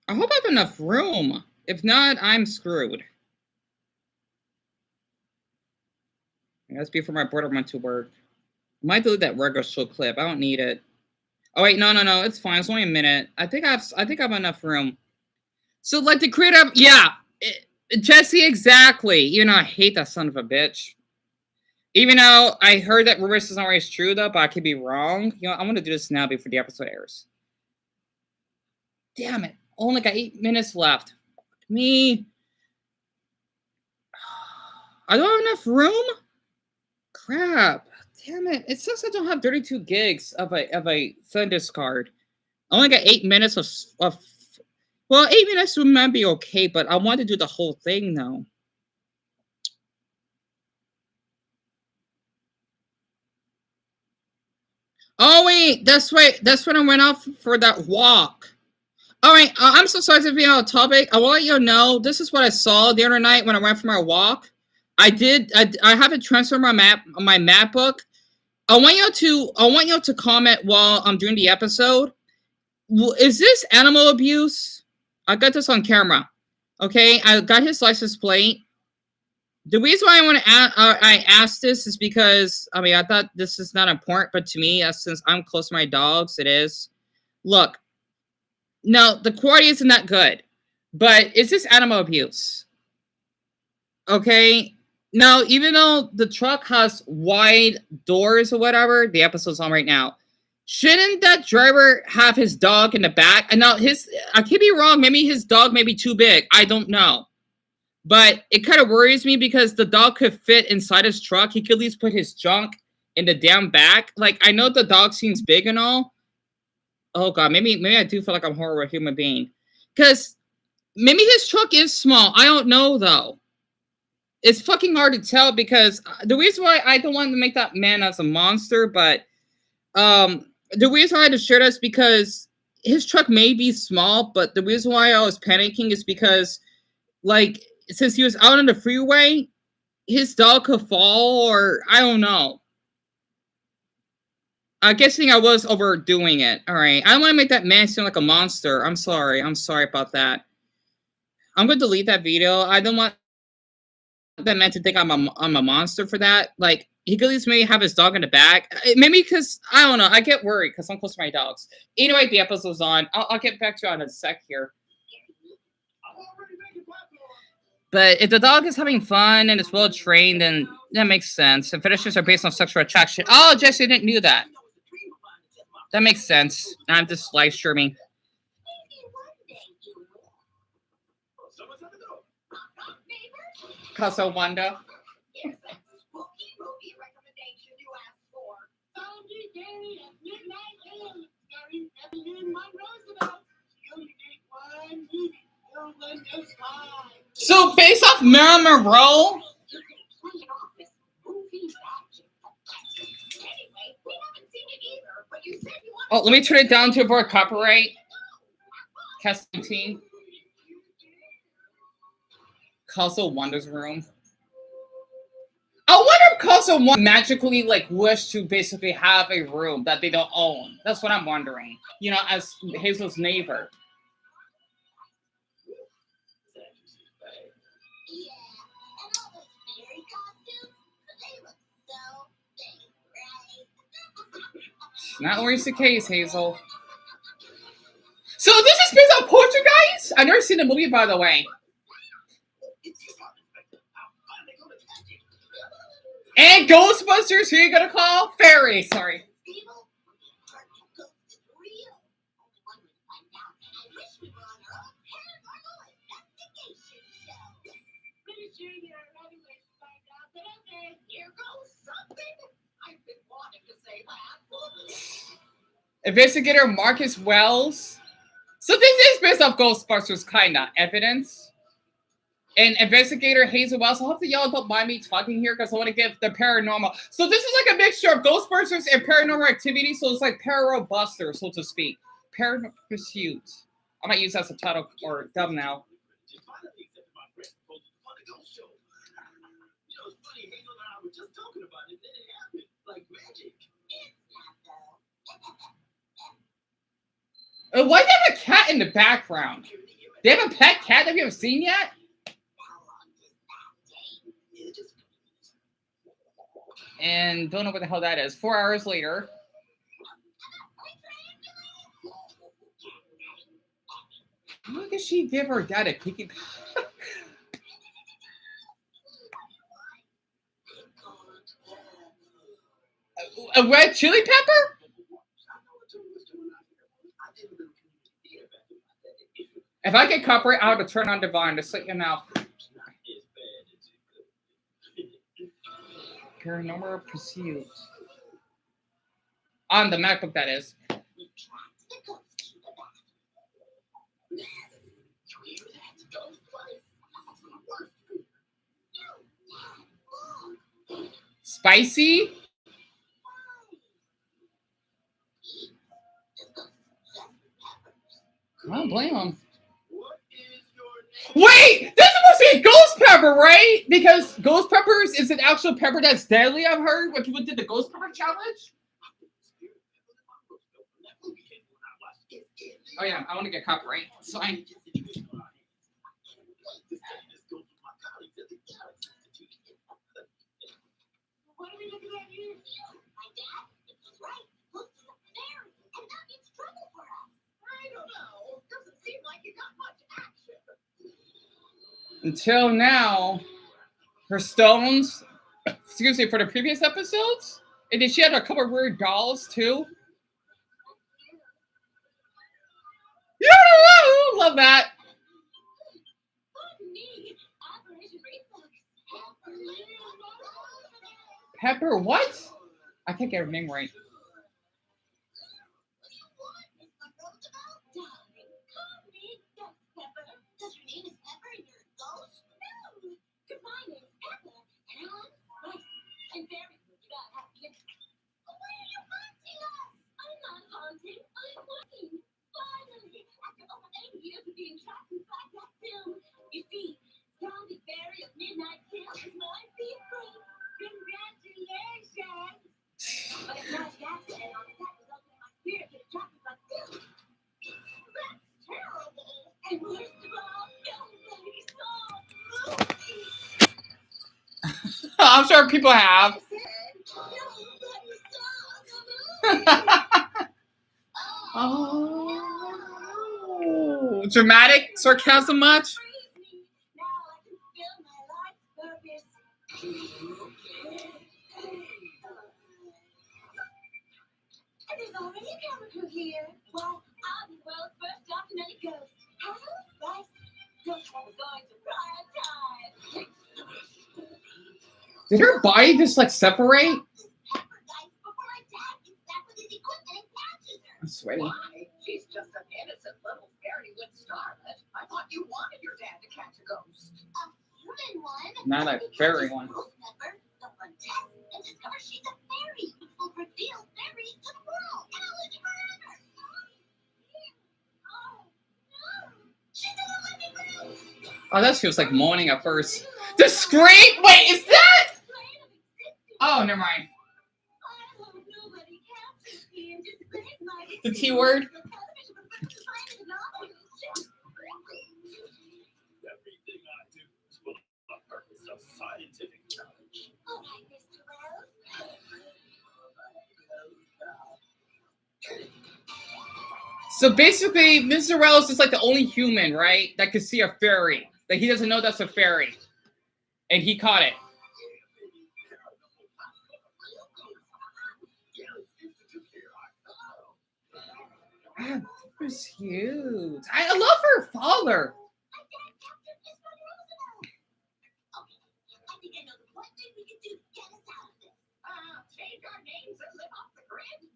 I hope I have enough room. If not, I'm screwed. That's before my brother went to work. I might delete that regular show clip. I don't need it. Oh wait, no, it's fine. It's only a minute. I think I have enough room. So like the creative, yeah, Jesse, exactly. You know, I hate that son of a bitch. Even though I heard that reverse is not always true though, but I could be wrong. You know, I'm gonna do this now before the episode airs. Damn it! Only got 8 minutes left. Me. I don't have enough room. Crap. Damn it. It says I don't have 32 gigs of a SanDisk card. I only got 8 minutes of well, 8 minutes might be okay, but I want to do the whole thing now. Oh wait, that's right. That's when I went off for that walk. All right, I'm so sorry to be on topic. I want you to know this is what I saw the other night when I went for my walk. I have it transferred my map book. I want you to comment while I'm doing the episode. Is this animal abuse? I got this on camera. Okay, I got his license plate. The reason why I asked this is because I thought this is not important, but to me, since I'm close to my dogs, it is. Look, no, the quality isn't that good, but is this animal abuse? Okay. Now, even though the truck has wide doors or whatever, the episode's on right now. Shouldn't that driver have his dog in the back? And now I could be wrong. Maybe his dog may be too big. I don't know. But it kind of worries me because the dog could fit inside his truck. He could at least put his junk in the damn back. Like, I know the dog seems big and all. Oh, God. Maybe I do feel like I'm a horrible human being. Because maybe his truck is small. I don't know, though. It's fucking hard to tell because the reason why I don't want to make that man as a monster, but the reason why I had to share that is because his truck may be small, but the reason why I was panicking is because Like, since he was out on the freeway, his dog could fall, or I don't know. I'm guessing I was overdoing it. All right. I don't want to make that man seem like a monster. I'm sorry. I'm sorry about that. I'm going to delete that video. I don't want that man to think I'm a monster for that. Like, he could at least maybe have his dog in the back. Maybe because, I don't know. I get worried because I'm close to my dogs. Anyway, the episode's on. I'll get back to you in a sec here. But if the dog is having fun and is well trained, then that makes sense. And fetishes are based on sexual attraction. Oh, Jesse didn't knew that. That makes sense. I'm just live streaming. Casa Wanda. So based off Marilyn Monroe. Oh, let me turn it down to avoid copyright. Cast 19. Casa Wanda's room. I wonder if Casa Wanda magically like wish to basically have a room that they don't own. That's what I'm wondering. You know, as Hazel's neighbor. Not always the case, Hazel. So this is based on Poltergeist? I've never seen the movie, by the way. And Ghostbusters, who are you gonna call? Fairy, sorry. Investigator Marcus Wells. So this is based off Ghostbusters, kinda. Evidence. And investigator Hazel Wells. I hope that y'all don't mind me talking here because I want to give the paranormal. So this is like a mixture of Ghostbusters and Paranormal Activity. So it's like Parabuster, so to speak. Paranormal Pursuit. I might use that as a title or thumbnail. Why do they have a cat in the background? They have a pet cat that we haven't seen yet? And don't know what the hell that is. 4 hours later. How did she give her dad a kiki? A red chili pepper? If I get copyright, I'll have to turn on Divine to let you know. Paranormal Pursuit. On the MacBook, that is. Spicy? I don't blame him. Wait! That's supposed to be ghost pepper, right? Because ghost peppers is an actual pepper that's deadly, I've heard, when people did the ghost pepper challenge. Oh yeah, I want to get copyright. It's fine. What are we looking at here? My dad? He's right. Looks like an area, and that means trouble for us. I don't know. Doesn't seem like you got much action. Until now, her stones, excuse me, for the previous episodes, and then she had a couple of weird dolls too. Yeah, love that. Pepper, what? I can't get her name right. You see, I'm sure people have. Oh, dramatic sarcasm much? And there's already a camera crew here. Well, I'm the world's first documented ghost. Hello, guys. Ghost was going to prime time. Did her body just like separate? Pepper, guys, before my dad gets back with his equipment and catches her. I'm sweaty. Why? She's just an innocent little fairy with starlet. I thought you wanted your dad to catch a ghost. A human one. Not a fairy one. Ghost Pepper, the one test, and discover she's a fairy. Will reveal fairies to the world, and I'll live forever. Oh, no. She's in the living room. Oh, that feels like moaning at first. The scream? Wait, is that? Oh, never mind. The T word? Everything I do is for the purpose of scientific knowledge. All right, Mr. Wells. So basically, Mr. Wells is like the only human, right, that could see a fairy. Like he doesn't know that's a fairy. And he caught it. Ah, that was huge. I love her father. I think I know the one thing we can do to get us out of this. Change our names and live off the grid.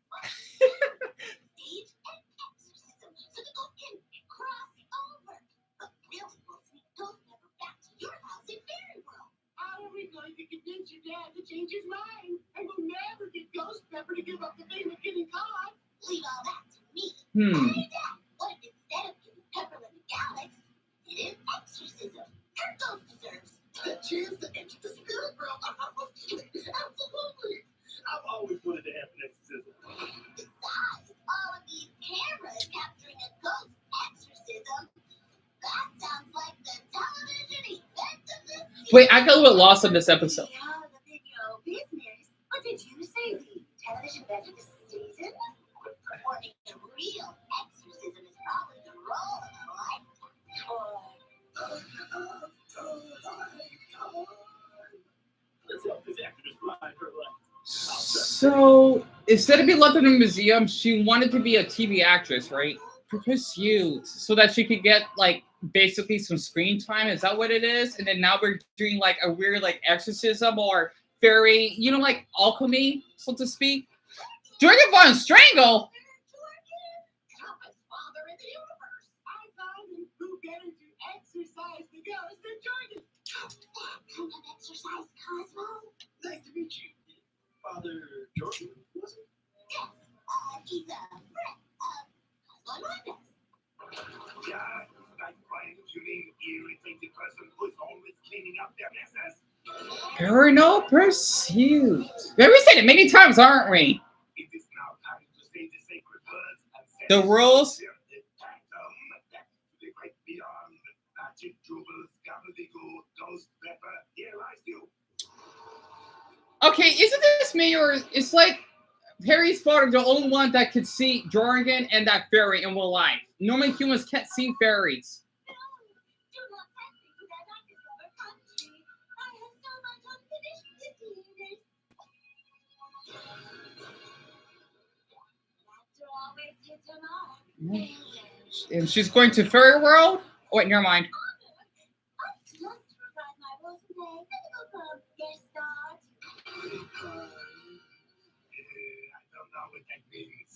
Stage and exorcism, so the ghost can cross over. But really, we'll sneak Ghost Pepper back to your house in Fairy World. How are we going to convince your dad to change his mind? And we'll never get Ghost Pepper to give up the thing of getting caught. Leave all that to me. Hmm. Hey, Dad, what if instead of giving Pepperland and Alex, did an exorcism? Her ghost deserves The chance to enter the spirit realm. Absolutely. I've always wanted to have an exorcism. Besides, all of these cameras capturing a ghost exorcism. That sounds like the television event of the season. Wait, I got a little lost in this episode. Yeah, the video business. What did you say? The television event of the season? Or a real exorcism is probably the role of a lifetime. Let's help this actress find her life. So instead of being left in a museum, she wanted to be a TV actress, right? Pursued so that she could get like basically some screen time. Is that what it is? And then now we're doing like a weird like exorcism or fairy, you know, like alchemy, so to speak. Dragon Ball and Strangle. Toughest father in the universe. I found him who better to exercise the ghost than Jordan. What kind of exercise, Cosmo? Nice to meet you. Father Jordan, was it? Yes, he's a friend of Cosmo Hernandez. Yeah, like crying, you mean irritated person who's always cleaning up their messes. Paranormal Pursuit. We said it many times, aren't we? It is now time to say the sacred words and say The rules. the phantom back to the great beyond. Magic jewels, gobbledygook, Ghost Pepper, here lies you. Okay, isn't this me or it's like Harry Potter the only one that could see Jorgen and that fairy in real life? Normally humans can't see fairies. No, do not send me to that undiscovered country. I have so much unfinished business. After always hits her mark. And she's going to fairy world? Oh, wait, never mind. I just provide my roles today. Physical club guest stars. I don't know what that means.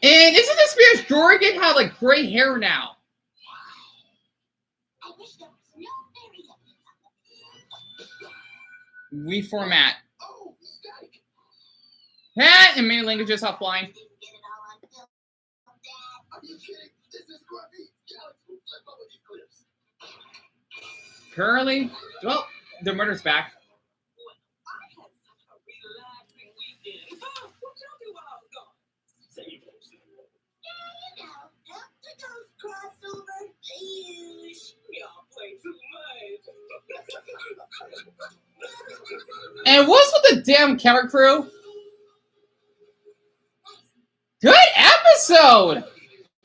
And isn't this because Jorgen had like gray hair now? I wish there was no fairy evidence. Reformat. Oh, static. In many languages offline. Didn't get it all on film, Dad. Are you kidding? This is scruffy. Alex will flip over these clips. Currently, well, the murder's back. I had such a relaxing weekend. Oh, what y'all do while I was gone? Say it, Lucy. Yeah, you know, help the ghost crossover. The huge. Y'all play too much. And what's with the damn camera crew? Good episode.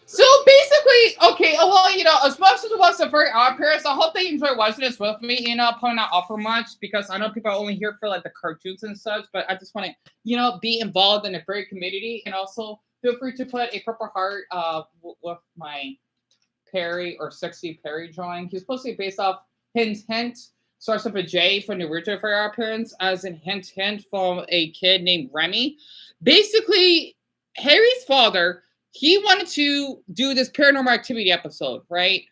So basically, okay, well, as much as it was a very odd appearance, I hope they enjoy watching this with me. Probably not offer much because I know people are only here for like the cartoons and such, but I just want to, be involved in the furry community, and also feel free to put a purple heart with my Perry or Sexy Perry drawing. He's supposed to be based off Hint Hint, starts with a J from the original furry appearance, as in Hint Hint from a kid named Remy. Basically, Harry's father, he wanted to do this paranormal activity episode, right?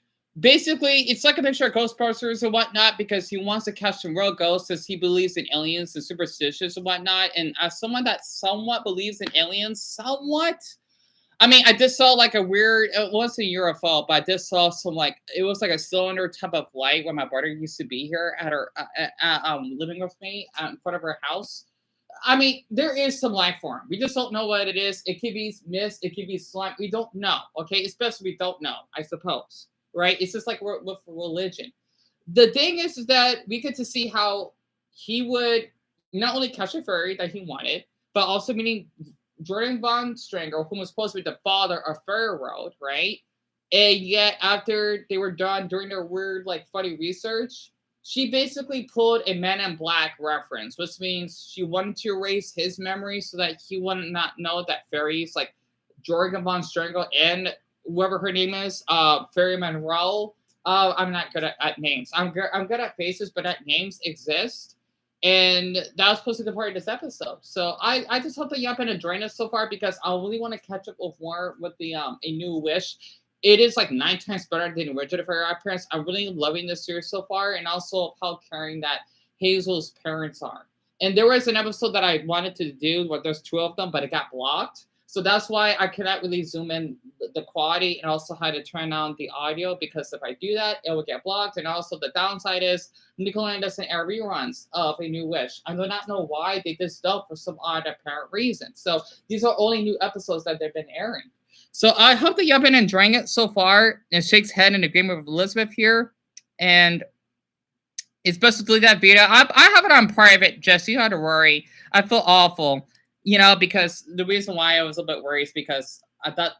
Basically, it's like a mixture of Ghostbusters and whatnot because he wants to catch some real ghosts as he believes in aliens and superstitions and whatnot. And as someone that somewhat believes in aliens, somewhat, I mean, I just saw like a weird, it wasn't a UFO, but I just saw some it was like a cylinder type of light when my brother used to be here at her, living with me in front of her house. I mean, there is some life form. We just don't know what it is. It could be mist. It could be slime. We don't know. Okay, it's best we don't know, I suppose. Right? It's just like with religion. The thing is that we get to see how he would not only catch a furry that he wanted, but also meaning Jordan Von Stranger, who was supposed to be the father of Furry World, right? And yet, after they were done doing their weird, funny research, she basically pulled a Man in Black reference, which means she wanted to erase his memory so that he would not know that fairies like Jorgen von Strangle and whoever her name is, Fairy Monroe. I'm not good at names. I'm good at faces, but at names exist. And that was supposed to be the part of this episode. So I just hope that y'all been enjoying this so far because I really want to catch up with more with the A New Wish. It is like 9 times better than Original Fairy Parents. I'm really loving this series so far, and also how caring that Hazel's parents are. And there was an episode that I wanted to do where there's 2 of them, but it got blocked. So that's why I cannot really zoom in the quality, and also had to turn on the audio because if I do that, it will get blocked. And also the downside is Nickelodeon doesn't air reruns of A New Wish. I do not know why they just don't for some odd apparent reason. So these are only new episodes that they've been airing. So I hope that y'all been enjoying it so far. And shakes head in agreement with Elizabeth here. And it's best to delete that video. I have it on private, Jesse. You don't have to worry. I feel awful, because the reason why I was a bit worried is because I thought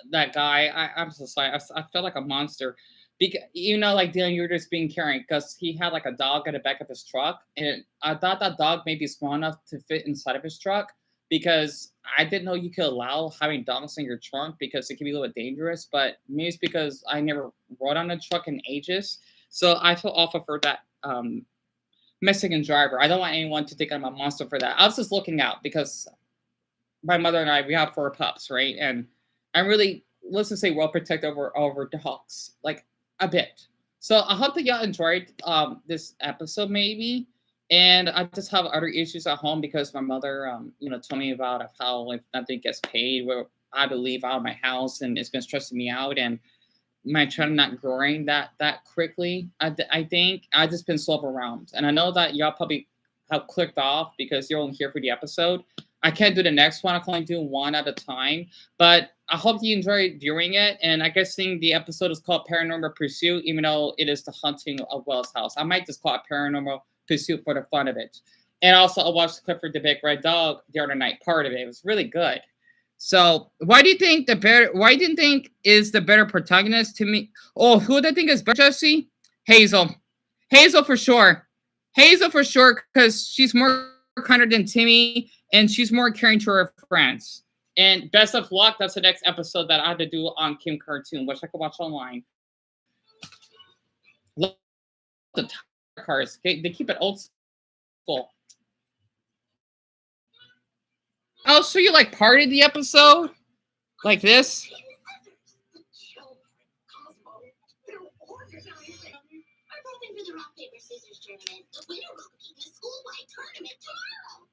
that guy, I'm so sorry. I felt like a monster. Because, like Dylan, you were just being caring because he had like a dog at the back of his truck. And I thought that dog may be small enough to fit inside of his truck because I didn't know you could allow having dogs in your trunk because it can be a little bit dangerous. But maybe it's because I never rode on a truck in ages. So I feel awful for that Mexican driver. I don't want anyone to think I'm a monster for that. I was just looking out because my mother and I, we have 4 pups, right? And I'm really, let's just say, well protected over dogs, like a bit. So I hope that y'all enjoyed this episode, and I just have other issues at home because my mother, told me about how if nothing gets paid, where I had to leave out of my house, and it's been stressing me out. And my channel not growing that quickly. I think I just been slow around, and I know that y'all probably have clicked off because you're only here for the episode. I can't do the next one. I can only do one at a time, but I hope you enjoy viewing it. And I guess the episode is called Paranormal Pursuit, even though it is the haunting of Wells House. I might just call it Paranormal Pursuit for the fun of it. And also, I watched Clifford the Big Red Dog the other night. Part of it was really good. So why do you think is the better protagonist to me? Oh, who do I think is better, Jesse? Hazel. Hazel for sure. Hazel for sure, because she's more kinder than Timmy, and she's more caring to her friends. And best of luck. That's the next episode that I had to do on Kim Cartoon, which I can watch online. Love the cards. They keep it old school. I'll show you like part of the episode, like this. For the rock, paper, scissors tournament. The winner will compete in a school-wide tournament tomorrow.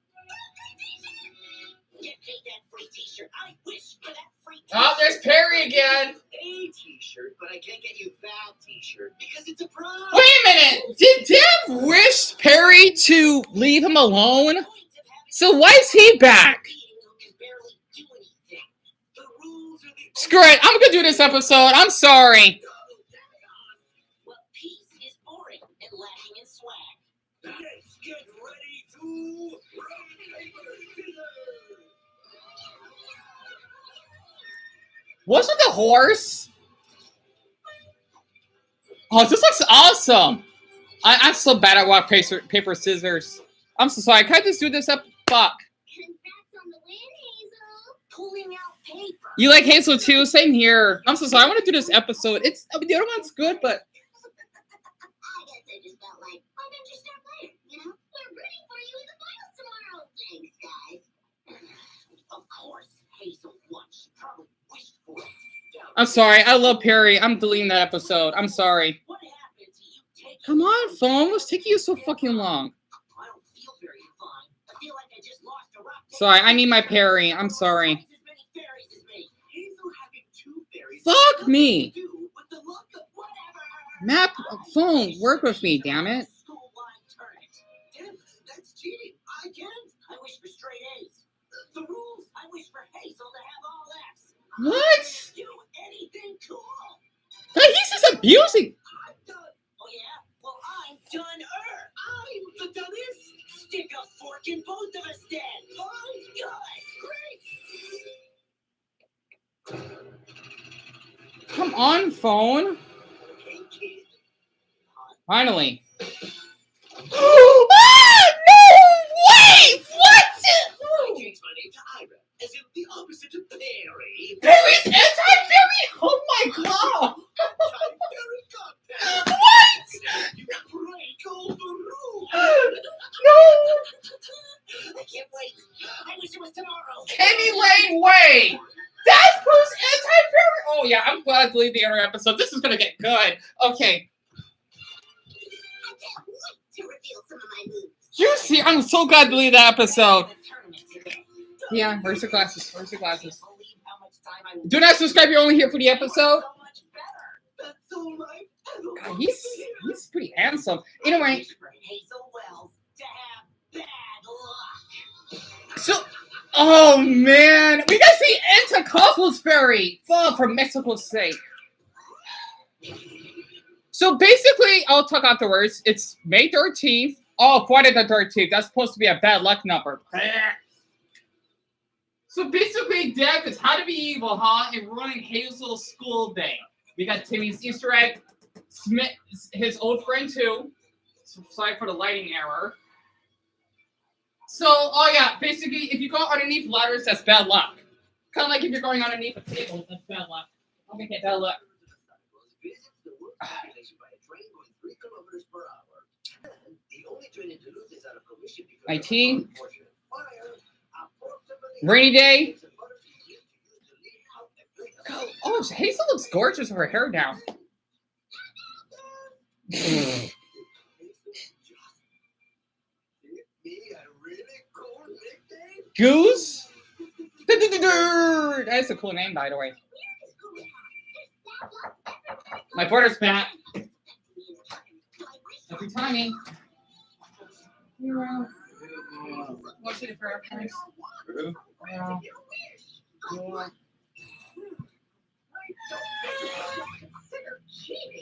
Get paid that free t-shirt. I wish for that free t-shirt. Oh, there's Perry again. A t-shirt, but I can't get you that t-shirt because it's a prize. Wait a minute. Did Dev wish Perry to leave him alone? So why is he back? Screw it. I'm going to do this episode. I'm sorry. Well, peace is boring and lacking in swag. Let's get ready to What's with the horse? Oh, this looks awesome. I'm so bad at rock, paper, scissors. I'm so sorry. Can I just do this up? Fuck. Congrats on the win, Hazel. Pulling out paper. You like Hazel too? Same here. I'm so sorry. I want to do this episode. I mean, the other one's good, but I guess I just felt like, why don't you start later? You know, we're rooting for you in the finals tomorrow. Thanks, guys. Of course, Hazel won. She probably wished for it. I'm sorry. I love Perry. I'm deleting that episode. I'm sorry. What happened to you taking Come on, phone. What's taking you so fucking long? I don't feel very fine. I feel like I just lost a rock. Sorry. I need my Perry. I'm sorry. Twice as many fairies as me. Hazel having 2 fairies. Fuck Nothing me. to do with the look of whatever. Map phone. Work with me, damn it. School-wide tournament. Damn, that's cheating. I can't. I wish for straight A's. The rules. I wish for Hazel to have all F's. What? Do anything cool. Hey, he's just abusing. I'm done. Oh yeah? Well, I'm done. I'm the dumbest. Stick a fork in both of us then. Fine. Good. Great. Come on, phone. Okay, kid. Finally. Ah, no! Wait! What? I changed my name to Ira, as in the opposite of Perry. Perry's anti-Perry? Oh my god! Anti-Perry compound. What? You break all the rules. No! I can't wait. I wish it was tomorrow. Kenny Lane Way! That's who's anti-Perry! Oh yeah, I'm glad to leave the other episode. This is gonna get good. Okay. I can't wait to reveal some of my moves. You see, I'm so glad to leave that episode. Yeah, where's your glasses? Where's your glasses? Do not subscribe, you're only here for the episode. God, he's pretty handsome. Anyway, Hazel Wells to have bad luck. so, oh man, we got to see Anticostal's Ferry fall from Mexico's sake. So basically, I'll talk afterwards. It's May 13th. Oh, Friday the 13th. That's supposed to be a bad luck number. So basically, Dev is how to be evil, huh? And running Hazel's school day. We got Timmy's Easter egg. Smith, his old friend too. So sorry for the lighting error. So, oh yeah, basically, if you go underneath ladders, that's bad luck. Kind of like if you're going underneath a table, that's bad luck. I'll make it bad luck. Visits the world population by a train going 3 kilometers per hour. And the only train in Toulouse is out of commission because IT. of an unfortunate fire. Rainy day. Oh, Hazel looks gorgeous with her hair down. Goose? That's a cool name, by the way. My brother's back. Every timing. What's it for?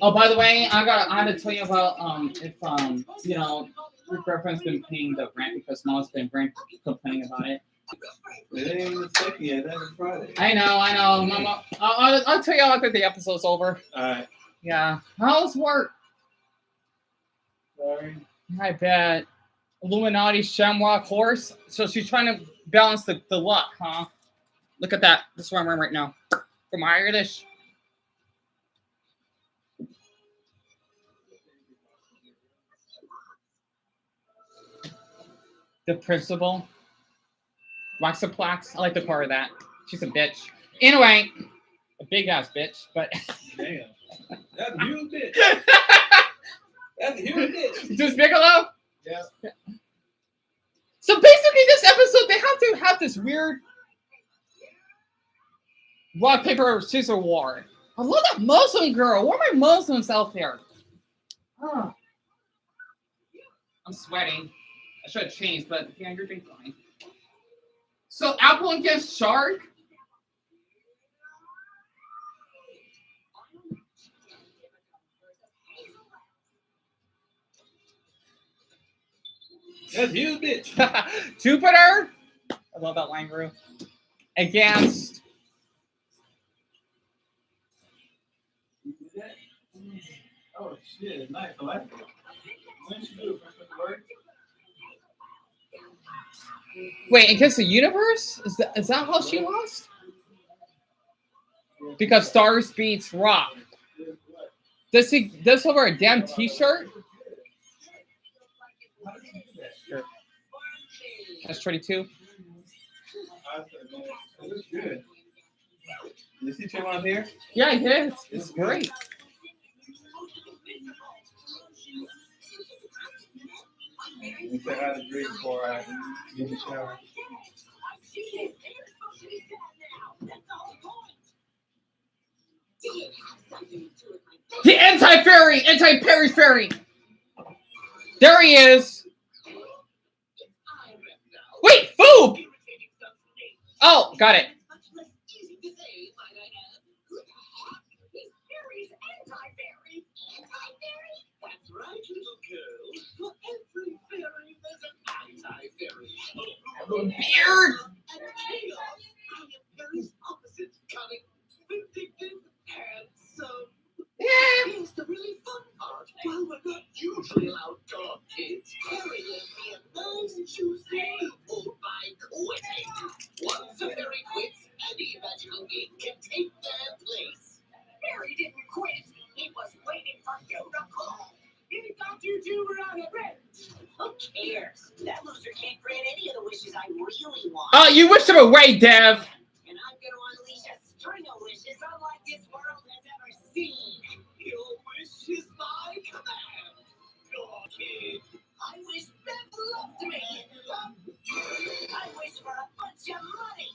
Oh, by the way, I had to tell you about if you know your girlfriend's been paying the rent because mom's been complaining about it. It ain't even second yet. That's Friday. I know, Mama. I'll tell you after the episode's over. Alright. Yeah. How's work? Sorry. I bet. Illuminati Shamrock horse. So she's trying to balance the luck, huh? Look at that. This is what I'm wearing right now. From Irish. The principal. Waxaplex. I like the part of that. She's a bitch. Anyway, a big ass bitch, but Damn. That's a huge bitch. That's a huge bitch. just Bigelow? Yeah. So basically this episode, they have to have this weird rock, paper, scissors war. I love that Muslim girl. Where are my Muslims out there? Oh. I'm sweating. I should have changed, but yeah, you're doing fine. So Apple against Shark? That's huge, bitch. Jupiter. I love that line, Rue. Against. Oh shit, nice. I like it. When did you do it? First with the word? Wait, against the universe? Is that how she lost? Because stars beats rock. Does he wear a damn t-shirt? Sure. That's 22. It looks good. You see Tim on here? Yeah, it is. It's great. We said I had a drink before I get the shower. The anti-fairy! Anti-Perry fairy! There he is! Wait, Foob! Oh, got it. That's right, little girl. For every fairy, there's an anti-fairy. Beard! And chaos. I am Fairy's opposite, cunning, vindictive, handsome. Yeah. Here's the really fun part. While we're not usually allowed dog kids, Fairy left me a nice juicy apple by quitting. Once a fairy quits, any magical game can take their place. Fairy didn't quit. He was waiting for you to call. He thought you two were on a break. Who cares? That loser can't grant any of the wishes I really want. Oh, you wish them away, Dev. And I'm going to unleash a string of wishes unlike this world has ever seen. Your wish is my command. Dog kid. I wish Beth loved me. I wish for a bunch of money.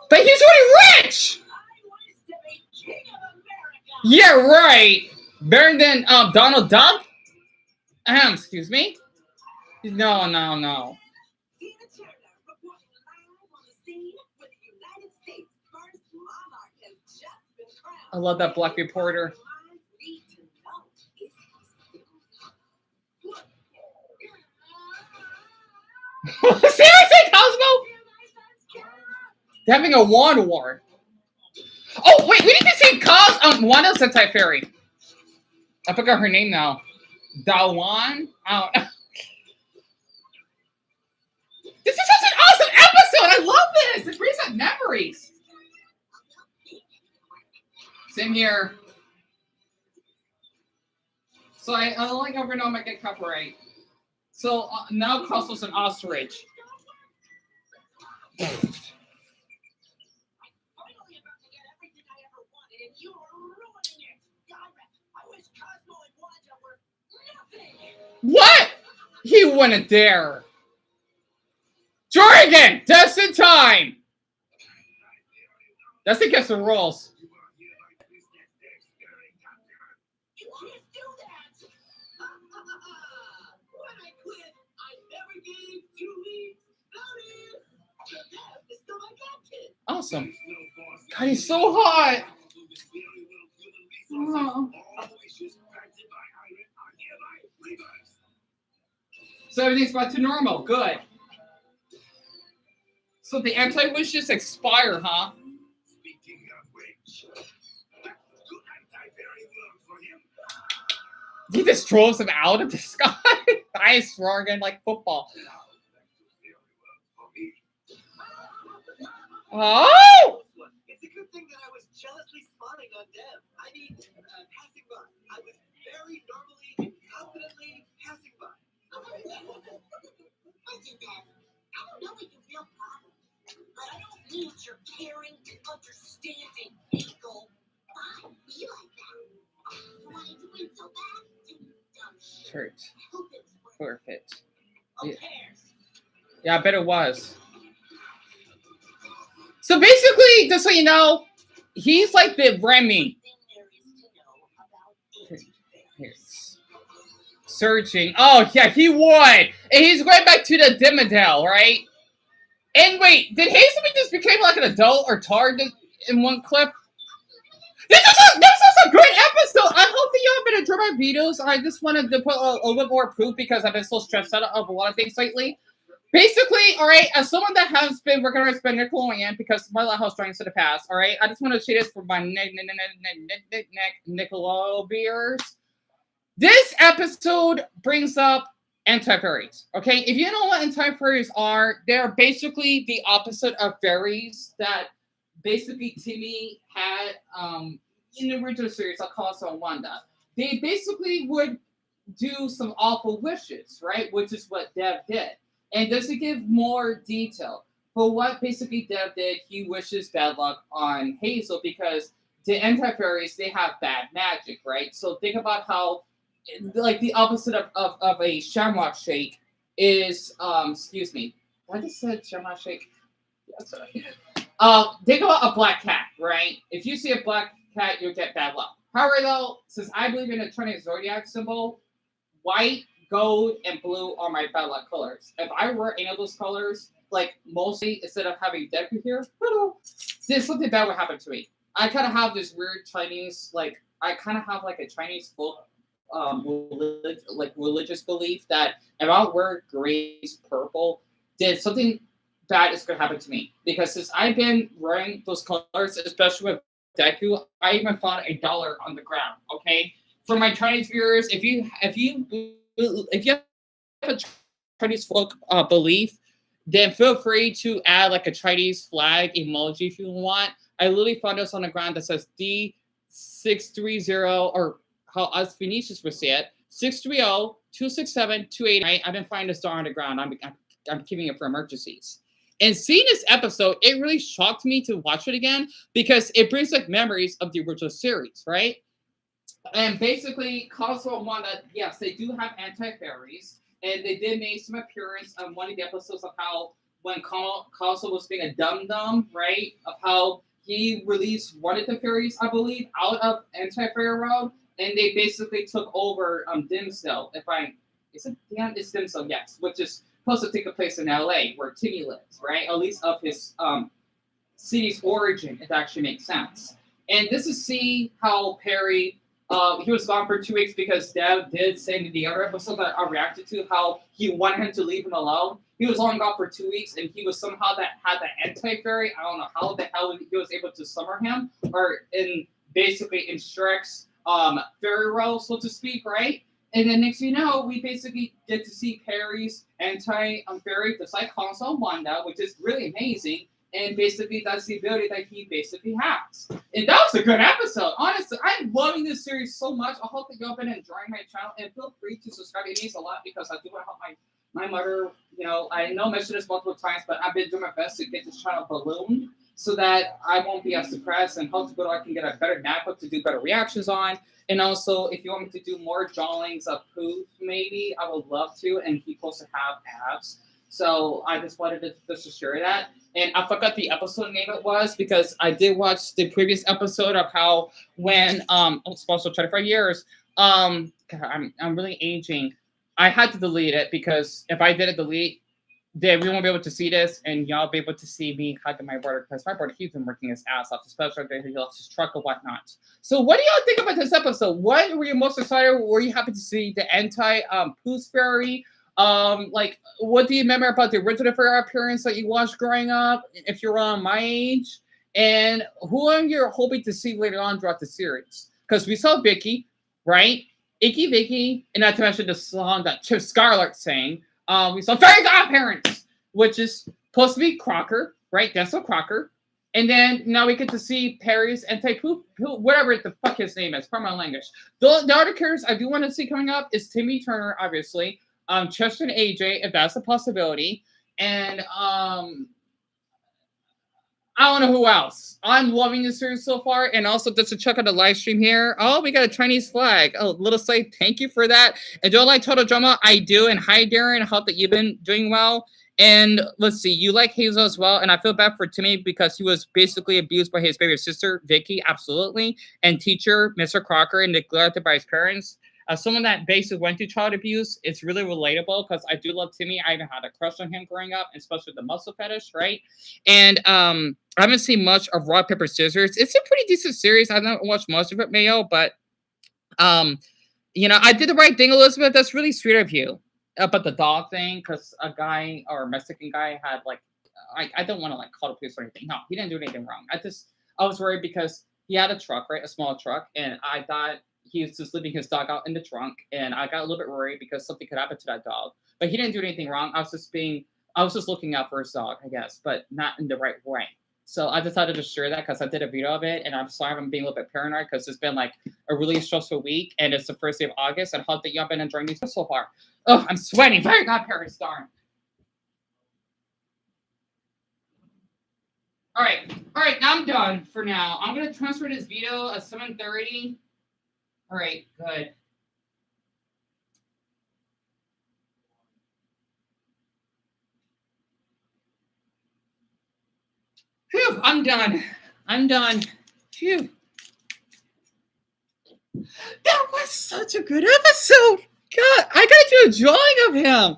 But he's already rich! I wish to be king of America. Yeah, right. Better than Donald Duck? Excuse me? No. Tina Turner reporting live on the scene with the United States' first monarch has just been crowned. I love that black reporter. Need to know is Seriously, Cosmo? They're having a wand war. Oh, wait, we need to see Wanda's anti-fairy. I forgot her name now. Dawan? I don't know. This is such an awesome episode. I love this. It brings back memories. Same here. So I only ever know I might get copyright. So now Cosmo's an ostrich. What? He wouldn't dare. Jorgen, just in time. That's against the rules. You can't do that! When I quit, I never gave 2 weeks notice! The death is still my captain! Awesome. God, he's so hot. Oh. So everything's back to normal. Good. So the anti-wishes expire, huh? Speaking of which, good anti-fairy work for him. He just throws him out of the sky. Nice, Jorgen, like football. Oh! It's a good thing that I was jealously spotting on them. I mean, passing by. I was very normally and confidently passing by. Listen, Dad, I don't know if you feel problem, but I don't need your caring and understanding angle. Why be like that? You wanted to win so bad, you dumb shit. Church. I hope it was worth Perfect. Who Yeah. cares? Yeah, I bet it was. So basically, just so you know, he's like the Remy. everything there is to know about it. Here's searching. Oh, yeah, he would. And he's going back to the Dimmadale, right? And wait, did Hazelby just become like an adult or target in one clip? This is a great episode. I hope that you have been enjoying for my videos, I just wanted to put a little bit more proof because I've been so stressed out of a lot of things lately. Basically, all right, as someone that has been working on spend Nickelodeon because my house drawings to the past, all right, I just want to say this for my Nickelodeon viewers. This episode brings up anti-fairies. Okay, if you know what anti-fairies are, they're basically the opposite of fairies that basically Timmy had in the original series. I'll call it on Wanda. They basically would do some awful wishes, right? Which is what Dev did. And just to give more detail, for what basically Dev did, he wishes bad luck on Hazel because the anti-fairies, they have bad magic, right? So think about how, like, the opposite of a shamrock shake is, excuse me, I just said shamrock shake. Yeah, sorry. Think about a black cat, right? If you see a black cat, you'll get bad luck. However, though, since I believe in the Chinese zodiac symbol, white, gold, and blue are my bad luck colors. If I wear any of those colors, like mostly instead of having Deku here, then something bad would happen to me. I kind of have this weird Chinese, like I kind of have like a Chinese folk, religious belief that if I wear grays, purple, then something bad is going to happen to me. Because since I've been wearing those colors, especially with Deku, I even found $1 on the ground. Okay, for my Chinese viewers, if you have a Chinese folk belief, then feel free to add like a Chinese flag emoji if you want. I literally found this on the ground that says D630, or how us Phoenicians would say it, 630-267-289. I've been finding this star on the ground. I'm keeping it for emergencies. And seeing this episode, it really shocked me to watch it again because it brings like memories of the original series, right? And basically, Cosmo and Wanda, yes, they do have anti-fairies, and they did make some appearance on one of the episodes of how when Cosmo was being a dum-dum, right, of how he released one of the fairies, I believe, out of anti-fairy world, and they basically took over Dimsdale. It's Dimsdale, yes, which is supposed to take place in LA, where Timmy lives, right? At least of his city's origin, if that actually makes sense. And this is see how Perry. He was gone for 2 weeks because Dev did say in the other episode that I reacted to how he wanted him to leave him alone. He was only gone for 2 weeks, and he was somehow that had the anti-fairy. I don't know how the hell he was able to summon him, or basically in Shrek's fairy role, so to speak, right? And then next thing you know, we basically get to see Perry's anti-fairy, just like Hanzo and Wanda, which is really amazing. And basically, that's the ability that he basically has. And that was a good episode. Honestly, I'm loving this series so much. I hope that y'all been enjoying my channel. And feel free to subscribe. It means a lot because I do want to help my mother. You know, I know I mentioned this multiple times, but I've been doing my best to get this channel ballooned so that I won't be as depressed, and hopefully I can get a better MacBook to do better reactions on. And also, if you want me to do more drawings of Pooh, maybe, I would love to. And he supposed to have abs. So I just wanted to just share that. And I forgot the episode name it was because I did watch the previous episode of how when it's also 25 years. God, I'm really aging. I had to delete it because if I didn't delete, then we won't be able to see this, and y'all be able to see me hugging my brother because my brother, he's been working his ass off, especially after he lost his truck or whatnot. So what do y'all think about this episode? What were you most excited? Were you happy to see the Pooh's fairy? Like, what do you remember about the original fairy appearance that you watched growing up, if you're around my age? And who are you hoping to see later on throughout the series? Because we saw Vicky, right? Icky Vicky, and not to mention the song that Chip Scarlett sang. We saw Fairy Godparents, which is supposed to be Crocker, right? Denzel Crocker. And then now we get to see Perry's anti-Pooh, whatever the fuck his name is, pardon my language. The other characters I do want to see coming up is Timmy Turner, obviously. Chester and AJ, if that's a possibility. And I don't know who else. I'm loving this series so far. And also, just to check out the live stream here. Oh, we got a Chinese flag. Oh, little say thank you for that. And do I like Total Drama? I do. And hi, Darren. I hope that you've been doing well. And let's see, you like Hazel as well. And I feel bad for Timmy because he was basically abused by his favorite sister, Vicky, absolutely. And teacher, Mr. Crocker, and neglected by his parents. As someone that basically went through child abuse, it's really relatable because I do love Timmy. I even had a crush on him growing up, especially the muscle fetish, right? And I haven't seen much of Rock, Paper, Scissors. It's a pretty decent series. I haven't watched most of it, Mayo, but You know, I did the right thing, Elizabeth. That's really sweet of you about the dog thing, because a guy or a Mexican guy had like, I don't want to like call the police or anything. No, he didn't do anything wrong. I was worried because he had a truck, right, a small truck, and I thought he was just leaving his dog out in the trunk, and I got a little bit worried because something could happen to that dog. But he didn't do anything wrong. I was just looking out for his dog, I guess, but not in the right way. So I decided to share that because I did a video of it, and I'm sorry if I'm being a little bit paranoid because it's been like a really stressful week, and it's the first day of August, and I hope that y'all been enjoying these so far. Oh, I'm sweating. Very God, Paris, darn. All right. Now I'm done for now. I'm gonna transfer this video at 7:30. All right, good. Phew, I'm done. Phew. That was such a good episode. God, I gotta do a drawing of him.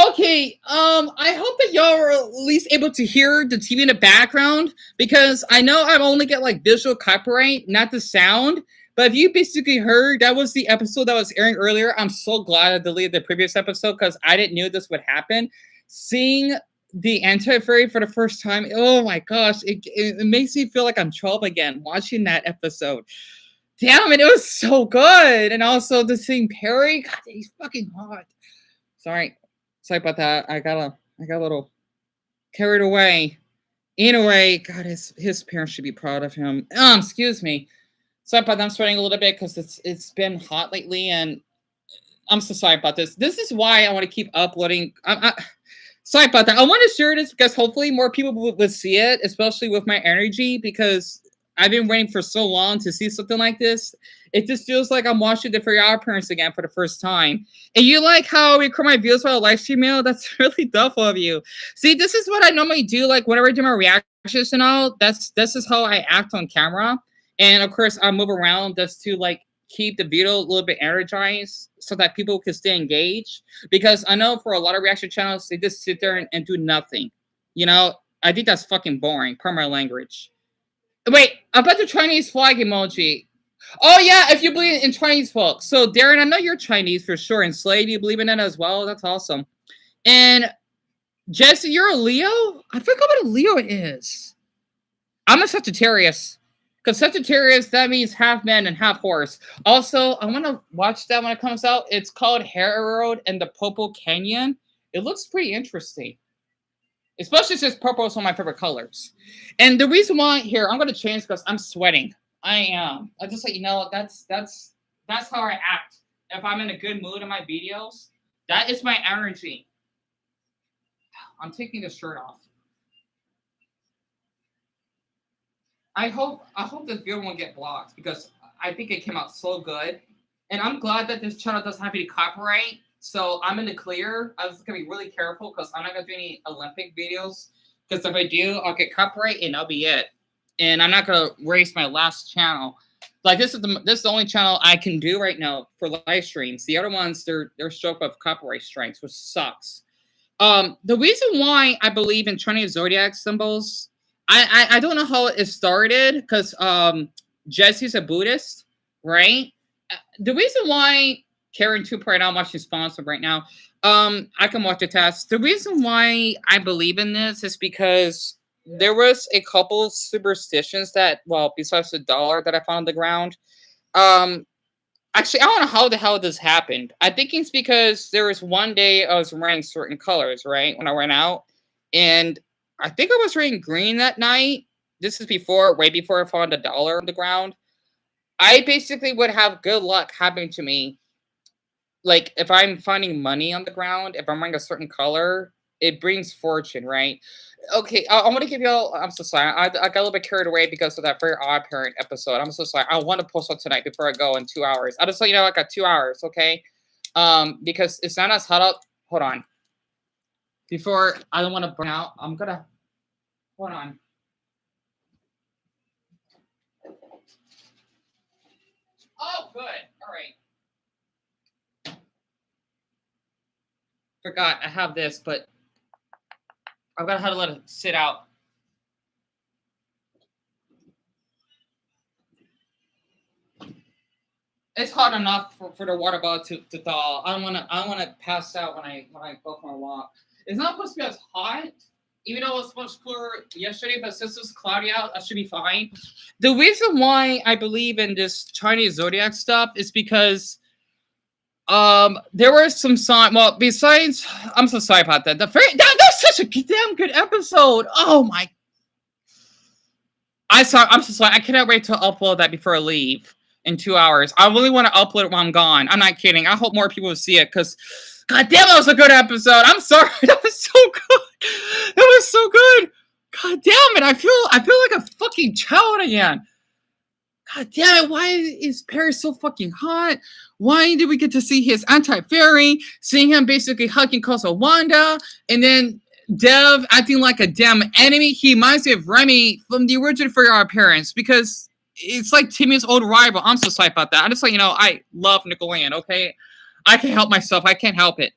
Okay, I hope that y'all are at least able to hear the TV in the background, because I know I only get like visual copyright, not the sound. But if you basically heard, that was the episode that was airing earlier. I'm so glad I deleted the previous episode because I didn't know this would happen. Seeing the anti-fairy for the first time, oh my gosh, it makes me feel like I'm 12 again watching that episode. Damn it was so good. And also the seeing Perry, God, he's fucking hot. Sorry about that. I got a little carried away. Anyway, God, his parents should be proud of him. Excuse me. Sorry about that. I'm sweating a little bit because it's been hot lately, and I'm so sorry about this. This is why I want to keep uploading. Sorry about that. I want to share this because hopefully more people would see it, especially with my energy, because I've been waiting for so long to see something like this. It just feels like I'm watching the Fairy Hour Parents again for the first time. And you like how I record my videos while I live stream mail? That's really tough of you. See, this is what I normally do. Like whenever I do my reactions and all, this is how I act on camera. And of course, I move around just to like keep the video a little bit energized so that people can stay engaged. Because I know for a lot of reaction channels, they just sit there and do nothing. You know, I think that's fucking boring, per my language. Wait, about the Chinese flag emoji. Oh yeah, if you believe in Chinese folk. So Darren, I know you're Chinese for sure. And Slade, you believe in it as well? That's awesome. And Jesse, you're a Leo? I forgot what a Leo is. I'm a Sagittarius. Because Sagittarius, that means half man and half horse. Also, I want to watch that when it comes out. It's called Road and the Popo Canyon. It looks pretty interesting. Especially since purple is one of my favorite colors. And the reason why here, I'm going to change because I'm sweating. I am. I just let you know, that's how I act. If I'm in a good mood in my videos, that is my energy. I'm taking the shirt off. I hope this video won't get blocked because I think it came out so good. And I'm glad that this channel doesn't have any copyright. So I'm in the clear. I was gonna be really careful because I'm not gonna do any Olympic videos. Because if I do, I'll get copyright and that'll be it. And I'm not gonna waste my last channel. Like this is the only channel I can do right now for live streams. The other ones they're struck of copyright strikes, which sucks. The reason why I believe in Chinese zodiac symbols, I don't know how it started because Jesse's a Buddhist, right? The reason why Karen 2.0, I'm watching sponsored right now. I can watch the test. The reason why I believe in this is because there was a couple superstitions that, well, besides the dollar that I found on the ground. Actually, I don't know how the hell this happened. I think it's because there was one day I was wearing certain colors, right? When I went out. And I think I was wearing green that night. This is way before I found a dollar on the ground. I basically would have good luck happening to me. Like, if I'm finding money on the ground, if I'm wearing a certain color, it brings fortune, right? Okay, I want to give y'all. I'm so sorry. I got a little bit carried away because of that very odd parent episode. I'm so sorry. I want to post on tonight before I go in 2 hours. I'll just let you know I got 2 hours, okay? Because it's not as hot out. Hold on. Before I don't want to burn out, I'm gonna hold on. Oh, good. All right. Forgot I have this, but I've got to let it sit out. It's hot enough for the water bottle to thaw. I don't wanna pass out when I go for a walk. It's not supposed to be as hot, even though it was supposed to cooler yesterday, but since it's cloudy out, I should be fine. The reason why I believe in this Chinese zodiac stuff is because there were some signs. Well, besides, I'm so sorry about that. That's such a damn good episode. Oh my! I'm so sorry. I cannot wait to upload that before I leave in 2 hours. I really want to upload it while I'm gone. I'm not kidding. I hope more people will see it because, god damn, that was a good episode. I'm sorry. That was so good. That was so good. God damn it. I feel like a fucking child again. God damn it, why is Paris so fucking hot? Why did we get to see his anti-fairy, seeing him basically hugging Kosa Wanda, and then Dev acting like a damn enemy? He reminds me of Remy from the original For Your Appearance, because it's like Timmy's old rival. I'm so sorry about that. I just like, I love Nickelodeon, okay? I can't help myself. I can't help it.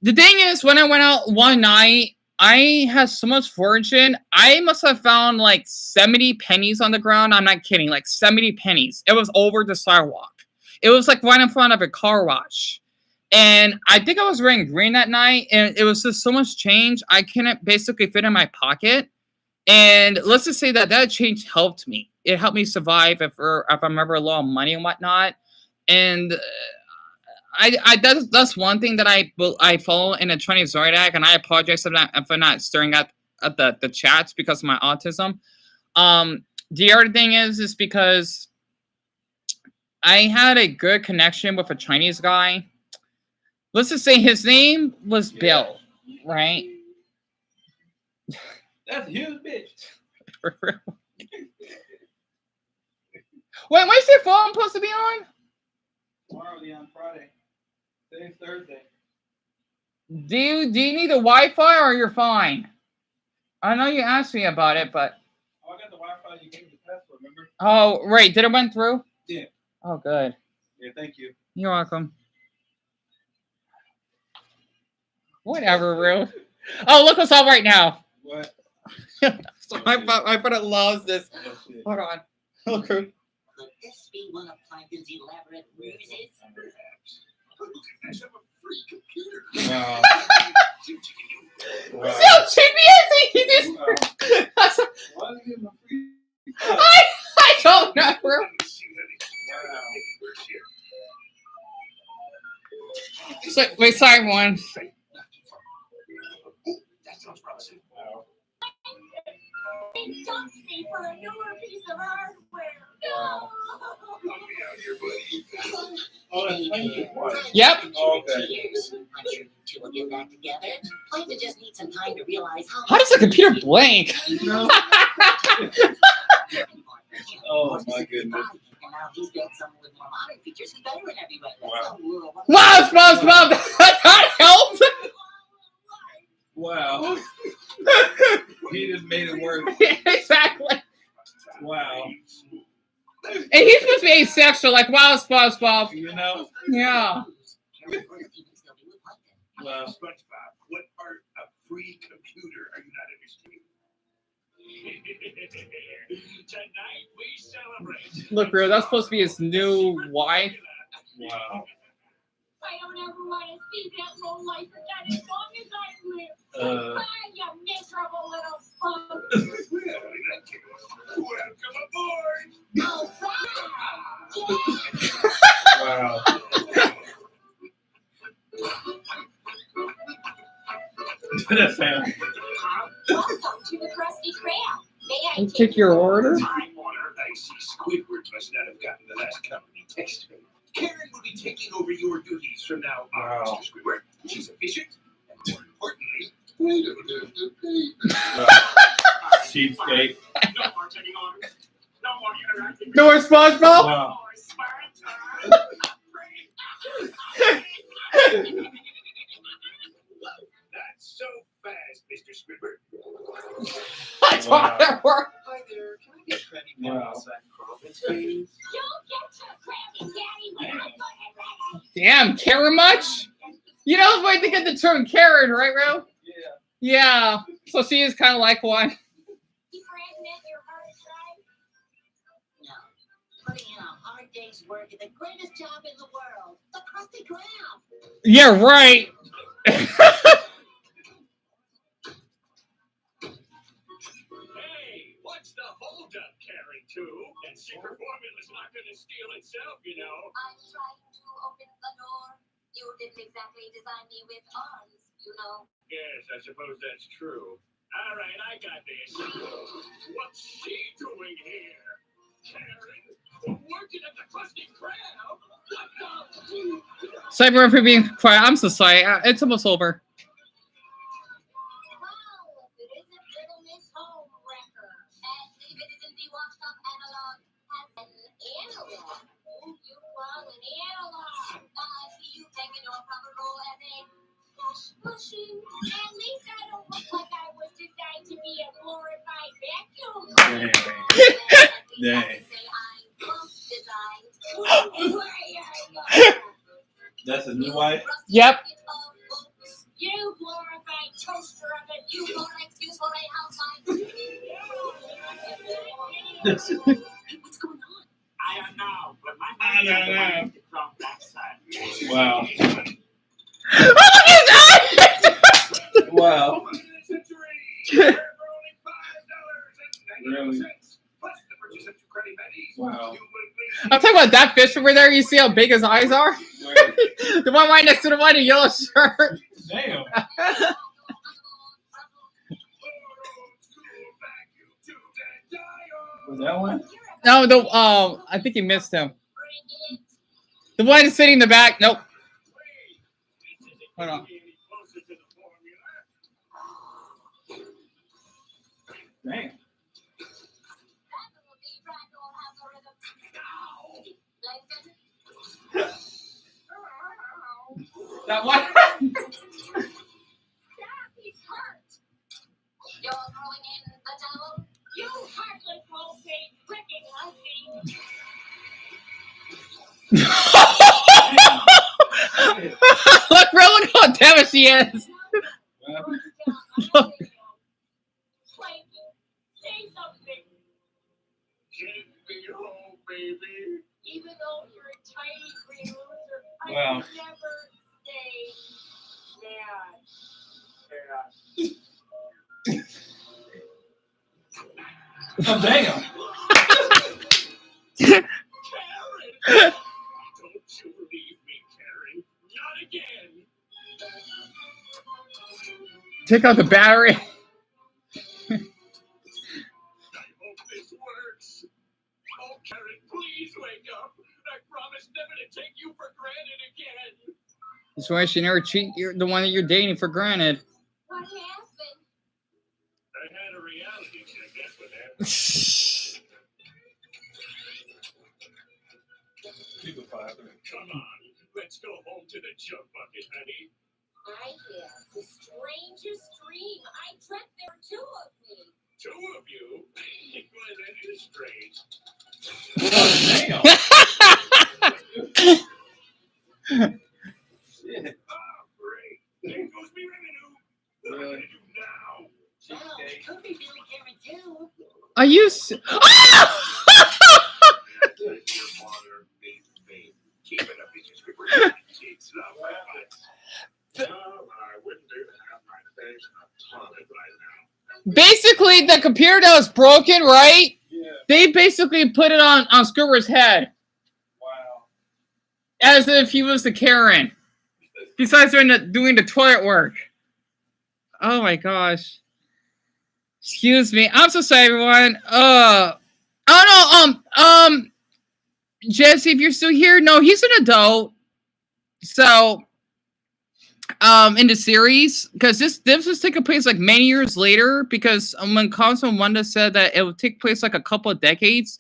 The thing is, when I went out one night, I had so much fortune. I must have found like 70 pennies on the ground. I'm not kidding. Like 70 pennies. It was over the sidewalk. It was like right in front of a car wash. And I think I was wearing green that night. And it was just so much change. I couldn't basically fit in my pocket. And let's just say that change helped me. It helped me survive if I'm ever low on money and whatnot. And that's one thing that I follow in a Chinese zodiac, and I apologize if I'm not staring at the chats because of my autism. The other thing is because I had a good connection with a Chinese guy. Let's just say his name was Bill, right? That's a huge bitch. Wait, when's your phone supposed to be on? Tomorrow will be on Friday. Today's Thursday. Do you need a Wi-Fi or you're fine? I know you asked me about it, but Oh, I got the Wi-Fi. You gave me the password, remember? oh, right. Did it went through? Yeah. Oh, good. Yeah, thank you. You're welcome. Whatever, Rue. Oh, look what's up right now. What? So my brother loves this. Oh, shit. Hold on. Look, Rue. Could this be one of Plankton's elaborate ruses? Perhaps I'm a free computer. Wow. Wow. So chippy is he? Wow. Why did you give him a free? I don't know, Rue. Wow. So, wait, sorry, everyone. That sounds promising. Wow. They dumped me for a newer piece of hardware. No. Help me out here, buddy. Oh, that's Plankton. Yep. Oh, okay. I'm sure you two will get that together. Plankton just needs some time to realize How does the computer blank? No. Oh, my goodness. And now he's built something with more modern features. He's better in every way. Wow. Mom, that helped. Wow. He just made it work. Exactly. Wow. And he's supposed to be asexual, like wow, SpongeBob. You know? Yeah. Wow. SpongeBob, what part of free computer are you not understanding? Tonight we celebrate. Look, Rue, that's supposed to be his new wife. Wow. I don't ever want to see that low life again as long as I live. Bye, you miserable little fuck. Welcome aboard. Oh, Wow. That sound. welcome to the Krusty Krab. May I Take your order. Time Warner, I see Squidward must not have gotten the last company text. Karen will be taking over your duties from now on, Wow. Mr. Squidward. She's efficient and, more importantly, Cheapskate. no more taking orders. No more interacting. No more SpongeBob. Wow. No more smart time. Not so fast, Mr. Squidward. I thought that worked. Hi there. Can I get Krabby Wow. Patty outside profits, please? You'll get your Krabby Daddy when I put it ready. Damn, Karen much? You know, wait to get the term Karen, right, Ro? Yeah. Yeah. So she is kind of like one. You pregnant your hard drive? No. Putting in a hard day's work at the greatest job in the world, the Krusty Krab. Yeah, right. Hey, what's the holdup, Karen, too? That secret formula's not going to steal itself, you know. I'm trying to open the door. You didn't exactly design me with arms, you know. Yes, I suppose that's true. All right, I got this. What's she doing here? Karen, working at the Krusty Krab? What the? Sorry everyone for being quiet. I'm so sorry. It's almost over. Wow, it isn't Little Miss Homewrecker. And if it isn't the washed up analog, has an analog. Oh, you are an analog. I see you taking your proper role as a push pushing. At least I don't look like I was designed to be a glorified vacuum. Dang. I say I'm designed. That's a new wife? Yep. You glorified toaster of a newborn excuse for a housewife. What's going on? I don't know, but my mind's on the backside. Wow. Oh, Wow. Really? Really? Plus the purchase of 2 credit pennies. Wow. I'm talking about that fish over there. You see how big his eyes are? Where? The one right next to the one in the yellow shirt. Damn. Was that one? No, I think he missed him. The one sitting in the back. Nope. Hold on. Damn. That one. Stop, he's hurt. You're throwing in the towel? You heartless low-paid freaking hussy. Look, bro, look how damaged she is. Look. Say something. Take me home, baby. Even though you're a tiny green loser, I Wow. would never stay mad. Oh, damn. Karen! Don't you leave me, Karen. Not again. Take out the battery. I hope this works. Oh, Karen, please wake up. I promise never to take you for granted again. That's why she never treat the one that you're dating for granted. What happened? I had a reality check, that's what happened. Come on, let's go home to the junk bucket, honey. I have the strangest dream. I dreamt there were 2 of me. 2 of you? Well, that is strange. Oh, damn. Shit. Oh, great. There goes me revenue. What am I going to do now? Well, Cheesecake. could be feeling Karen too. Are you? Your mother, baby. Keep it up, it's just we're kids. No, I wouldn't do that. My face in a toilet right now. Basically, the computer that was broken, right? Yeah. They basically put it on Scoober's head Wow. as if he was the Karen. Besides doing the toilet work. Oh my gosh. Excuse me. I'm so sorry, everyone. Oh no. Jesse, if you're still here, no, he's an adult. So, in the series, because this was taking place like many years later, because when Councilman Wanda said that it would take place like a couple of decades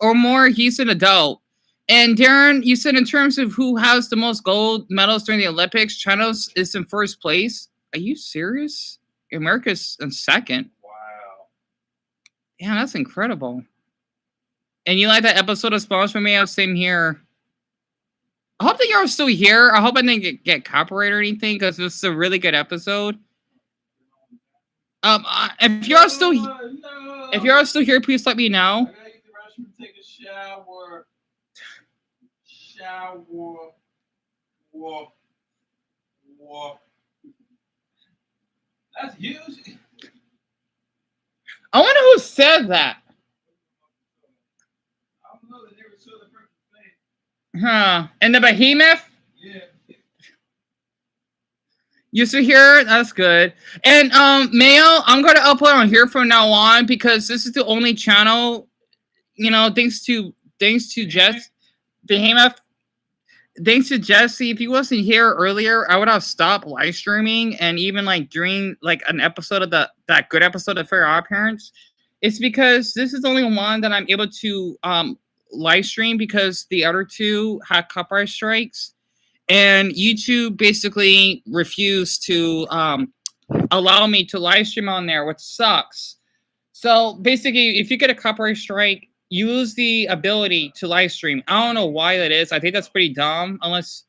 or more, he's an adult. And Darren, you said in terms of who has the most gold medals during the Olympics, China is in first place. Are you serious? America's in second. Wow. Yeah, that's incredible. And you like that episode of SpongeBob? Same here. I hope that you're still here. I hope I didn't get copyright or anything, because this is a really good episode. If you're still here, please let me know. I gotta get the restroom, take a shower. shower, walk. That's huge. I wonder who said that. I don't know. They never saw the perfect face. Huh. And the behemoth? Yeah. You see here? That's good. And Mayo, I'm gonna upload on here from now on because this is the only channel, you know, thanks to Jess Behemoth. Thanks to Jesse, if he wasn't here earlier, I would have stopped live streaming, and even like during like an episode of that good episode of Fair Odd Parents, it's because this is the only one that I'm able to live stream because the other two had copyright strikes, and YouTube basically refused to allow me to live stream on there, which sucks. So basically, if you get a copyright strike, you lose the ability to live stream. I don't know why that is. I think that's pretty dumb. Unless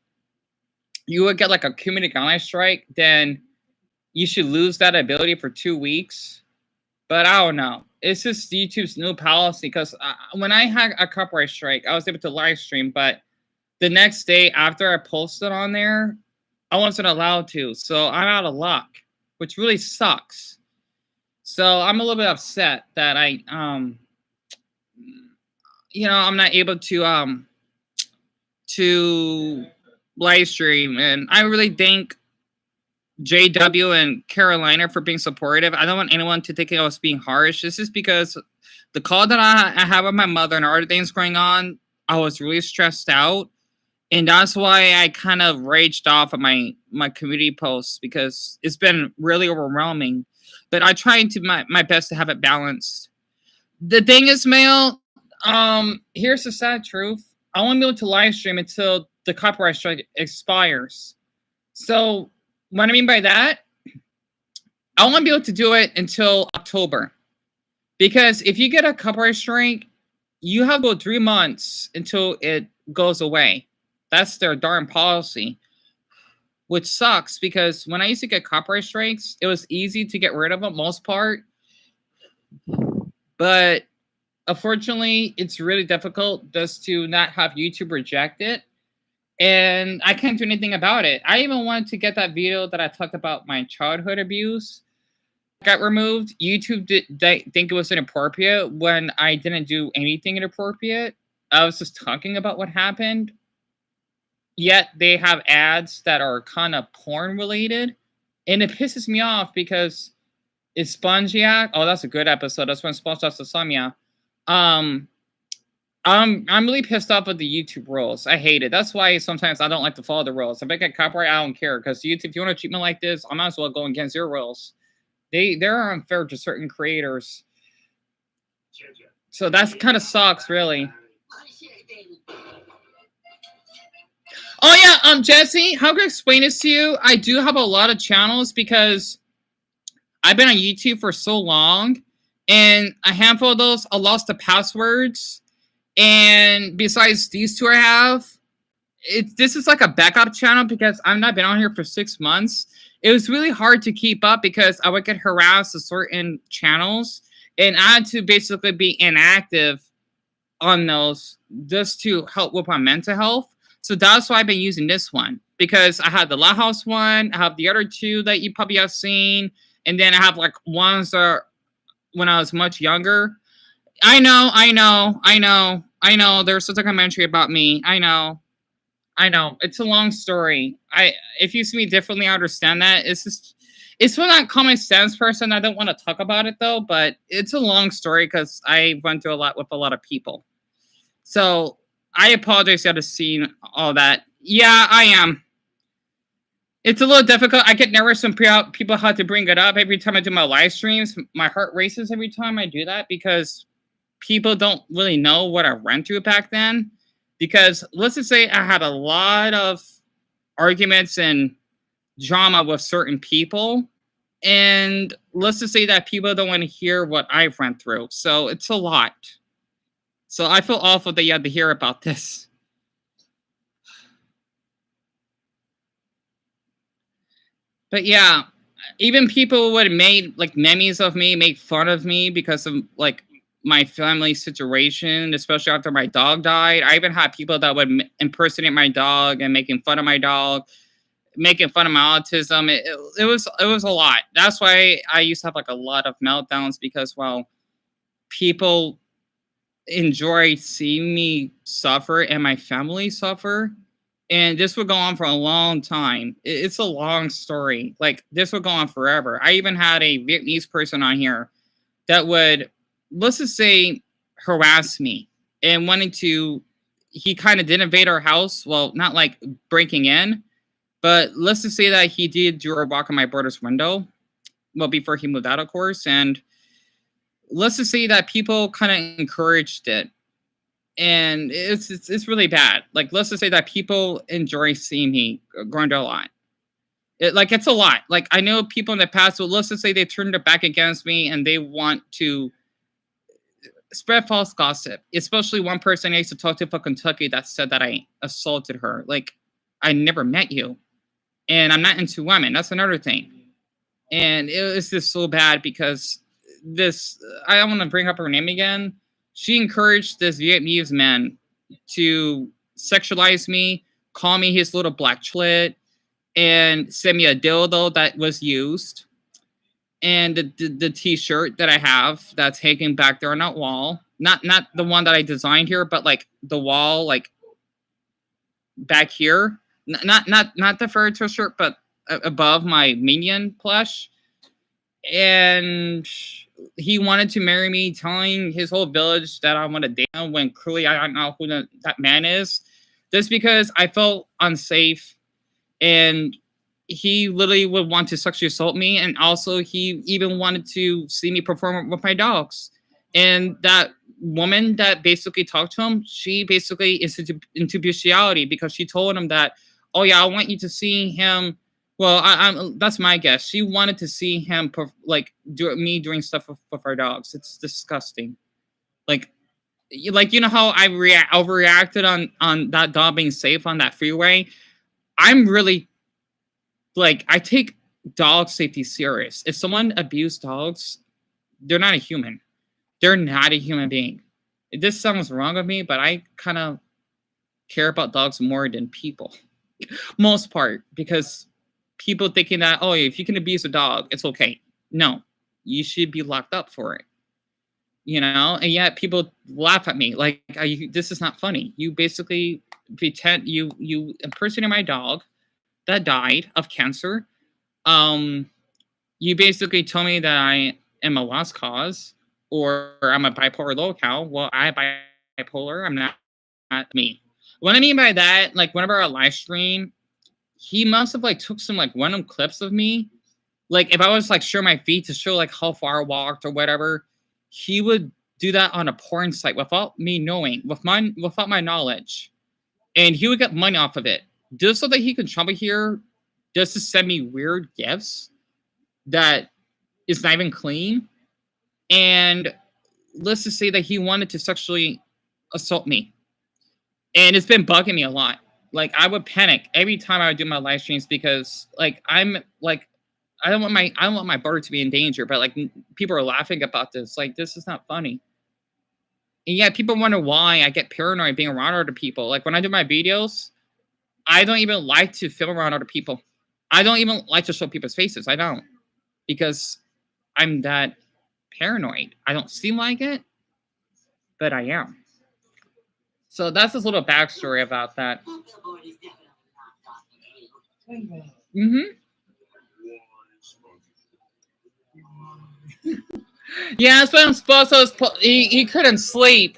you would get like a community guideline strike, then you should lose that ability for 2 weeks. But I don't know. It's just YouTube's new policy because when I had a copyright strike, I was able to live stream, but the next day after I posted on there, I wasn't allowed to. So I'm out of luck, which really sucks. So I'm a little bit upset that I'm not able to live stream, and I really thank JW and Carolina for being supportive. I don't want anyone to think I was being harsh. This is because the call that I have with my mother and other things going on, I was really stressed out, and that's why I kind of raged off of my community posts because it's been really overwhelming. But I try to my best to have it balanced. The thing is, Mail, here's the sad truth. I won't be able to live stream until the copyright strike expires. So what I mean by that, I won't be able to do it until October. Because if you get a copyright strike, you have to go 3 months until it goes away. That's their darn policy. Which sucks because when I used to get copyright strikes, it was easy to get rid of them, most part. But unfortunately, it's really difficult just to not have YouTube reject it. And I can't do anything about it. I even wanted to get that video that I talked about my childhood abuse got removed. YouTube did think it was inappropriate when I didn't do anything inappropriate. I was just talking about what happened. Yet they have ads that are kind of porn related. And it pisses me off because it's Spongiac. Oh, that's a good episode. That's when Sponge talks to Samya. I'm really pissed off with the YouTube rules. I hate it. That's why sometimes I don't like to follow the rules. If I get copyright, I don't care. Because YouTube, if you want to treat me like this, I might as well go against your rules. They're unfair to certain creators. So that's kind of sucks, really. Oh yeah, Jesse, how can I explain this to you? I do have a lot of channels because I've been on YouTube for so long, and a handful of those I lost the passwords. And besides these two I have, this is like a backup channel because I've not been on here for 6 months. It was really hard to keep up because I would get harassed to certain channels, and I had to basically be inactive on those just to help with my mental health. So that's why I've been using this one because I have the La House one, I have the other two that you probably have seen, and then I have like ones that are when I was much younger. I know. There's a documentary about me. I know. It's a long story. If you see me differently, I understand that. It's for that common sense person. I don't want to talk about it though, but it's a long story because I went through a lot with a lot of people. So I apologize you had to see all that. Yeah, I am. It's a little difficult. I get nervous when people have to bring it up every time I do my live streams. My heart races every time I do that because people don't really know what I went through back then. Because let's just say I had a lot of arguments and drama with certain people. And let's just say that people don't want to hear what I've went through. So it's a lot. So I feel awful that you had to hear about this. But yeah, even people would have made like memes of me, make fun of me because of like my family situation, especially after my dog died. I even had people that would impersonate my dog and making fun of my dog, making fun of my autism. It was a lot. That's why I used to have like a lot of meltdowns because, well, people enjoy seeing me suffer and my family suffer. And this would go on for a long time. It's a long story. Like, this would go on forever. I even had a Vietnamese person on here that would, let's just say, harass me and wanting to, he kind of did invade our house. Well, not like breaking in, but let's just say that he did do a walk on my brother's window. Well, before he moved out, of course. And let's just say that people kind of encouraged it. And it's really bad. Like, let's just say that people enjoy seeing me going to a lot. It's a lot. Like, I know people in the past, well, let's just say they turned their back against me and they want to spread false gossip. Especially one person I used to talk to from Kentucky that said that I assaulted her. Like, I never met you. And I'm not into women. That's another thing. And it was just so bad because this, I don't want to bring up her name again. She encouraged this Vietnamese man to sexualize me, call me his little black chocolate, and send me a dildo that was used, and the t-shirt that I have that's hanging back there on that wall. Not the one that I designed here, but like the wall, like back here. Not the furniture shirt, but above my minion plush. And he wanted to marry me, telling his whole village that I want to date him when clearly I don't know who that man is. Just because I felt unsafe, and he literally would want to sexually assault me, and also he even wanted to see me perform with my dogs. And that woman that basically talked to him, she basically is into bestiality because she told him that, oh yeah, I want you to see him. Well, I'm that's my guess. She wanted to see him like do me doing stuff with our dogs. It's disgusting. Like, you know how I overreacted on that dog being safe on that freeway. I'm really, like, I take dog safety serious. If someone abused dogs, they're not a human. They're not a human being. This sounds wrong of me, but I kind of care about dogs more than people. Most part, because people thinking that, oh, if you can abuse a dog, it's okay. No, you should be locked up for it. You know, and yet people laugh at me like, this is not funny. You basically pretend you impersonated my dog that died of cancer. Um, you basically told me that I am a lost cause or I'm a bipolar locale. Well, I bipolar. I'm not me. What I mean by that, like, whenever I live stream, he must have like took some like random clips of me. Like, if I was like show my feet to show like how far I walked or whatever, he would do that on a porn site without me knowing, without my knowledge, and he would get money off of it just so that he could come here just to send me weird gifts that is not even clean. And let's just say that he wanted to sexually assault me. And it's been bugging me a lot. Like, I would panic every time I would do my live streams because, like, I'm like, I don't want my brother to be in danger, but like, people are laughing about this. Like, this is not funny. And yeah, people wonder why I get paranoid being around other people. Like, when I do my videos, I don't even like to film around other people. I don't even like to show people's faces. I don't, because I'm that paranoid. I don't seem like it, but I am. So that's this little backstory about that. Mm-hmm. Yeah, that's what I'm supposed to. He couldn't sleep.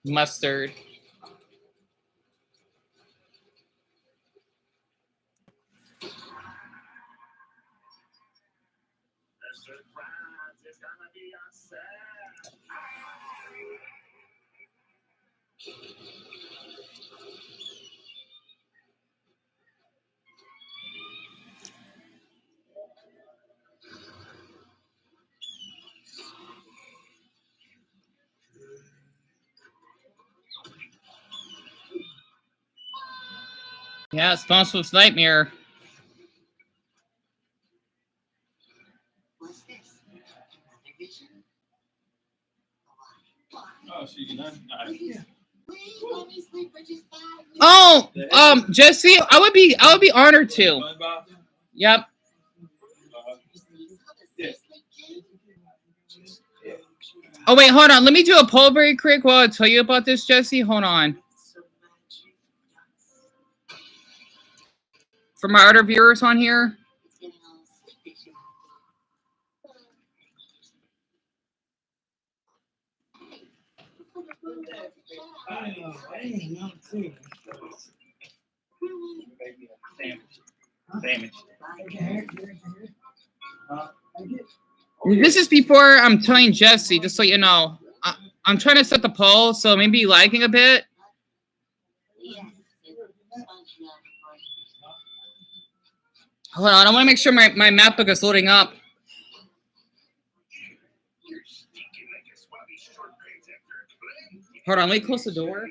Mustard. The surprise is gonna be a set. Yeah, SpongeBob's Nightmare. What's this? Another vision? Oh, so you done? Nice. Wait, let me sleep for just 5 minutes. Oh, Jesse, I would be honored to. SpongeBob? Yep. Yeah. Oh wait, hold on. Let me do a poll very quick while I tell you about this, Jesse. Hold on. For my other viewers on here. It's getting all sleepish. I don't know. I didn't know too. Sandwich. Like a hair, like it. This is before I'm telling Jesse, just so you know. I'm trying to set the poll, so maybe lagging a bit. Yes, it's SpongeBob. Hold on, I want to make sure my MacBook is loading up. Hold on, let me close the door.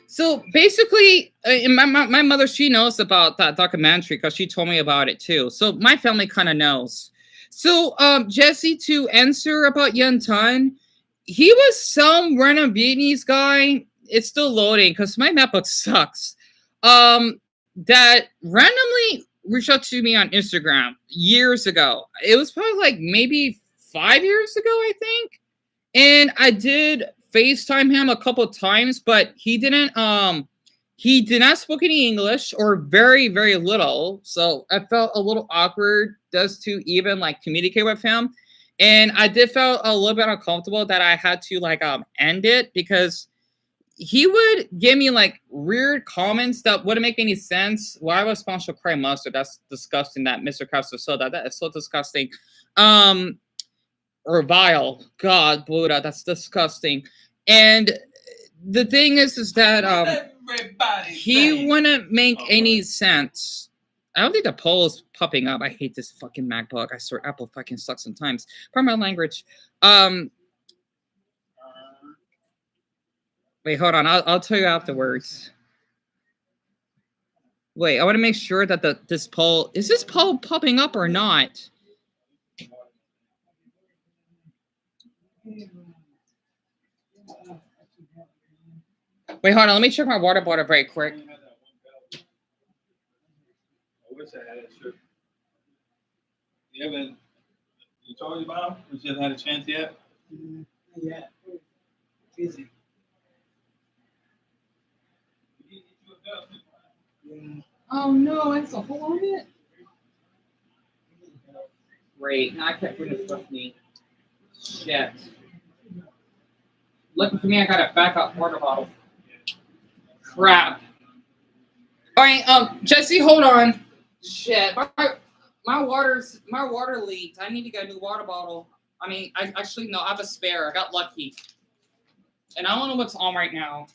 So basically, my mother, she knows about that documentary because she told me about it too. So my family kind of knows. So Jesse, to answer about Yen Tan, he was some random Vietnamese guy. It's still loading because my MacBook sucks. That randomly reached out to me on Instagram years ago. It was probably like maybe 5 years ago, I think. And I did FaceTime him a couple times, but he did not speak any English or very, very little. So I felt a little awkward just to even like communicate with him. And I did feel a little bit uncomfortable that I had to like end it because he would give me like weird comments that wouldn't make any sense. Why was SpongeBob cry mustard? That's disgusting. That Mr. Krabs soda. That is so disgusting. Or vile. God, Buddha, that's disgusting. And the thing is that he wouldn't make any sense. I don't think the poll is popping up. I hate this fucking MacBook. I swear, Apple fucking sucks sometimes. Pardon my language. Wait, hold on. I'll tell you afterwards. Wait, I want to make sure that this poll is this poll popping up or not? Wait, hold on. Let me check my water bottle very quick. You told you about him? You just had a chance yet? Yeah. Busy. Yeah. Oh no, it's a whole of it. Great. Now I can't bring this with me. Shit. Lucky for me, I got a backup water bottle. Crap. All right, Jesse, hold on. Shit, my water leaked. I need to get a new water bottle. I mean, I actually no, I have a spare. I got lucky, and I don't know what's on right now.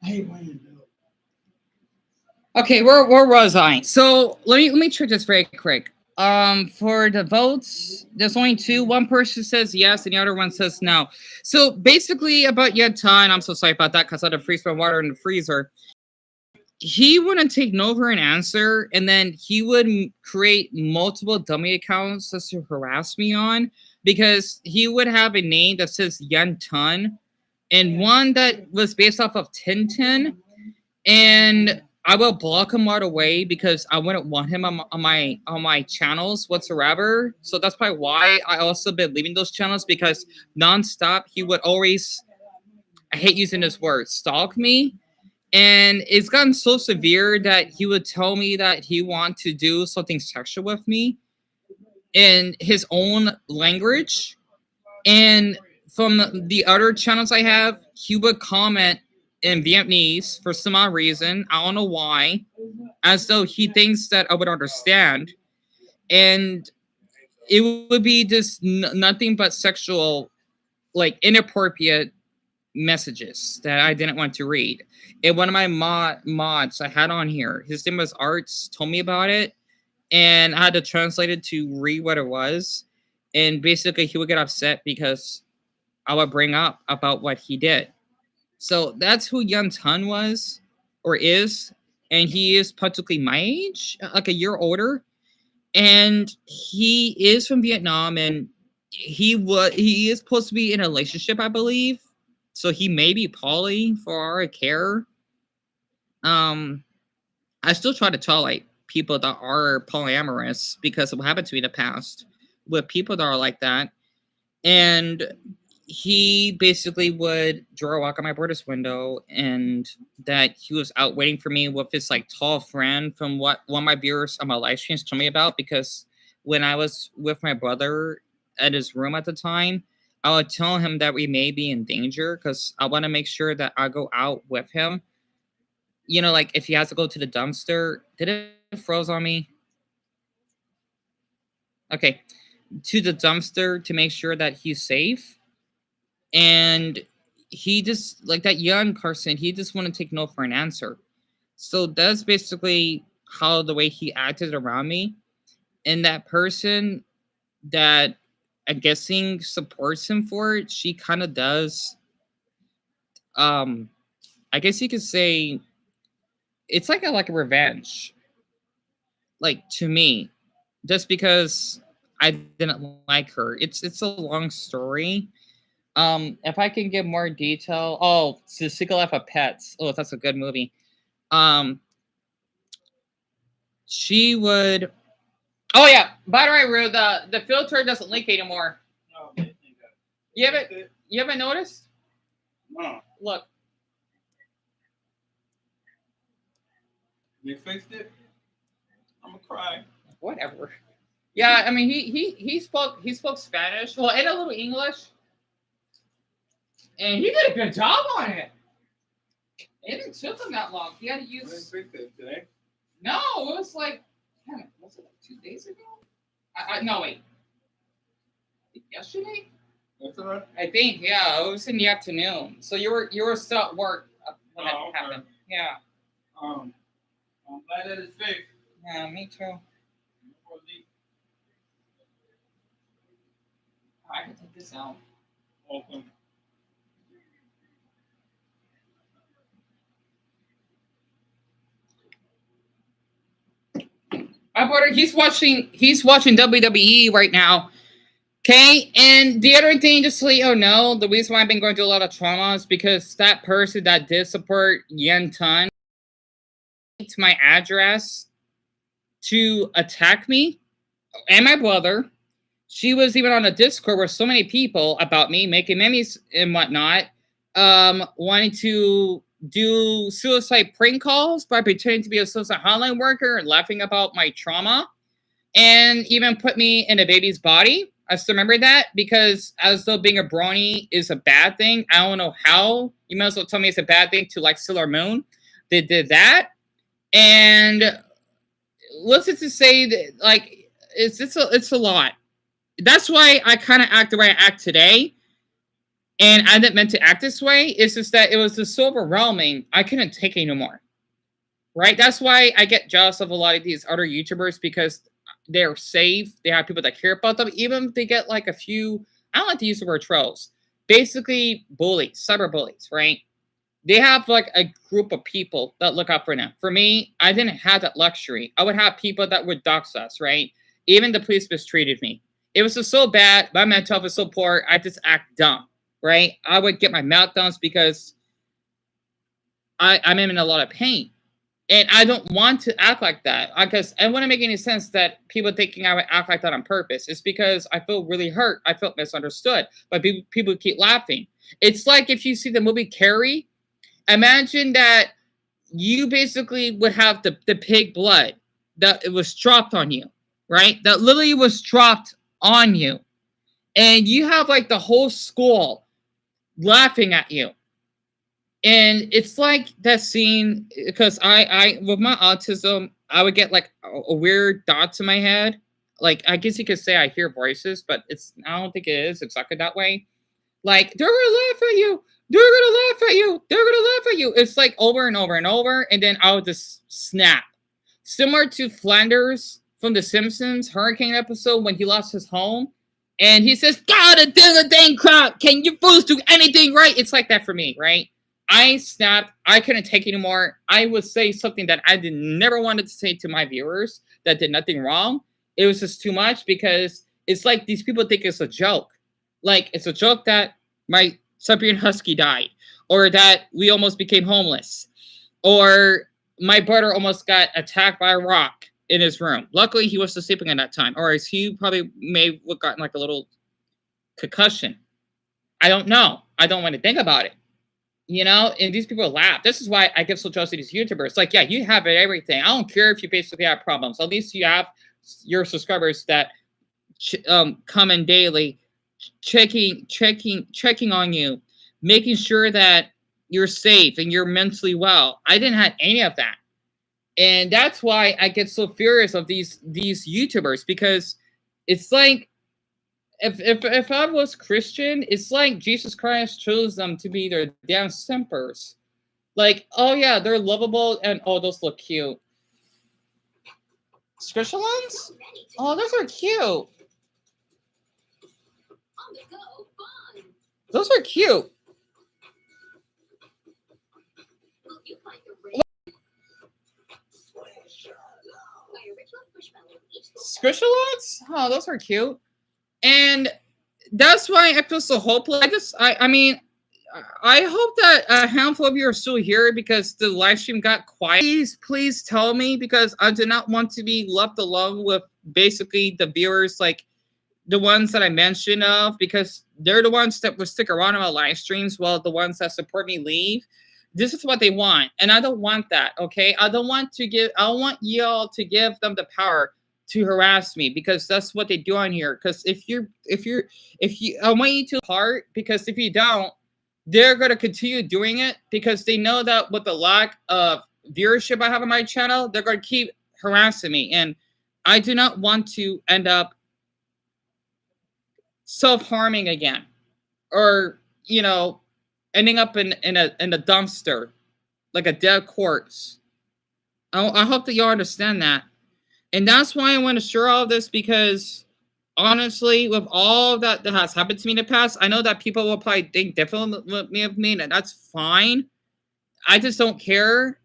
I hate when you do it. Okay, where was I? So let me check this very quick. For the votes, there's only two. One person says yes, and the other one says no. So basically, about Yetan, I'm so sorry about that because I had to freeze my water in the freezer. He wouldn't take no for an answer, and then he would create multiple dummy accounts just to harass me on because he would have a name that says Yan Tun and one that was based off of Tintin, and I will block him right away because I wouldn't want him on my channels whatsoever. So that's probably why I also been leaving those channels because nonstop he would always, I hate using this word, stalk me. And it's gotten so severe that he would tell me that he want to do something sexual with me. in his own language. And from the other channels I have, he would comment in Vietnamese for some odd reason. I don't know why, as though he thinks that I would understand. And it would be just nothing but sexual, like inappropriate messages that I didn't want to read. And one of my mods I had on here, his name was Arts, told me about it, and I had to translate it to read what it was. And basically, he would get upset because I would bring up about what he did. So that's who Yun Tun was or is, and he is practically my age, like a year older, and he is from Vietnam, and he is supposed to be in a relationship, I believe. So he may be poly for all I care. Um, I still try to tell like people that are polyamorous because of what happened to me in the past with people that are like that. And he basically would draw a walk on my brother's window, and that he was out waiting for me with his like tall friend from what one of my viewers on my live streams told me about. Because when I was with my brother at his room at the time, I would tell him that we may be in danger because I want to make sure that I go out with him. You know, like if he has to go to the dumpster. Did it froze on me? Okay, to the dumpster to make sure that he's safe. And he just like that young person, he just want to take no for an answer. So that's basically how the way he acted around me. And that person that I'm guessing supports him for it, she kind of does, um I guess you could say it's like a revenge, like to me, just because I didn't like her. It's a long story. If I can give more detail, oh, it's the Secret Life of Pets. Oh, that's a good movie. Um, she would. Oh yeah. By the way, Rue, the filter doesn't leak anymore. No, they got You haven't you haven't noticed? no. Look. They fixed it. I'm gonna cry. Whatever. Yeah, I mean he spoke Spanish, well, and a little English, and he did a good job on it. It didn't took him that long. He had to They use. fixed it today. No, it was like, damn it, was it like 2 days ago? No, wait. Yesterday? That's all right. I think, yeah, it was in the afternoon. So you were still at work when that Oh, okay. happened. Yeah. I'm glad that it's fixed. Yeah, me too. I can take this out. Okay. My brother, he's watching WWE right now. Okay, and the other thing, just to let you know, the reason why I've been going through a lot of trauma is because that person that did support Yen Tun to my address to attack me and my brother. She was even on a Discord with so many people about me, making memes and whatnot, wanting to do suicide prank calls by pretending to be a suicide hotline worker and laughing about my trauma, and even put me in a baby's body. I still remember that because as though being a brony is a bad thing. I don't know how. You might as well tell me it's a bad thing to like Sailor Moon. They did that. And listen to say that like it's a lot. That's why I kind of act the way I act today. And I didn't meant to act this way. It's just that it was just so overwhelming. I couldn't take it anymore. Right? That's why I get jealous of a lot of these other YouTubers because they're safe. They have people that care about them. Even if they get like a few, I don't like to use the word trolls. Basically, bullies, cyber bullies, right? They have like a group of people that look out for them. For me, I didn't have that luxury. I would have people that would dox us, right? Even the police mistreated me. It was just so bad. My mental health was so poor. I just act dumb, right? I would get my meltdowns because I'm in a lot of pain. And I don't want to act like that because I wouldn't make any sense that people thinking I would act like that on purpose. It's because I feel really hurt. I felt misunderstood, but people keep laughing. It's like if you see the movie Carrie, imagine that you basically would have the pig blood that it was dropped on you. right? That literally was dropped on you. And you have like the whole school laughing at you. And it's like that scene because I with my autism, I would get like a weird thoughts in my head. Like I guess you could say I hear voices, but it's I don't think it is exactly that way. Like they're gonna laugh at you. They're gonna laugh at you. They're gonna laugh at you. It's like over and over and over, and then I would just snap. Similar to Flanders from The Simpsons Hurricane episode when he lost his home, and he says, "God, a dang crap! Can you fools do anything right?" It's like that for me, right? I snapped. I couldn't take it anymore. I would say something that I did never wanted to say to my viewers that did nothing wrong. It was just too much because it's like these people think it's a joke. Like it's a joke that my Siberian Husky died, or that we almost became homeless, or my brother almost got attacked by a rock in his room. Luckily, he was still sleeping at that time, or as he probably may have gotten like a little concussion. I don't know. I don't want to think about it. You know, and these people laugh. This is why I get so jealous of these YouTubers. Like, yeah, you have everything. I don't care if you basically have problems. At least you have your subscribers that come in daily, checking on you, making sure that you're safe and you're mentally well. I didn't have any of that. And that's why I get so furious of these YouTubers, because it's like if I was Christian, it's like Jesus Christ chose them to be their damn simpers. Like, oh yeah, they're lovable and oh those look cute. Squishalons? Oh, those are cute. Those are cute. Squishalons? Oh, those are cute. And that's why I feel so hopeless. I mean, I hope that a handful of you are still here because the live stream got quiet. Please tell me, because I do not want to be left alone with basically the viewers, like the ones that I mentioned of, because they're the ones that will stick around on my live streams while the ones that support me leave. This is what they want, and I don't want that. Okay, I don't want y'all to give them the power to harass me, because that's what they do on here. Because if you, I want you to part, because if you don't, they're going to continue doing it, because they know that with the lack of viewership I have on my channel, they're going to keep harassing me, and I do not want to end up self-harming again, or ending up in a dumpster like a dead corpse. I hope that y'all understand that. And that's why I want to share all of this, because honestly, with all that has happened to me in the past, I know that people will probably think differently of me, and that's fine. I just don't care,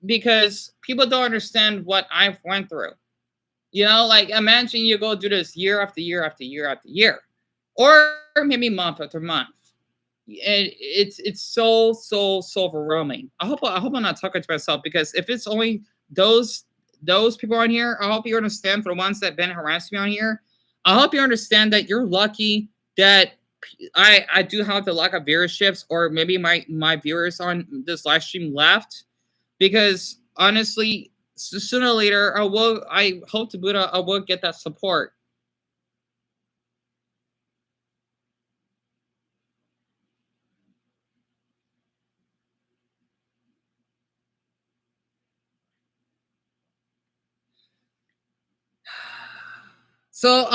because people don't understand what I've went through. Like imagine you go do this year after year after year after year, or maybe month after month. It's so overwhelming. I hope I'm not talking to myself, because if it's only those people on here, I hope you understand. For the ones that have been harassing me on here, I hope you understand that you're lucky that I do have the lack of viewerships, or maybe my viewers on this live stream left, because honestly, sooner or later I hope to Buddha I will get that support. So,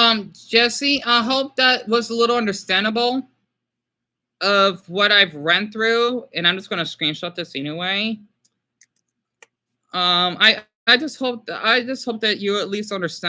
Jesse, I hope that was a little understandable of what I've run through, and I'm just gonna screenshot this anyway. I just hope that you at least understand